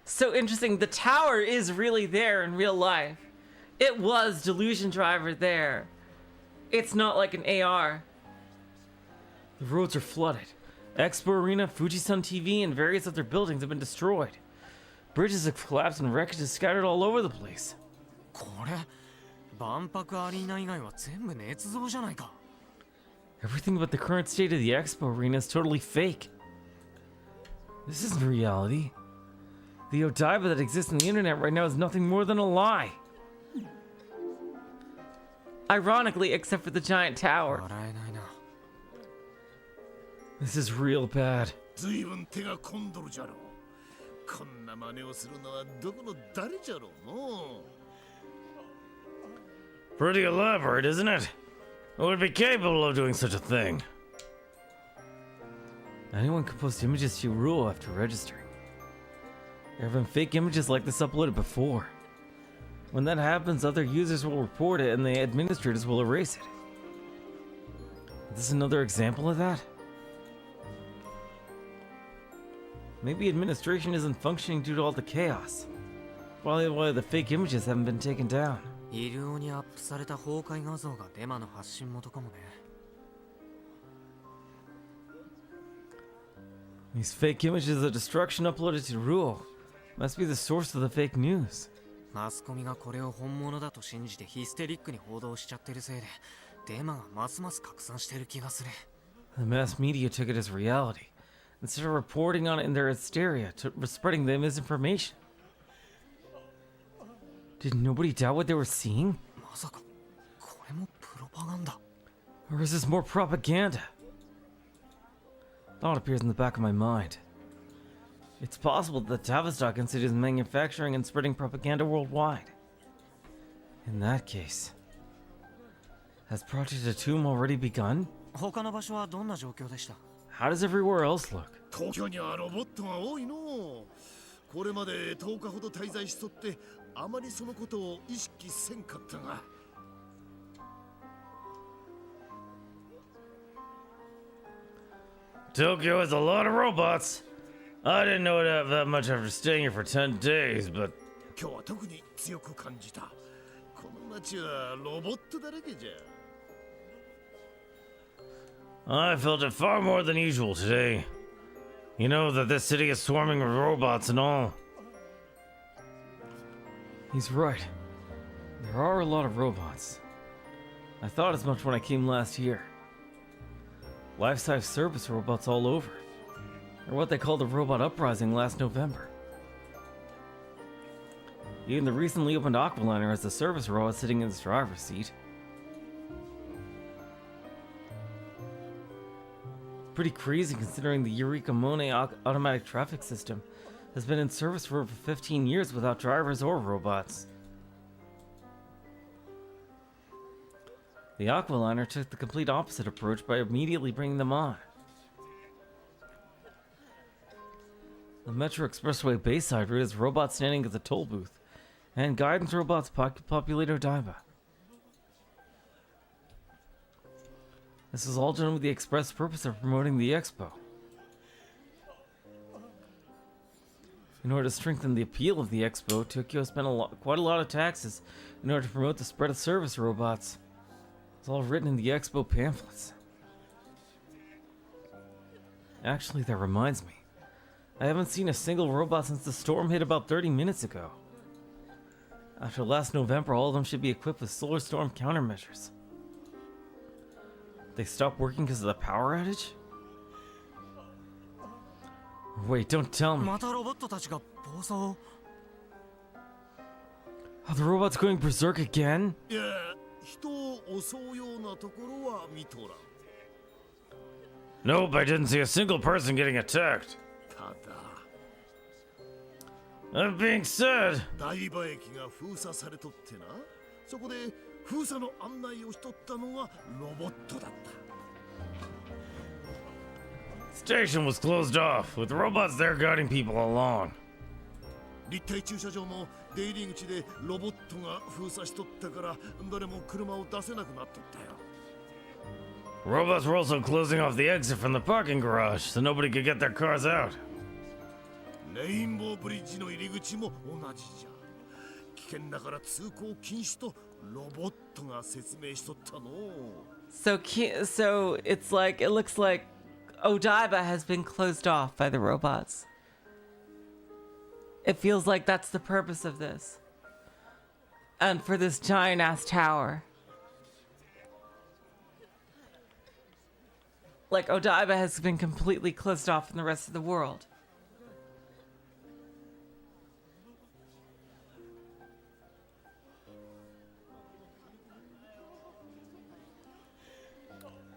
So interesting, the tower is really there in real life. It was Delusion Driver there. It's not like an AR. The roads are flooded. Expo Arena, Fujisan TV, and various other buildings have been destroyed. Bridges have collapsed and wreckage is scattered all over the place. これ万博アリーナ以外は全部捏造じゃないか Everything about the current state of the Expo Arena is totally fake. This isn't reality. The Odaiba that exists on the internet right now is nothing more than a lie. Ironically, except for the giant tower. 笑えないな This is real bad. ずいぶん手が込んどるじゃろう。こんな真似をするのはどこの誰じゃろうの。 Pretty elaborate, isn't it? Who would be capable of doing such a thing? Anyone can post images to Ruo after registering. There have been fake images like this uploaded before. When that happens, other users will report it and the administrators will erase it. Is this another example of that? Maybe administration isn't functioning due to all the chaos. Probably why the fake images haven't been taken down. イルオにアップされた崩壊画像がデマの発信元かもね These fake images of destruction uploaded to Ruo must be the source of the fake news. マスコミがこれを本物だと信じてヒステリックに報道しちゃってるせいでデマがますます拡散してる気がする The mass media took it as reality, instead of reporting on it in their hysteria, spreading the misinformation. Did nobody doubt what they were seeing? まさかこれもプロパガンダ Or is this more propaganda? Thought appears in the back of my mind. It's possible that the Tavistock Institute is manufacturing and spreading propaganda worldwide. In that case, has Project Atum already begun? 他の場所はどんな状況でした How does everywhere else look? 東京にはロボットが多いの。これまで10日ほど滞在しとってあまりそのことを意識せんかったが。Tokyo has a lot of robots. I didn't know it have that much after staying here for 10 days, but 今日は特に強く感じた。この街はロボットだらけじゃ。 I felt it far more than usual today. You know that this city is swarming with robots and all. He's right. There are a lot of robots. I thought as much when I came last year. Life-size service robots all over. Or what they called a robot uprising last November. Even the recently opened Aqualiner has a service robot sitting in its driver's seat. Pretty crazy considering the Eureka Monet automatic traffic system has been in service for over 15 years without drivers or robots. The Aqualiner took the complete opposite approach by immediately bringing them on. The Metro Expressway Bayside route has robots standing at the toll booth, and guidance robots populate Odaiba. This is all done with the express purpose of promoting the Expo. In order to strengthen the appeal of the Expo, Tokyo spent quite a lot of taxes in order to promote the spread of service robots. It's all written in the Expo pamphlets. Actually, that reminds me. I haven't seen a single robot since the storm hit about 30 minutes ago. After last November, all of them should be equipped with solar storm countermeasures. They stopped working because of the power outage? Wait, don't tell me. Oh, the robot's going berserk again? Nope, I didn't see a single person getting attacked. That being said, station was closed off, with robots there guiding people along. Robots were also closing off the exit from the parking garage, so nobody could get their cars out. So it's like, it looks like Odaiba has been closed off by the robots. It feels like that's the purpose of this. And for this giant ass tower. Like Odaiba has been completely closed off from the rest of the world.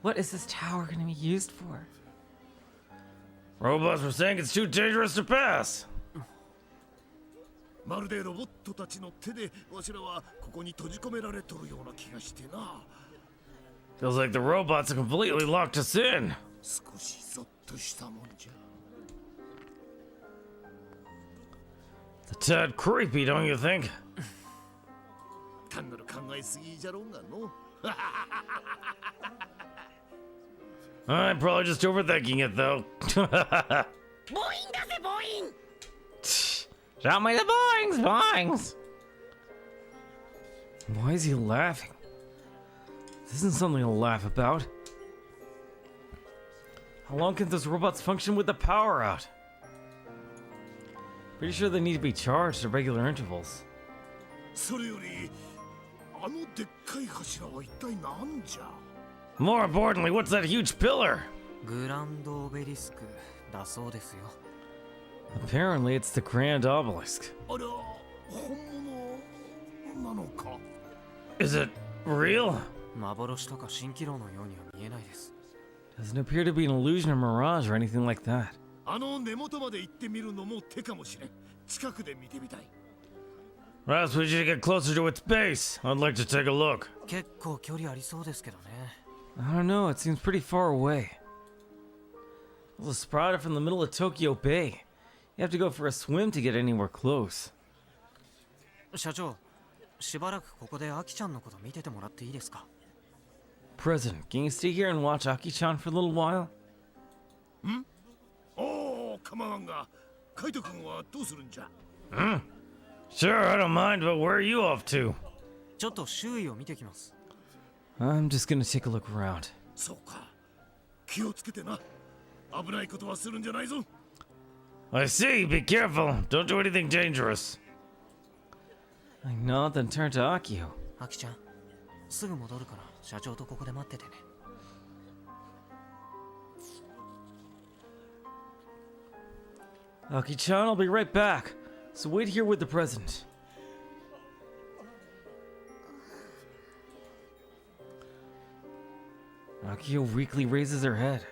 What is this tower going to be used for? Robots were saying it's too dangerous to pass. Feels like the robots have completely locked us in. It's a tad creepy, don't you think? I'm probably just overthinking it, though. Show me the boings! Why is he laughing? This isn't something to laugh about. How long can those robots function with the power out? Pretty sure they need to be charged at regular intervals. More importantly, what's that huge pillar? Apparently, it's the Grand Obelisk. Is it real? Doesn't appear to be an illusion or mirage or anything like that. Perhaps we should get closer to its base. I'd like to take a look. I don't know, it seems pretty far away. It was sprouted from the middle of Tokyo Bay. You have to go for a swim to get anywhere close. President, can you stay here and watch Aki-chan for a little while? Sure, I don't mind, but where are you off to? I'm just gonna take a look around. I see, be careful. Don't do anything dangerous. I nod, then turn to Akio. アキちゃん、すぐ戻るから社長とここで待っててね。Aki-chan, I'll be right back. So wait here with the president. Akio weakly raises her head.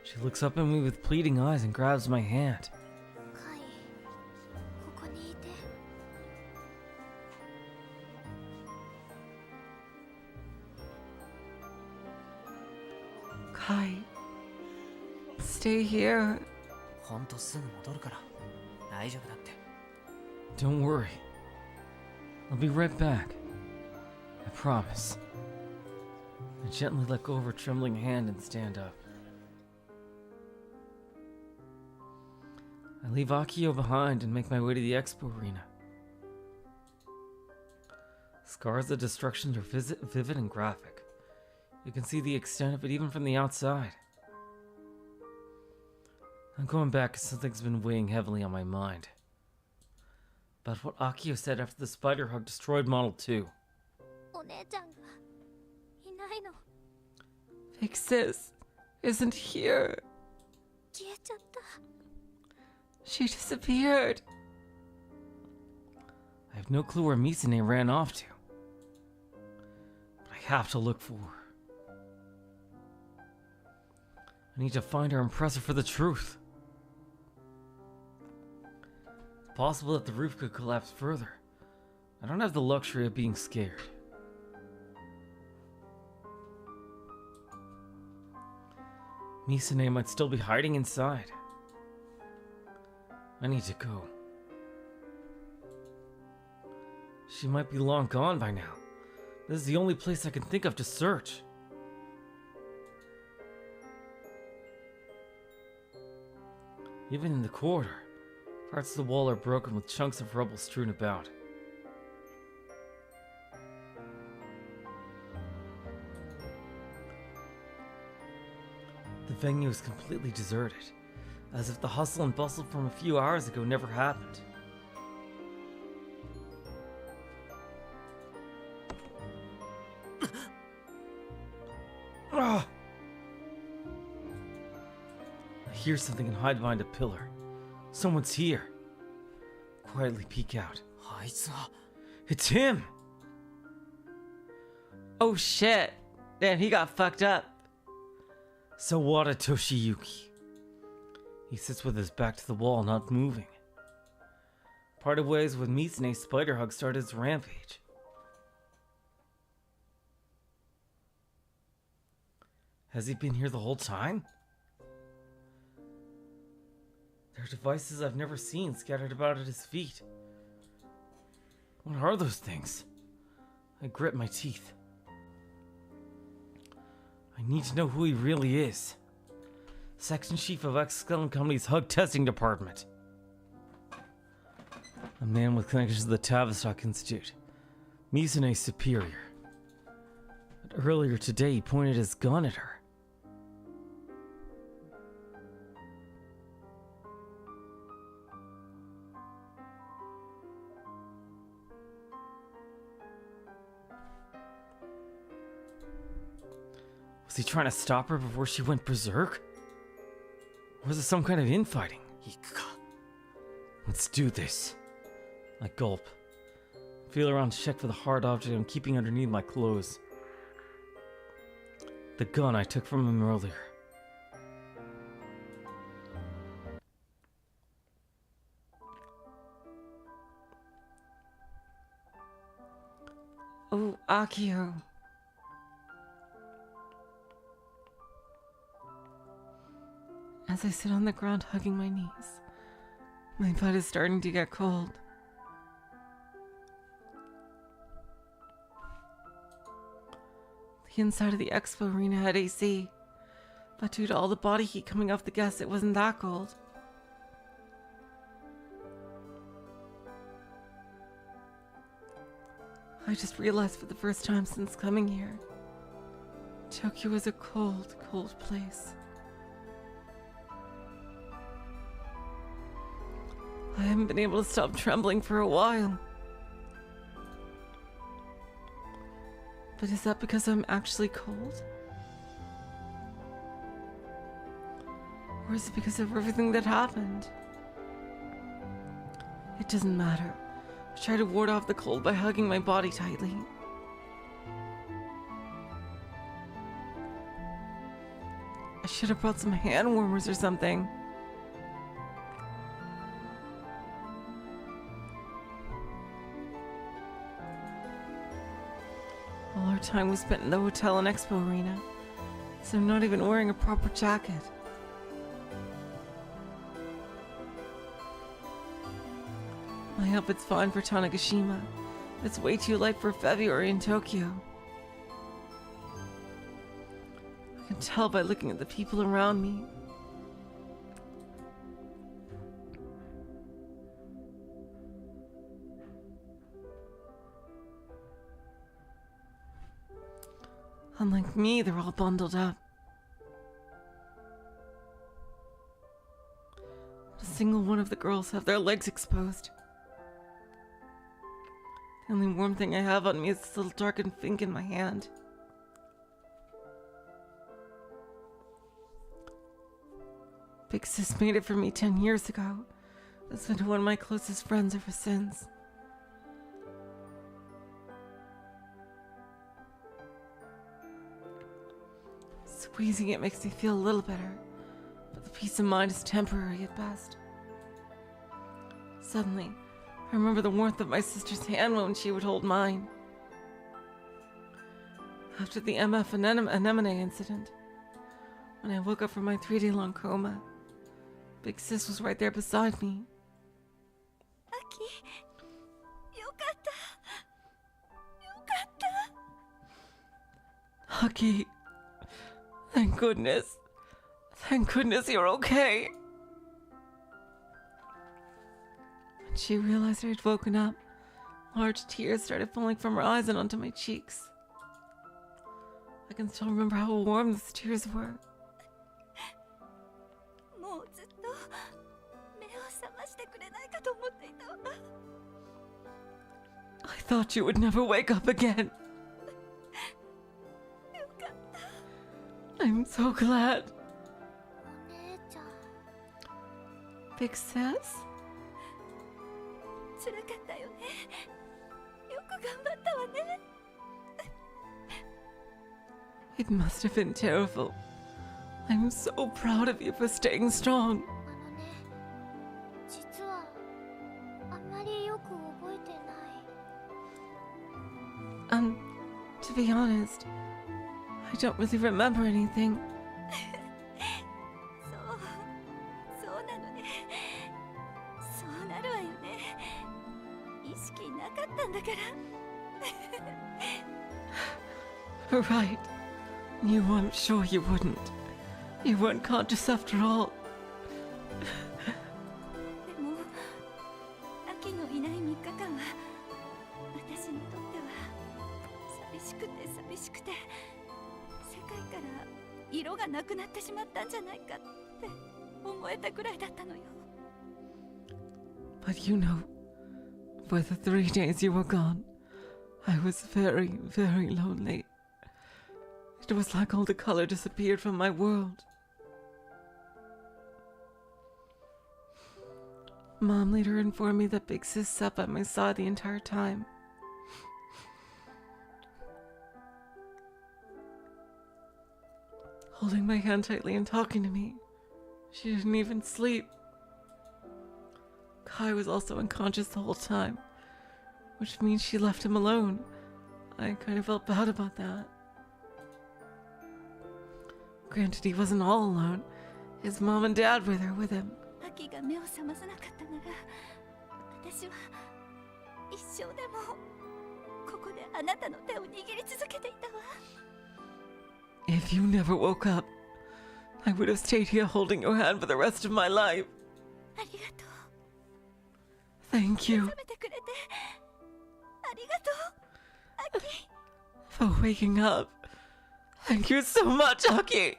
She looks up at me with pleading eyes and grabs my hand. カイ、ここにいて。Kai, stay here. ほんとすぐ戻るから大丈夫だって。 Don't worry. I'll be right back. I promise. I gently let go of her trembling hand and stand up. I leave Akio behind and make my way to the Expo arena. Scars of destruction are vivid and graphic. You can see the extent of it even from the outside. I'm going back because something's been weighing heavily on my mind. About what Akio said after the spider hug destroyed Model 2. お姉ちゃんがいないの。 Big sis isn't here. 消えちゃった。 She disappeared. I have no clue where Misa-nee ran off to. But I have to look for her. I need to find her and press her for the truth. It's possible that the roof could collapse further. I don't have the luxury of being scared. Misa-nee might still be hiding inside. I need to go. She might be long gone by now. This is the only place I can think of to search. Even in the corridor, parts of the wall are broken with chunks of rubble strewn about. The venue is completely deserted, as if the hustle and bustle from a few hours ago never happened. Ah! I hear something and hide behind a pillar. Someone's here. Quietly peek out. あいつは It's him! Oh shit. Damn, he got fucked up. Sawada Toshiyuki. He sits with his back to the wall, not moving. Parted ways with Misa-nee's spider hug started his rampage. Has he been here the whole time? There are devices I've never seen scattered about at his feet. What are those things? I grit my teeth. I need to know who he really is. Section Chief of X-Skeleton Company's Hug Testing Department. A man with connections to the Tavistock Institute. Misa-nee's superior. But earlier today he pointed his gun at her. Was he trying to stop her before she went berserk? Or was it some kind of infighting? 行くか。 Let's do this. I gulp. Feel around to check for the hard object I'm keeping underneath my clothes. The gun I took from him earlier. Oh, Akio. As I sit on the ground hugging my knees, my blood is starting to get cold. The inside of the Expo arena had AC, but due to all the body heat coming off the guests, it wasn't that cold. I just realized for the first time since coming here, Tokyo is a cold, cold place. haven't been able to stop trembling for a while. But is that because I'm actually cold? Or is it because of everything that happened? It doesn't matter. I try to ward off the cold by hugging my body tightly. I should have brought some hand warmers or something. All our time was spent in the hotel and Expo arena, so I'm not even wearing a proper jacket. My outfit's fine for Tanegashima. It's way too light for February in Tokyo. I can tell by looking at the people around me. Unlike me, they're all bundled up. Not a single one of the girls have their legs exposed. The only warm thing I have on me is this little darkened fink in my hand. Big Sis made it for me 10 years ago. It's been one of my closest friends ever since. Squeezing it makes me feel a little better, but the peace of mind is temporary at best. Suddenly, I remember the warmth of my sister's hand when she would hold mine. After the MF anemone incident, when I woke up from my 3-day-long coma, Big Sis was right there beside me. Aki, yokatta. Yokatta. Aki, thank goodness. Thank goodness you're okay. When she realized I had woken up, large tears started falling from her eyes and onto my cheeks. I can still remember how warm those tears were. I thought you would never wake up again. I'm so glad. Big Sis? It must have been terrible. I'm so proud of you for staying strong. To be honest, I don't really remember anything. Right. You weren't sure you wouldn't. You weren't conscious after all. But you know, for the 3 days you were gone, I was very, very lonely. It was like all the color disappeared from my world. Mom later informed me that Big Sis sat by my side the entire time. Holding my hand tightly and talking to me. She didn't even sleep. Kai was also unconscious the whole time, which means she left him alone. I kind of felt bad about that. Granted, he wasn't all alone. His mom and dad were there with him. If you never woke up, I would have stayed here holding your hand for the rest of my life. Thank you. For waking up. Thank you so much, Aki.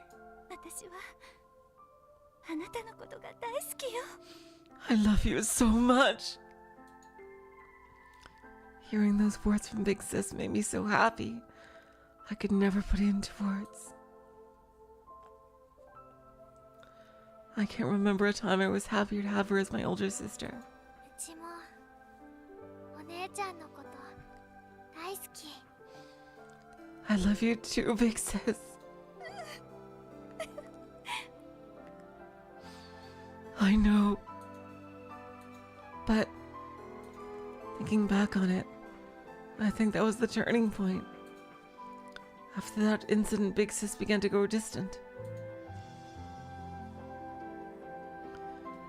I love you so much. Hearing those words from Big Sis made me so happy. I could never put it into words. I can't remember a time I was happier to have her as my older sister. うちもお姉ちゃんのこと大好き。 I love you too, Big Sis. I know. But thinking back on it, I think that was the turning point. After that incident, Big Sis began to grow distant.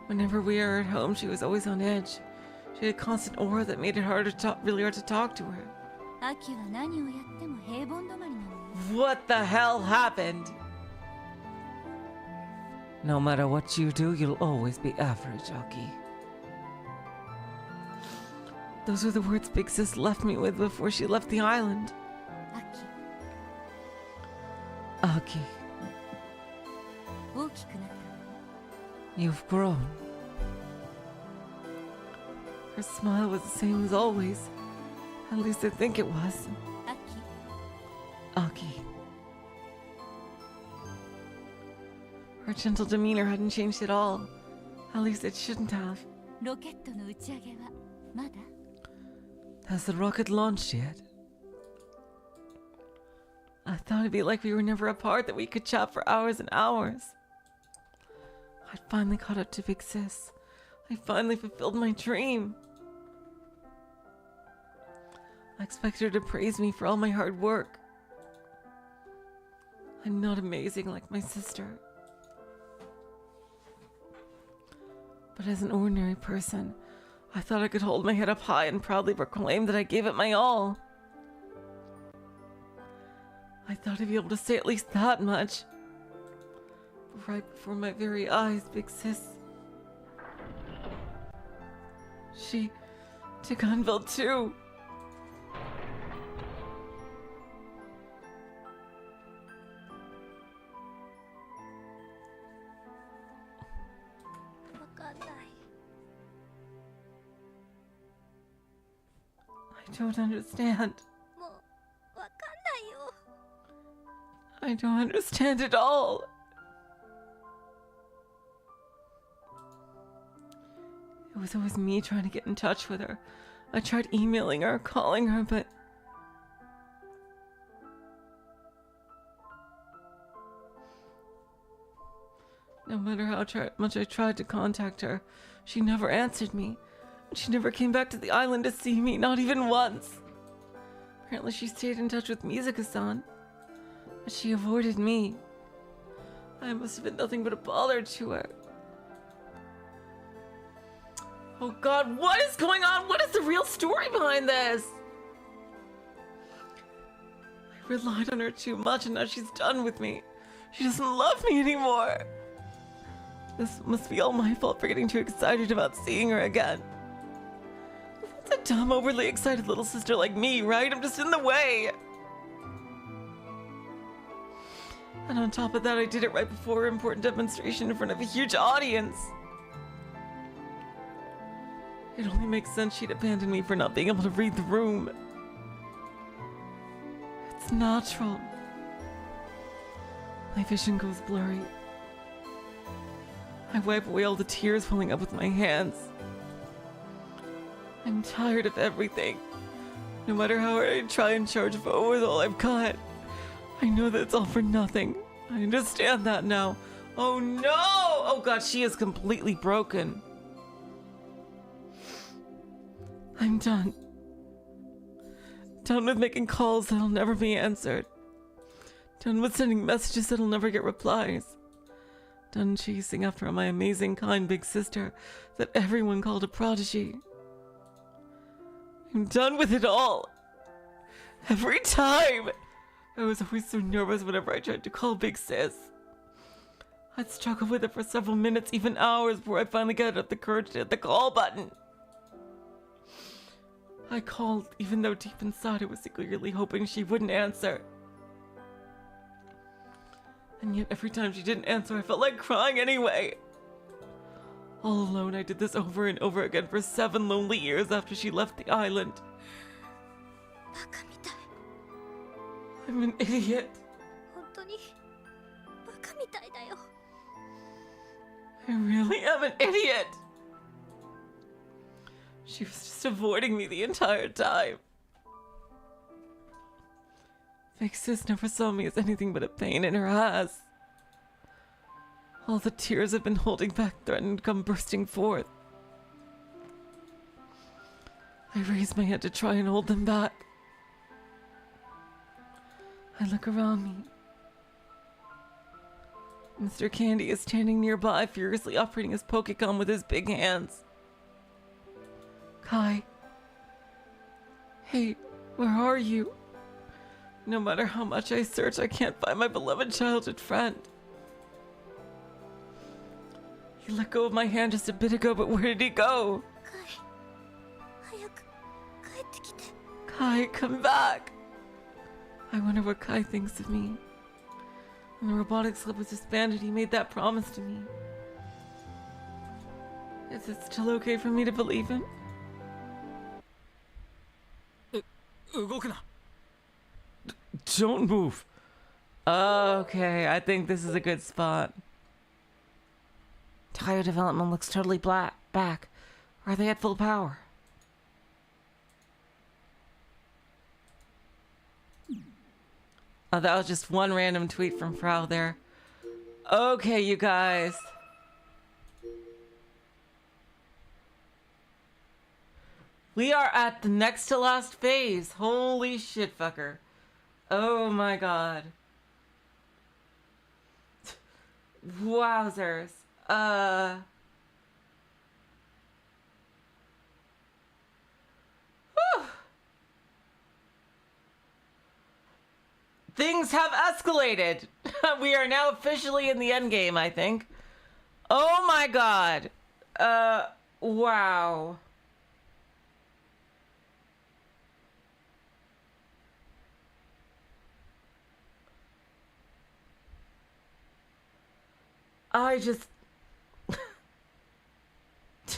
Whenever we were at home, she was always on edge. She had a constant aura that made it really hard to talk to her. アキは何をやっても平凡止まりなのよ。 What the hell happened? No matter what you do, you'll always be average, Aki. Those were the words Big Sis left me with before she left the island. アキ、 Aki, 大きくなったわね。 you've grown. Her smile was the same as always. At least I think it was. アキ、 Aki. Her gentle demeanor hadn't changed at all. At least it shouldn't have. ロケットの打ち上げはまだ？ Has the rocket launched yet? I thought it'd be like we were never apart, that we could chat for hours and hours. I'd finally caught up to Big Sis. I finally fulfilled my dream. I expected her to praise me for all my hard work. I'm not amazing like my sister. But as an ordinary person, I thought I could hold my head up high and proudly proclaim that I gave it my all. I thought I'd be able to say at least that much. But right before my very eyes, Big Sis, she took Anvil too. I don't understand. もうわかんないよ。 I don't understand at all. It was always me trying to get in touch with her. I tried emailing her, calling her, but no matter how much I tried to contact her, she never answered me. She never came back to the island to see me, not even once. Apparently she stayed in touch with Mizuka-san, but she avoided me. I must have been nothing but a bother to her. Oh God, what is going on? What is the real story behind this? I relied on her too much and now she's done with me. She doesn't love me anymore. This must be all my fault for getting too excited about seeing her again. It's a dumb, overly excited little sister like me, right? I'm just in the way. And on top of that, I did it right before an important demonstration in front of a huge audience. It only makes sense she'd abandon me for not being able to read the room. It's natural. My vision goes blurry. I wipe away all the tears welling up with my hands. I'm tired of everything. No matter how hard I try and charge forward with all I've got, I know that it's all for nothing. I understand that now. Oh no! Oh God, she is completely broken. I'm done. Done with making calls that'll never be answered. Done with sending messages that'll never get replies. Done chasing after my amazing, kind big sister that everyone called a prodigy. I'm done with it all. Every time. I was always so nervous whenever I tried to call Big Sis. I'd struggle with it for several minutes, even hours, before I finally got up the courage to hit the call button. I called, even though deep inside I was secretly hoping she wouldn't answer. And yet every time she didn't answer, I felt like crying anyway. All alone, I did this over and over again for 7 lonely years after she left the island. バカみたい。 I'm an idiot. 本当にバカみたいだよ。 I really am an idiot. She was just avoiding me the entire time. Fake sis never saw me as anything but a pain in her ass. All the tears I've been holding back threatened to come bursting forth. I raised my head to try and hold them back. I look around me. Mr. Candy is standing nearby, furiously operating his Pokécon with his big hands. Kai. Hey, where are you? No matter how much I search, I can't find my beloved childhood friend. He let go of my hand just a bit ago, but where did he go? カイ、早く帰ってきて。 Kai, come back! I wonder what Kai thinks of me. When the robotics club was disbanded, he made that promise to me. Is it still okay for me to believe him? 動くな。 Don't move. Okay, I think this is a good spot. Tire development looks totally back. Are they at full power? Oh, that was just one random tweet from Frau there. Okay, you guys. We are at the next to last phase. Holy shit, fucker. Oh my god. Wowzers. Whew. Things have escalated. We are now officially in the end game, I think. Oh my god. Wow. I just...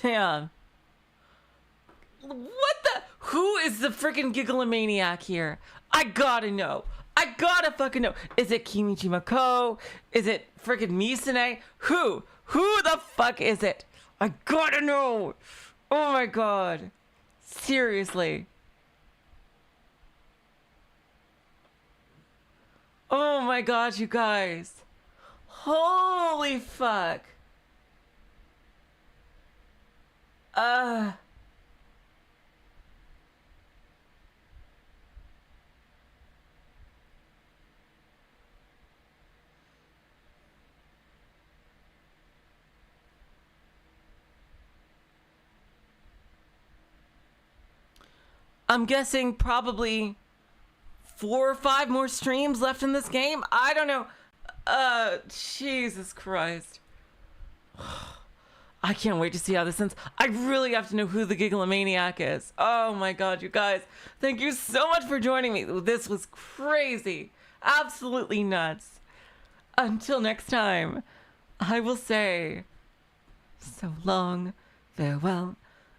Damn. What the... Who is the freaking Gigalomaniac here? I gotta know. I gotta fucking know. Is it Kimichi Mako? Is it freaking Misa-nee? Who? Who the fuck is it? I gotta know. Oh my god. Seriously. Oh my god, you guys. Holy fuck. I'm guessing probably 4 or 5 more streams left in this game. I don't know. Jesus Christ. I can't wait to see how this ends. I really have to know who the Gigalomaniac is. Oh my god, you guys. Thank you so much for joining me. This was crazy. Absolutely nuts. Until next time, I will say so long, farewell,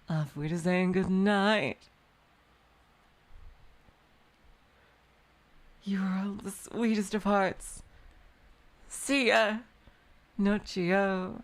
auf Wiedersehen, good night. You are all the sweetest of hearts. See ya. Nochio.